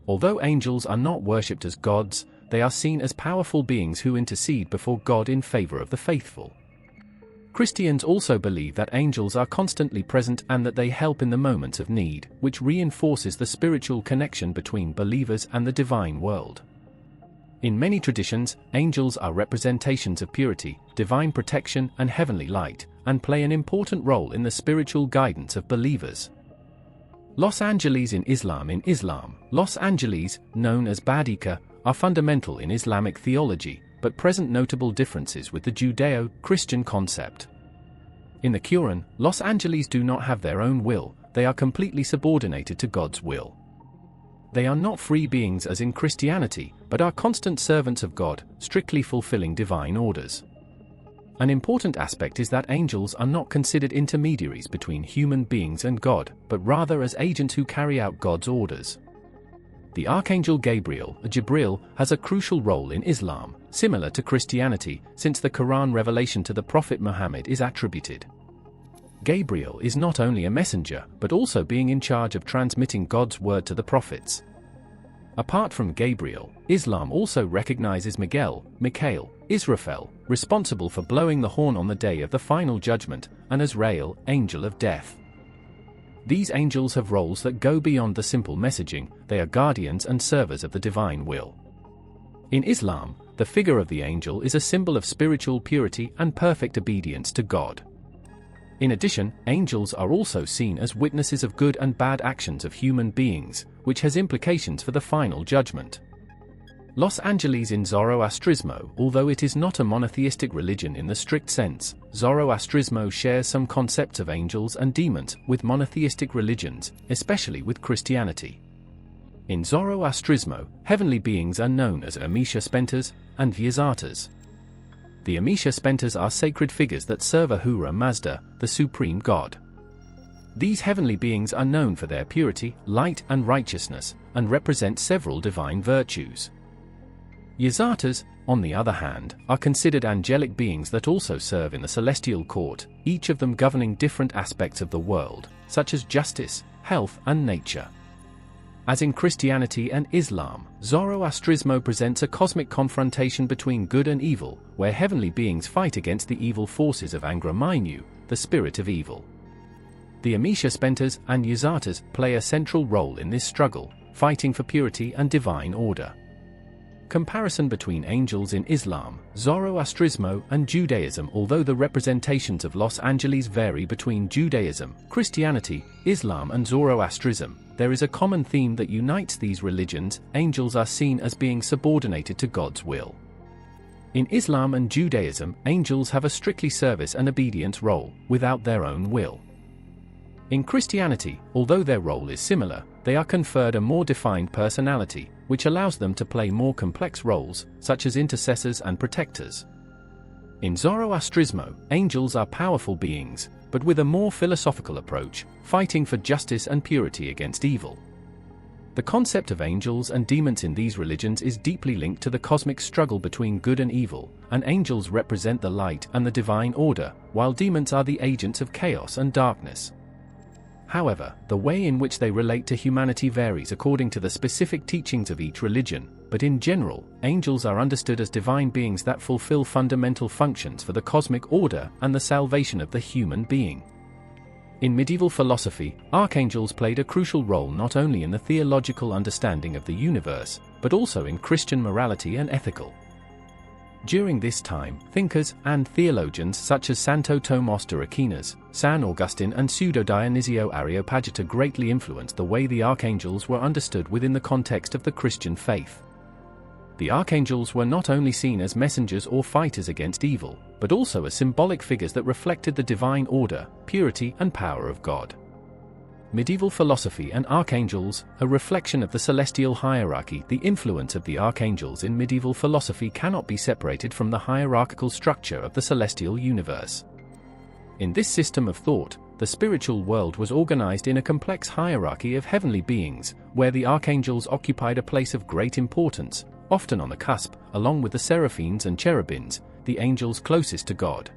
Although angels are not worshipped as gods, they are seen as powerful beings who intercede before God in favor of the faithful. Christians also believe that angels are constantly present and that they help in the moments of need, which reinforces the spiritual connection between believers and the divine world. In many traditions, angels are representations of purity, divine protection, and heavenly light, and play an important role in the spiritual guidance of believers. Los Angeles in Islam. In Islam, Los Angeles, known as Badika, are fundamental in Islamic theology, but present notable differences with the Judeo-Christian concept. In the Quran, Los Angeles do not have their own will, they are completely subordinated to God's will. They are not free beings as in Christianity, but are constant servants of God, strictly fulfilling divine orders. An important aspect is that angels are not considered intermediaries between human beings and God, but rather as agents who carry out God's orders. The Archangel Gabriel, Jibril, has a crucial role in Islam, similar to Christianity, since the Quran revelation to the Prophet Muhammad is attributed. Gabriel is not only a messenger, but also being in charge of transmitting God's word to the prophets. Apart from Gabriel, Islam also recognizes Michael, Israfel, responsible for blowing the horn on the day of the final judgment, and Azrael, angel of death. These angels have roles that go beyond the simple messaging, they are guardians and servers of the divine will. In Islam, the figure of the angel is a symbol of spiritual purity and perfect obedience to God. In addition, angels are also seen as witnesses of good and bad actions of human beings, which has implications for the final judgment. Los Angeles in Zoroastrismo. Although it is not a monotheistic religion in the strict sense, Zoroastrismo shares some concepts of angels and demons with monotheistic religions, especially with Christianity. In Zoroastrismo, heavenly beings are known as Amesha Spenters and Vyazatas. The Amesha Spenters are sacred figures that serve Ahura Mazda, the supreme god. These heavenly beings are known for their purity, light, and righteousness, and represent several divine virtues. Vyazatas, on the other hand, are considered angelic beings that also serve in the celestial court, each of them governing different aspects of the world, such as justice, health, and nature. As in Christianity and Islam, Zoroastrismo presents a cosmic confrontation between good and evil, where heavenly beings fight against the evil forces of Angra Mainyu, the spirit of evil. The Amesha Spenters and Vyazatas play a central role in this struggle, fighting for purity and divine order. Comparison between angels in Islam, Zoroastrismo, and Judaism. Although the representations of Los Angeles vary between Judaism, Christianity, Islam, and Zoroastrism, there is a common theme that unites these religions: angels are seen as being subordinated to God's will. In Islam and Judaism, angels have a strictly service and obedience role, without their own will. In Christianity, although their role is similar, they are conferred a more defined personality, which allows them to play more complex roles, such as intercessors and protectors. In Zoroastrismo, angels are powerful beings, but with a more philosophical approach, fighting for justice and purity against evil. The concept of angels and demons in these religions is deeply linked to the cosmic struggle between good and evil, and angels represent the light and the divine order, while demons are the agents of chaos and darkness. However, the way in which they relate to humanity varies according to the specific teachings of each religion, but in general, angels are understood as divine beings that fulfill fundamental functions for the cosmic order and the salvation of the human being. In medieval philosophy, archangels played a crucial role not only in the theological understanding of the universe, but also in Christian morality and ethical. During this time, thinkers and theologians such as Santo Tomás de Aquinas, San Augustine, and Pseudo-Dionisio Areopagita greatly influenced the way the archangels were understood within the context of the Christian faith. The archangels were not only seen as messengers or fighters against evil, but also as symbolic figures that reflected the divine order, purity, and power of God. Medieval philosophy and archangels, a reflection of the celestial hierarchy. The influence of the archangels in medieval philosophy cannot be separated from the hierarchical structure of the celestial universe. In this system of thought, the spiritual world was organized in a complex hierarchy of heavenly beings, where the archangels occupied a place of great importance, often on the cusp, along with the seraphims and cherubins, the angels closest to God.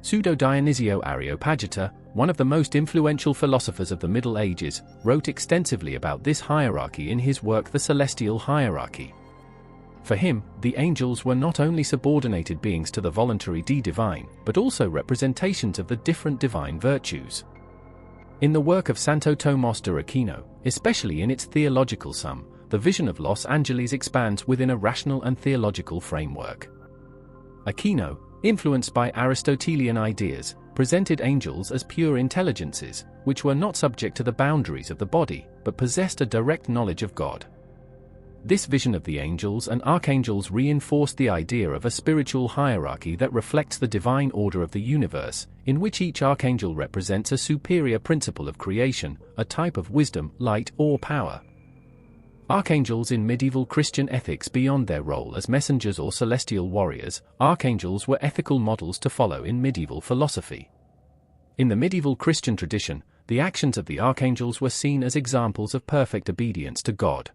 Pseudo-Dionisio Areopagita, one of the most influential philosophers of the Middle Ages, wrote extensively about this hierarchy in his work The Celestial Hierarchy. For him, the angels were not only subordinated beings to the voluntary divine, but also representations of the different divine virtues. In the work of Santo Tomás de Aquino, especially in its theological sum, the vision of Los Angeles expands within a rational and theological framework. Aquino, influenced by Aristotelian ideas, presented angels as pure intelligences, which were not subject to the boundaries of the body, but possessed a direct knowledge of God. This vision of the angels and archangels reinforced the idea of a spiritual hierarchy that reflects the divine order of the universe, in which each archangel represents a superior principle of creation, a type of wisdom, light, or power. Archangels in medieval Christian ethics. Beyond their role as messengers or celestial warriors, archangels were ethical models to follow in medieval philosophy. In the medieval Christian tradition, the actions of the archangels were seen as examples of perfect obedience to God.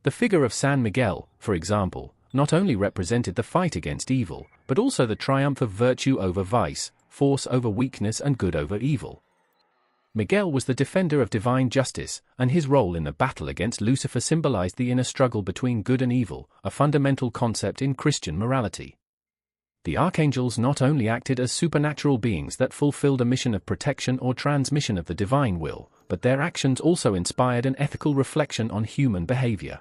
The figure of San Miguel, for example, not only represented the fight against evil, but also the triumph of virtue over vice, force over weakness, and good over evil. Miguel was the defender of divine justice, and his role in the battle against Lucifer symbolized the inner struggle between good and evil, a fundamental concept in Christian morality. The archangels not only acted as supernatural beings that fulfilled a mission of protection or transmission of the divine will, but their actions also inspired an ethical reflection on human behavior.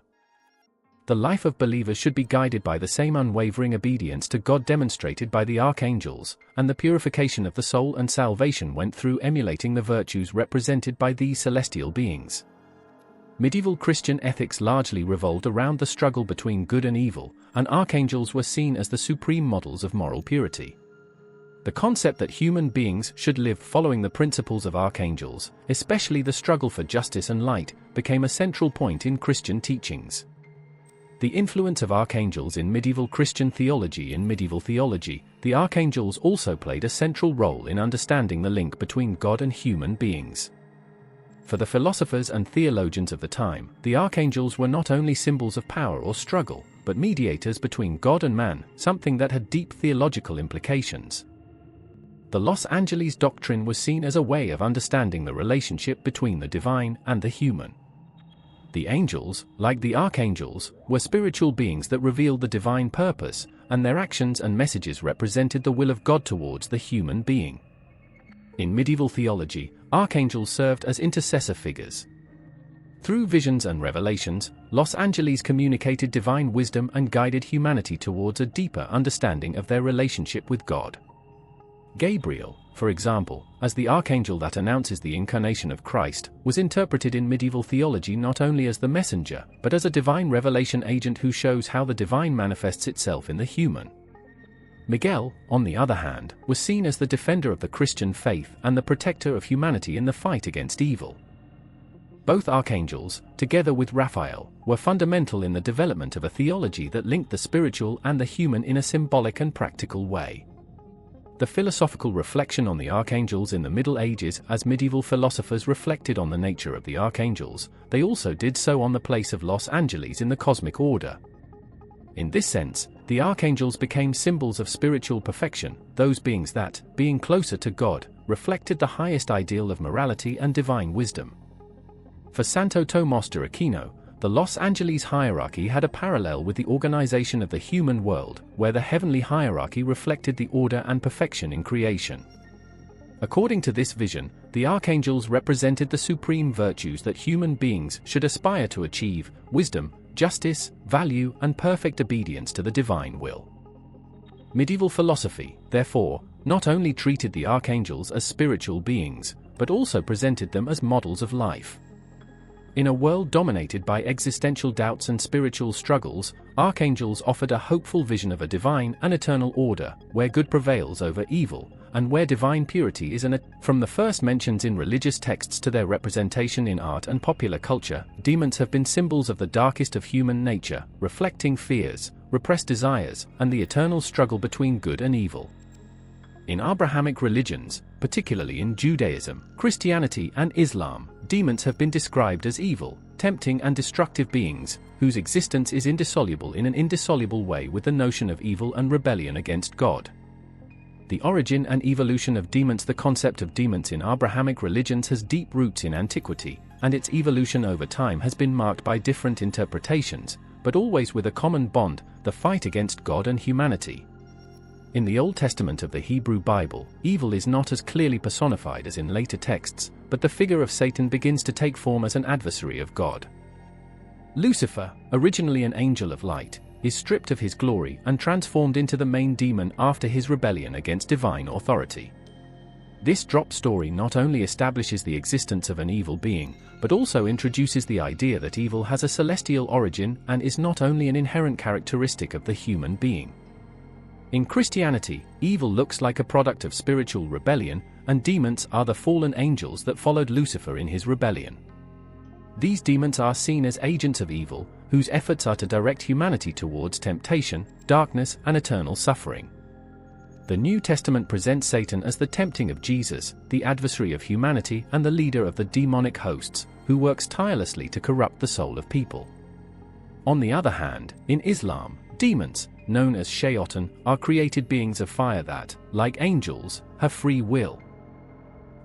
The life of believers should be guided by the same unwavering obedience to God demonstrated by the archangels, and the purification of the soul and salvation went through emulating the virtues represented by these celestial beings. Medieval Christian ethics largely revolved around the struggle between good and evil, and archangels were seen as the supreme models of moral purity. The concept that human beings should live following the principles of archangels, especially the struggle for justice and light, became a central point in Christian teachings. The influence of archangels in medieval Christian theology. In medieval theology, the archangels also played a central role in understanding the link between God and human beings. For the philosophers and theologians of the time, the archangels were not only symbols of power or struggle, but mediators between God and man, something that had deep theological implications. The Los Angeles doctrine was seen as a way of understanding the relationship between the divine and the human. The angels, like the archangels, were spiritual beings that revealed the divine purpose, and their actions and messages represented the will of God towards the human being. In medieval theology, archangels served as intercessor figures. Through visions and revelations, Los Angeles communicated divine wisdom and guided humanity towards a deeper understanding of their relationship with God. Gabriel, for example, as the archangel that announces the incarnation of Christ, was interpreted in medieval theology not only as the messenger, but as a divine revelation agent who shows how the divine manifests itself in the human. Miguel, on the other hand, was seen as the defender of the Christian faith and the protector of humanity in the fight against evil. Both archangels, together with Raphael, were fundamental in the development of a theology that linked the spiritual and the human in a symbolic and practical way. The philosophical reflection on the archangels in the Middle Ages. As medieval philosophers reflected on the nature of the archangels, they also did so on the place of Los Angeles in the cosmic order. In this sense, the archangels became symbols of spiritual perfection, those beings that, being closer to God, reflected the highest ideal of morality and divine wisdom. For Santo Tomás de Aquino, the Los Angeles hierarchy had a parallel with the organization of the human world, where the heavenly hierarchy reflected the order and perfection in creation. According to this vision, the archangels represented the supreme virtues that human beings should aspire to achieve: wisdom, justice, value, and perfect obedience to the divine will. Medieval philosophy, therefore, not only treated the archangels as spiritual beings, but also presented them as models of life. In a world dominated by existential doubts and spiritual struggles, archangels offered a hopeful vision of a divine and eternal order, where good prevails over evil, and where divine purity is From the first mentions in religious texts to their representation in art and popular culture, demons have been symbols of the darkest of human nature, reflecting fears, repressed desires, and the eternal struggle between good and evil. In Abrahamic religions, particularly in Judaism, Christianity, and Islam, demons have been described as evil, tempting and destructive beings, whose existence is indissoluble in an indissoluble way with the notion of evil and rebellion against God. The origin and evolution of demons. The concept of demons in Abrahamic religions has deep roots in antiquity, and its evolution over time has been marked by different interpretations, but always with a common bond: the fight against God and humanity. In the Old Testament of the Hebrew Bible, evil is not as clearly personified as in later texts, but the figure of Satan begins to take form as an adversary of God. Lucifer, originally an angel of light, is stripped of his glory and transformed into the main demon after his rebellion against divine authority. This drop story not only establishes the existence of an evil being, but also introduces the idea that evil has a celestial origin and is not only an inherent characteristic of the human being. In Christianity, evil looks like a product of spiritual rebellion, and demons are the fallen angels that followed Lucifer in his rebellion. These demons are seen as agents of evil, whose efforts are to direct humanity towards temptation, darkness, and eternal suffering. The New Testament presents Satan as the tempting of Jesus, the adversary of humanity and the leader of the demonic hosts, who works tirelessly to corrupt the soul of people. On the other hand, in Islam, demons, known as shayatan, are created beings of fire that, like angels, have free will.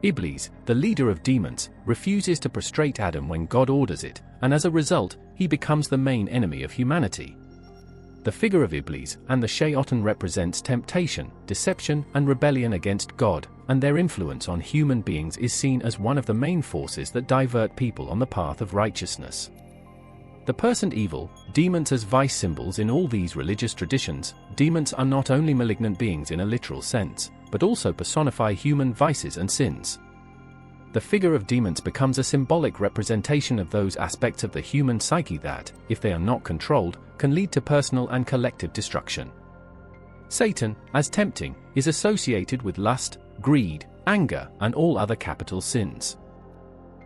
Iblis, the leader of demons, refuses to prostrate Adam when God orders it, and as a result, he becomes the main enemy of humanity. The figure of Iblis and the shayatan represents temptation, deception, and rebellion against God, and their influence on human beings is seen as one of the main forces that divert people on the path of righteousness. The personed evil, demons as vice symbols in all these religious traditions. Demons are not only malignant beings in a literal sense, but also personify human vices and sins. The figure of demons becomes a symbolic representation of those aspects of the human psyche that, if they are not controlled, can lead to personal and collective destruction. Satan, as tempting, is associated with lust, greed, anger, and all other capital sins.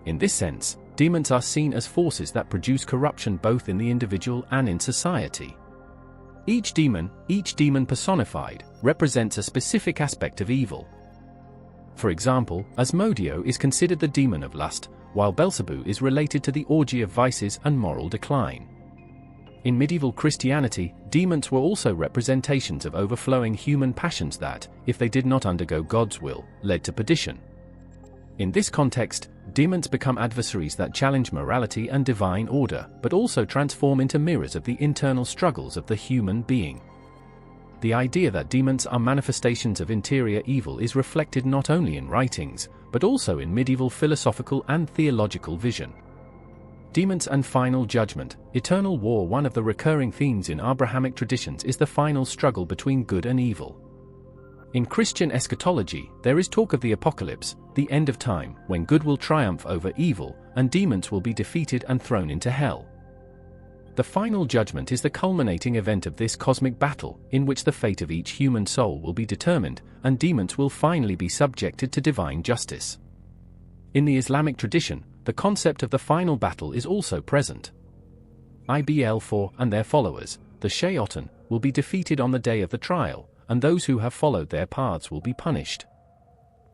In this sense, demons are seen as forces that produce corruption both in the individual and in society. Each demon personified, represents a specific aspect of evil. For example, Asmodeus is considered the demon of lust, while Beelzebub is related to the orgy of vices and moral decline. In medieval Christianity, demons were also representations of overflowing human passions that, if they did not undergo God's will, led to perdition. In this context, demons become adversaries that challenge morality and divine order, but also transform into mirrors of the internal struggles of the human being. The idea that demons are manifestations of interior evil is reflected not only in writings, but also in medieval philosophical and theological vision. Demons and final judgment, eternal war. One of the recurring themes in Abrahamic traditions is the final struggle between good and evil. In Christian eschatology, there is talk of the apocalypse, the end of time, when good will triumph over evil, and demons will be defeated and thrown into hell. The final judgment is the culminating event of this cosmic battle, in which the fate of each human soul will be determined, and demons will finally be subjected to divine justice. In the Islamic tradition, the concept of the final battle is also present. Ibl4 and their followers, the Shayatin, will be defeated on the day of the trial, and those who have followed their paths will be punished.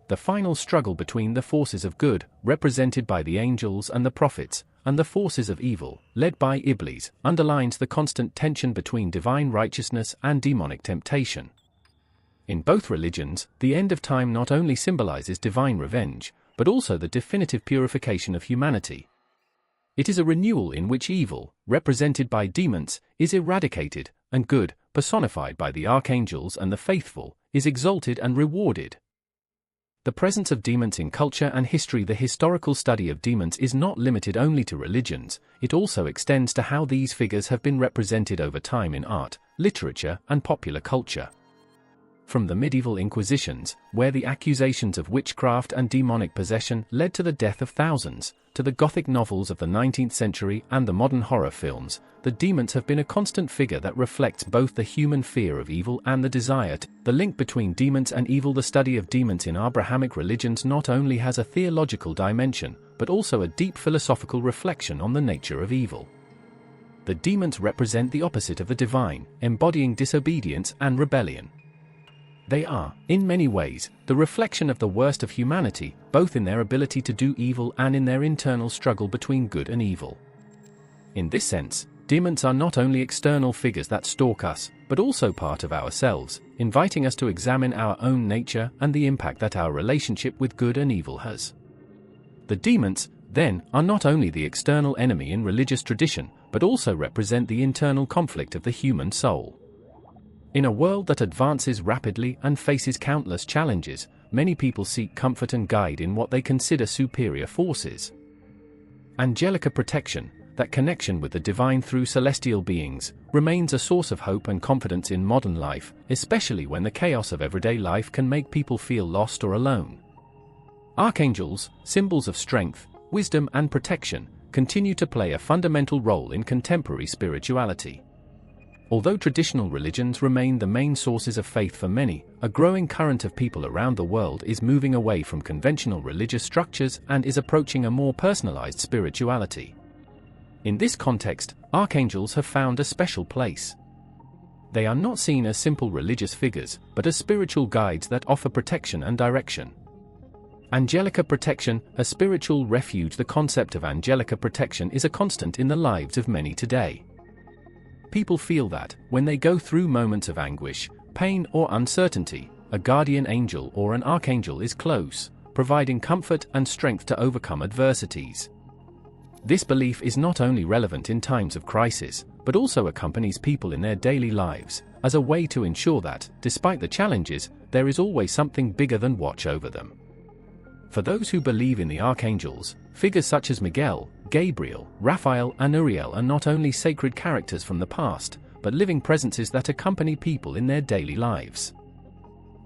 The final struggle between the forces of good, represented by the angels and the prophets, and the forces of evil, led by Iblis, underlines the constant tension between divine righteousness and demonic temptation. In both religions, the end of time not only symbolizes divine revenge, but also the definitive purification of humanity. It is a renewal in which evil, represented by demons, is eradicated, and good, personified by the archangels and the faithful, is exalted and rewarded. The presence of demons in culture and history. The historical study of demons is not limited only to religions, it also extends to how these figures have been represented over time in art, literature, and popular culture. From the medieval Inquisitions, where the accusations of witchcraft and demonic possession led to the death of thousands, to the Gothic novels of the 19th century and the modern horror films, the demons have been a constant figure that reflects both the human fear of evil and the desire to. The link between demons and evil. The study of demons in Abrahamic religions not only has a theological dimension, but also a deep philosophical reflection on the nature of evil. The demons represent the opposite of the divine, embodying disobedience and rebellion. They are, in many ways, the reflection of the worst of humanity, both in their ability to do evil and in their internal struggle between good and evil. In this sense, demons are not only external figures that stalk us, but also part of ourselves, inviting us to examine our own nature and the impact that our relationship with good and evil has. The demons, then, are not only the external enemy in religious tradition, but also represent the internal conflict of the human soul. In a world that advances rapidly and faces countless challenges, many people seek comfort and guide in what they consider superior forces. Angelica protection, that connection with the divine through celestial beings, remains a source of hope and confidence in modern life, especially when the chaos of everyday life can make people feel lost or alone. Archangels, symbols of strength, wisdom, and protection, continue to play a fundamental role in contemporary spirituality. Although traditional religions remain the main sources of faith for many, a growing current of people around the world is moving away from conventional religious structures and is approaching a more personalized spirituality. In this context, archangels have found a special place. They are not seen as simple religious figures, but as spiritual guides that offer protection and direction. Angelica protection, a spiritual refuge. The concept of angelica protection is a constant in the lives of many today. People feel that, when they go through moments of anguish, pain, or uncertainty, a guardian angel or an archangel is close, providing comfort and strength to overcome adversities. This belief is not only relevant in times of crisis, but also accompanies people in their daily lives, as a way to ensure that, despite the challenges, there is always something bigger than watch over them. For those who believe in the archangels, figures such as Miguel, Gabriel, Raphael, and Uriel are not only sacred characters from the past, but living presences that accompany people in their daily lives.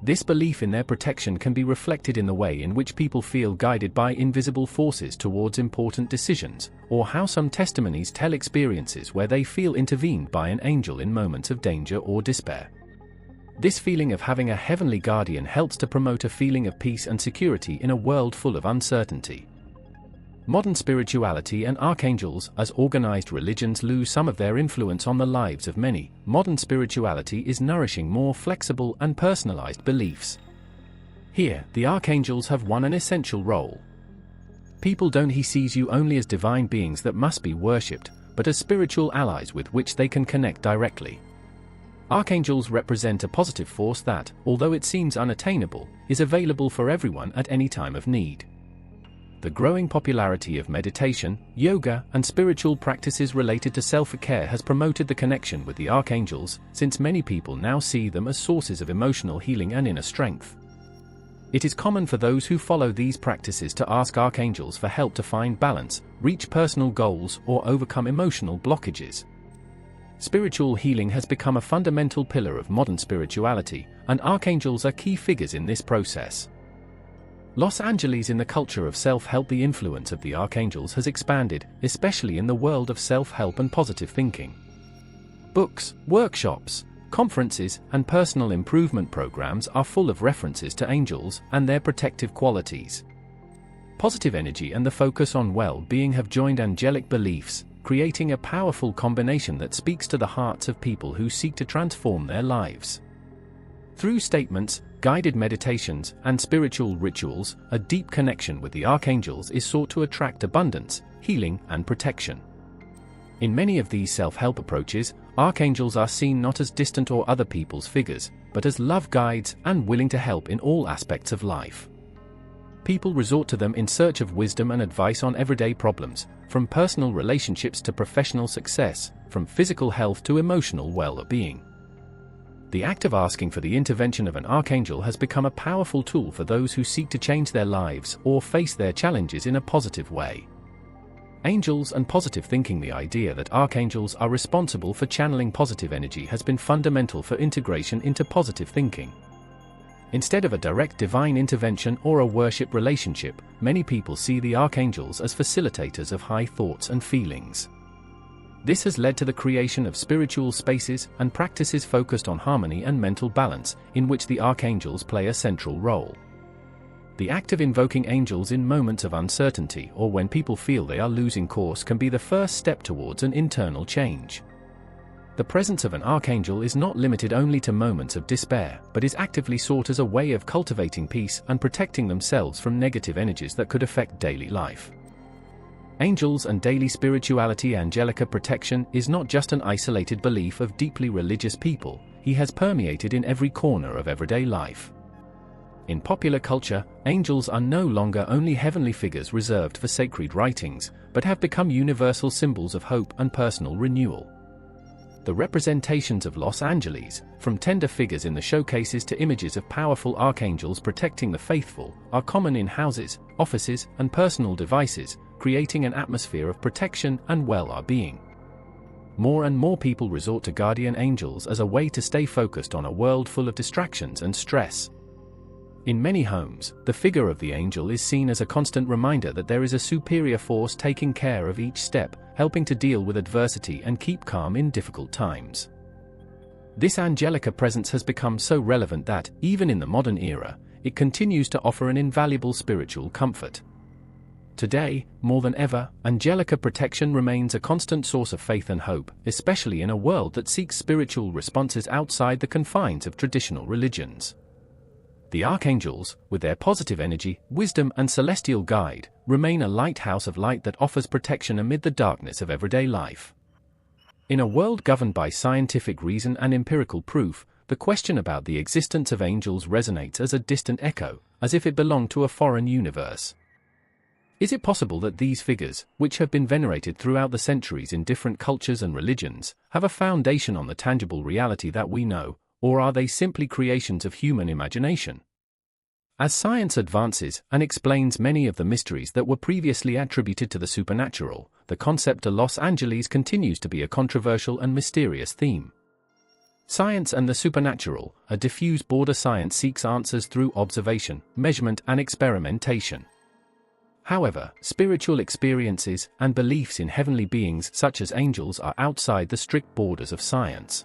This belief in their protection can be reflected in the way in which people feel guided by invisible forces towards important decisions, or how some testimonies tell experiences where they feel intervened by an angel in moments of danger or despair. This feeling of having a heavenly guardian helps to promote a feeling of peace and security in a world full of uncertainty. Modern spirituality and archangels as organized religions lose some of their influence on the lives of many. Modern spirituality is nourishing more flexible and personalized beliefs. Here, the archangels have won an essential role. People don't see you only as divine beings that must be worshipped, but as spiritual allies with which they can connect directly. Archangels represent a positive force that, although it seems unattainable, is available for everyone at any time of need. The growing popularity of meditation, yoga, and spiritual practices related to self-care has promoted the connection with the archangels, since many people now see them as sources of emotional healing and inner strength. It is common for those who follow these practices to ask archangels for help to find balance, reach personal goals, or overcome emotional blockages. Spiritual healing has become a fundamental pillar of modern spirituality, and archangels are key figures in this process. Los Angeles in the culture of self-help. The influence of the archangels has expanded, especially in the world of self-help and positive thinking. Books, workshops, conferences, and personal improvement programs are full of references to angels and their protective qualities. Positive energy and the focus on well-being have joined angelic beliefs, creating a powerful combination that speaks to the hearts of people who seek to transform their lives. Through statements, guided meditations, and spiritual rituals, a deep connection with the archangels is sought to attract abundance, healing, and protection. In many of these self-help approaches, archangels are seen not as distant or other people's figures, but as love guides and willing to help in all aspects of life. People resort to them in search of wisdom and advice on everyday problems, from personal relationships to professional success, from physical health to emotional well-being. The act of asking for the intervention of an archangel has become a powerful tool for those who seek to change their lives or face their challenges in a positive way. Angels and positive thinking. The idea that archangels are responsible for channeling positive energy has been fundamental for integration into positive thinking. Instead of a direct divine intervention or a worship relationship, many people see the archangels as facilitators of high thoughts and feelings. This has led to the creation of spiritual spaces and practices focused on harmony and mental balance, in which the archangels play a central role. The act of invoking angels in moments of uncertainty or when people feel they are losing course can be the first step towards an internal change. The presence of an archangel is not limited only to moments of despair, but is actively sought as a way of cultivating peace and protecting themselves from negative energies that could affect daily life. Angels and daily spirituality. Angelica protection is not just an isolated belief of deeply religious people, it has permeated in every corner of everyday life. In popular culture, angels are no longer only heavenly figures reserved for sacred writings, but have become universal symbols of hope and personal renewal. The representations of Los Angeles, from tender figures in the showcases to images of powerful archangels protecting the faithful, are common in houses, offices, and personal devices, creating an atmosphere of protection and well-being. More and more people resort to guardian angels as a way to stay focused on a world full of distractions and stress. In many homes, the figure of the angel is seen as a constant reminder that there is a superior force taking care of each step, helping to deal with adversity and keep calm in difficult times. This angelica presence has become so relevant that, even in the modern era, it continues to offer an invaluable spiritual comfort. Today, more than ever, angelica protection remains a constant source of faith and hope, especially in a world that seeks spiritual responses outside the confines of traditional religions. The archangels, with their positive energy, wisdom, and celestial guide, remain a lighthouse of light that offers protection amid the darkness of everyday life. In a world governed by scientific reason and empirical proof, the question about the existence of angels resonates as a distant echo, as if it belonged to a foreign universe. Is it possible that these figures, which have been venerated throughout the centuries in different cultures and religions, have a foundation on the tangible reality that we know, or are they simply creations of human imagination? As science advances and explains many of the mysteries that were previously attributed to the supernatural, the concept of Los Angeles continues to be a controversial and mysterious theme. Science and the supernatural, a diffuse border. Science seeks answers through observation, measurement, and experimentation. However, spiritual experiences and beliefs in heavenly beings such as angels are outside the strict borders of science.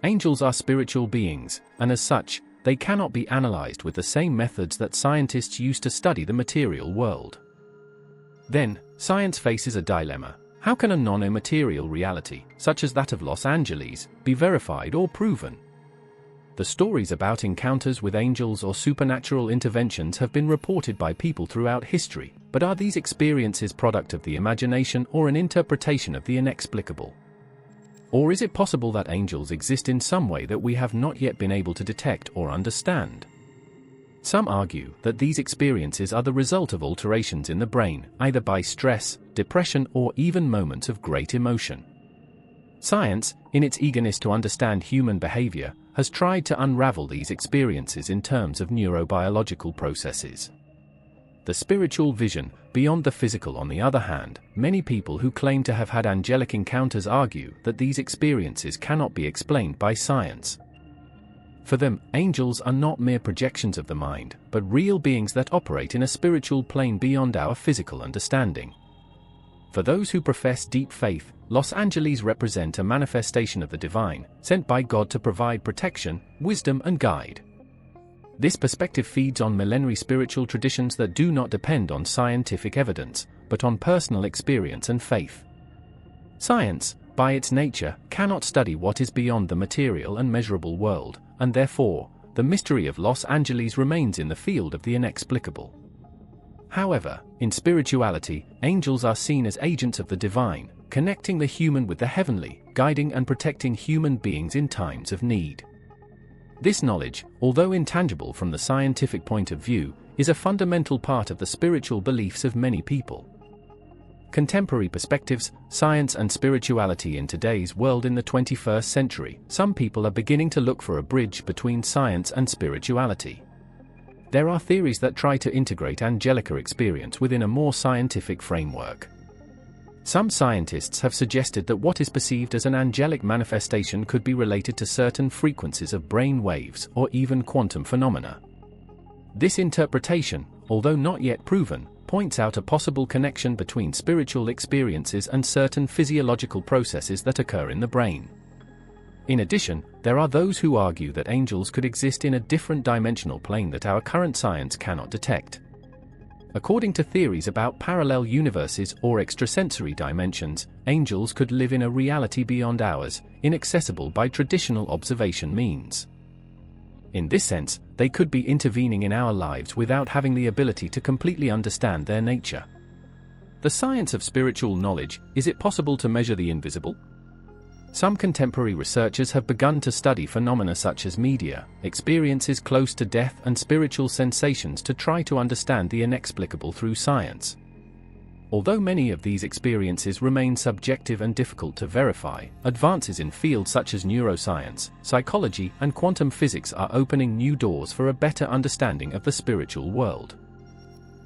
Angels are spiritual beings, and as such, they cannot be analyzed with the same methods that scientists use to study the material world. Then, science faces a dilemma. How can a non-immaterial reality, such as that of Los Angeles, be verified or proven? The stories about encounters with angels or supernatural interventions have been reported by people throughout history, but are these experiences product of the imagination or an interpretation of the inexplicable? Or is it possible that angels exist in some way that we have not yet been able to detect or understand? Some argue that these experiences are the result of alterations in the brain, either by stress, depression, or even moments of great emotion. Science, in its eagerness to understand human behavior, has tried to unravel these experiences in terms of neurobiological processes. The spiritual vision, beyond the physical. On the other hand, many people who claim to have had angelic encounters argue that these experiences cannot be explained by science. For them, angels are not mere projections of the mind, but real beings that operate in a spiritual plane beyond our physical understanding. For those who profess deep faith, Los Angeles represent a manifestation of the divine, sent by God to provide protection, wisdom, and guide. This perspective feeds on millenary spiritual traditions that do not depend on scientific evidence, but on personal experience and faith. Science, by its nature, cannot study what is beyond the material and measurable world, and therefore, the mystery of Los Angeles remains in the field of the inexplicable. However, in spirituality, angels are seen as agents of the divine, connecting the human with the heavenly, guiding and protecting human beings in times of need. This knowledge, although intangible from the scientific point of view, is a fundamental part of the spiritual beliefs of many people. Contemporary perspectives, science and spirituality in today's world. In the 21st century, some people are beginning to look for a bridge between science and spirituality. There are theories that try to integrate angelic experience within a more scientific framework. Some scientists have suggested that what is perceived as an angelic manifestation could be related to certain frequencies of brain waves or even quantum phenomena. This interpretation, although not yet proven, points out a possible connection between spiritual experiences and certain physiological processes that occur in the brain. In addition, there are those who argue that angels could exist in a different dimensional plane that our current science cannot detect. According to theories about parallel universes or extrasensory dimensions, angels could live in a reality beyond ours, inaccessible by traditional observation means. In this sense, they could be intervening in our lives without having the ability to completely understand their nature. The science of spiritual knowledge. Is it possible to measure the invisible? Some contemporary researchers have begun to study phenomena such as media, experiences close to death, and spiritual sensations to try to understand the inexplicable through science. Although many of these experiences remain subjective and difficult to verify, advances in fields such as neuroscience, psychology, and quantum physics are opening new doors for a better understanding of the spiritual world.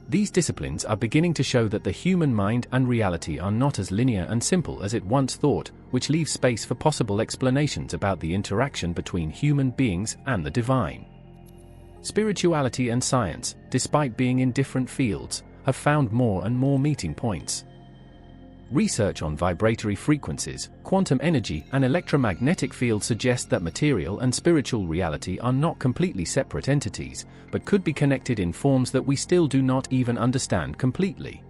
These disciplines are beginning to show that the human mind and reality are not as linear and simple as it once thought, which leaves space for possible explanations about the interaction between human beings and the divine. Spirituality and science, despite being in different fields, have found more and more meeting points. Research on vibratory frequencies, quantum energy, and electromagnetic fields suggest that material and spiritual reality are not completely separate entities, but could be connected in forms that we still do not even understand completely.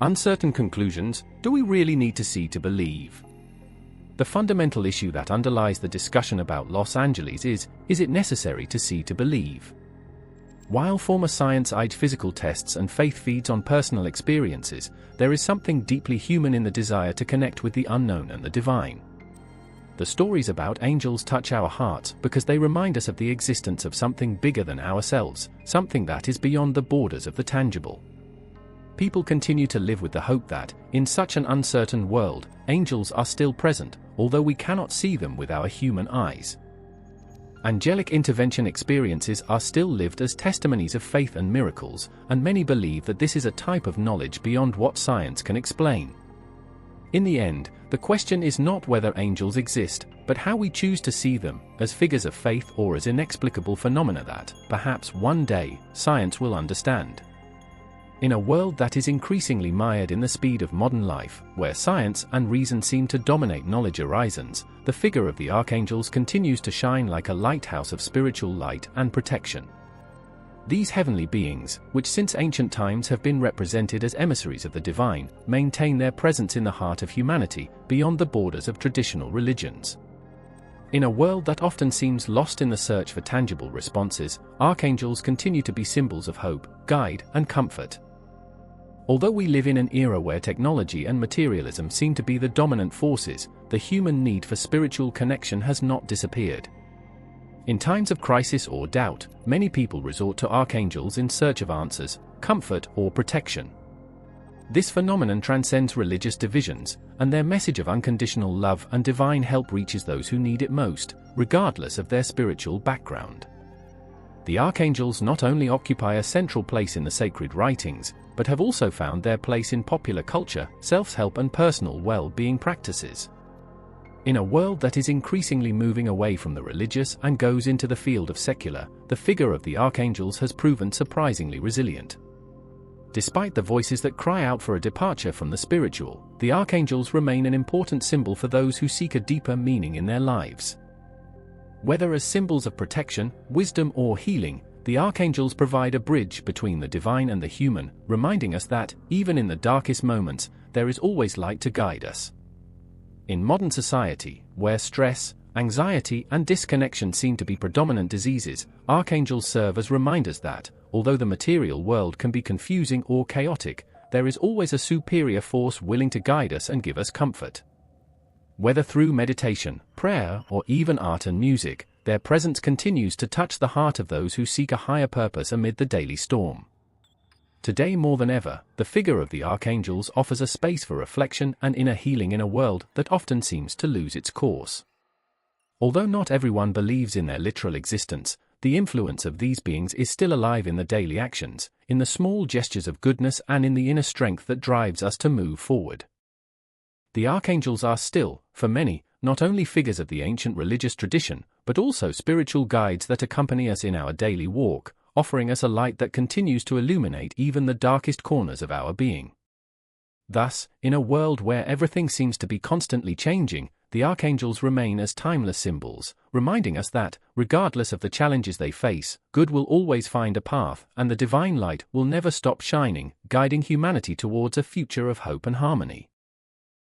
Uncertain conclusions. Do we really need to see to believe? The fundamental issue that underlies the discussion about Los Angeles is it necessary to see to believe? While former science-eyed physical tests and faith feeds on personal experiences, there is something deeply human in the desire to connect with the unknown and the divine. The stories about angels touch our hearts because they remind us of the existence of something bigger than ourselves, something that is beyond the borders of the tangible. People continue to live with the hope that, in such an uncertain world, angels are still present, although we cannot see them with our human eyes. Angelic intervention experiences are still lived as testimonies of faith and miracles, and many believe that this is a type of knowledge beyond what science can explain. In the end, the question is not whether angels exist, but how we choose to see them, as figures of faith or as inexplicable phenomena that, perhaps one day, science will understand. In a world that is increasingly mired in the speed of modern life, where science and reason seem to dominate knowledge horizons, the figure of the archangels continues to shine like a lighthouse of spiritual light and protection. These heavenly beings, which since ancient times have been represented as emissaries of the divine, maintain their presence in the heart of humanity, beyond the borders of traditional religions. In a world that often seems lost in the search for tangible responses, archangels continue to be symbols of hope, guide, and comfort. Although we live in an era where technology and materialism seem to be the dominant forces, the human need for spiritual connection has not disappeared. In times of crisis or doubt, many people resort to archangels in search of answers, comfort, or protection. This phenomenon transcends religious divisions, and their message of unconditional love and divine help reaches those who need it most, regardless of their spiritual background. The archangels not only occupy a central place in the sacred writings, but have also found their place in popular culture, self-help, and personal well-being practices. In a world that is increasingly moving away from the religious and goes into the field of secular, the figure of the archangels has proven surprisingly resilient. Despite the voices that cry out for a departure from the spiritual, the archangels remain an important symbol for those who seek a deeper meaning in their lives. Whether as symbols of protection, wisdom, or healing, the archangels provide a bridge between the divine and the human, reminding us that, even in the darkest moments, there is always light to guide us. In modern society, where stress, anxiety, and disconnection seem to be predominant diseases, archangels serve as reminders that, although the material world can be confusing or chaotic, there is always a superior force willing to guide us and give us comfort. Whether through meditation, prayer, or even art and music, their presence continues to touch the heart of those who seek a higher purpose amid the daily storm. Today more than ever, the figure of the archangels offers a space for reflection and inner healing in a world that often seems to lose its course. Although not everyone believes in their literal existence, the influence of these beings is still alive in the daily actions, in the small gestures of goodness, and in the inner strength that drives us to move forward. The archangels are still, for many, not only figures of the ancient religious tradition, but also spiritual guides that accompany us in our daily walk, offering us a light that continues to illuminate even the darkest corners of our being. Thus, in a world where everything seems to be constantly changing, the archangels remain as timeless symbols, reminding us that, regardless of the challenges they face, good will always find a path, and the divine light will never stop shining, guiding humanity towards a future of hope and harmony.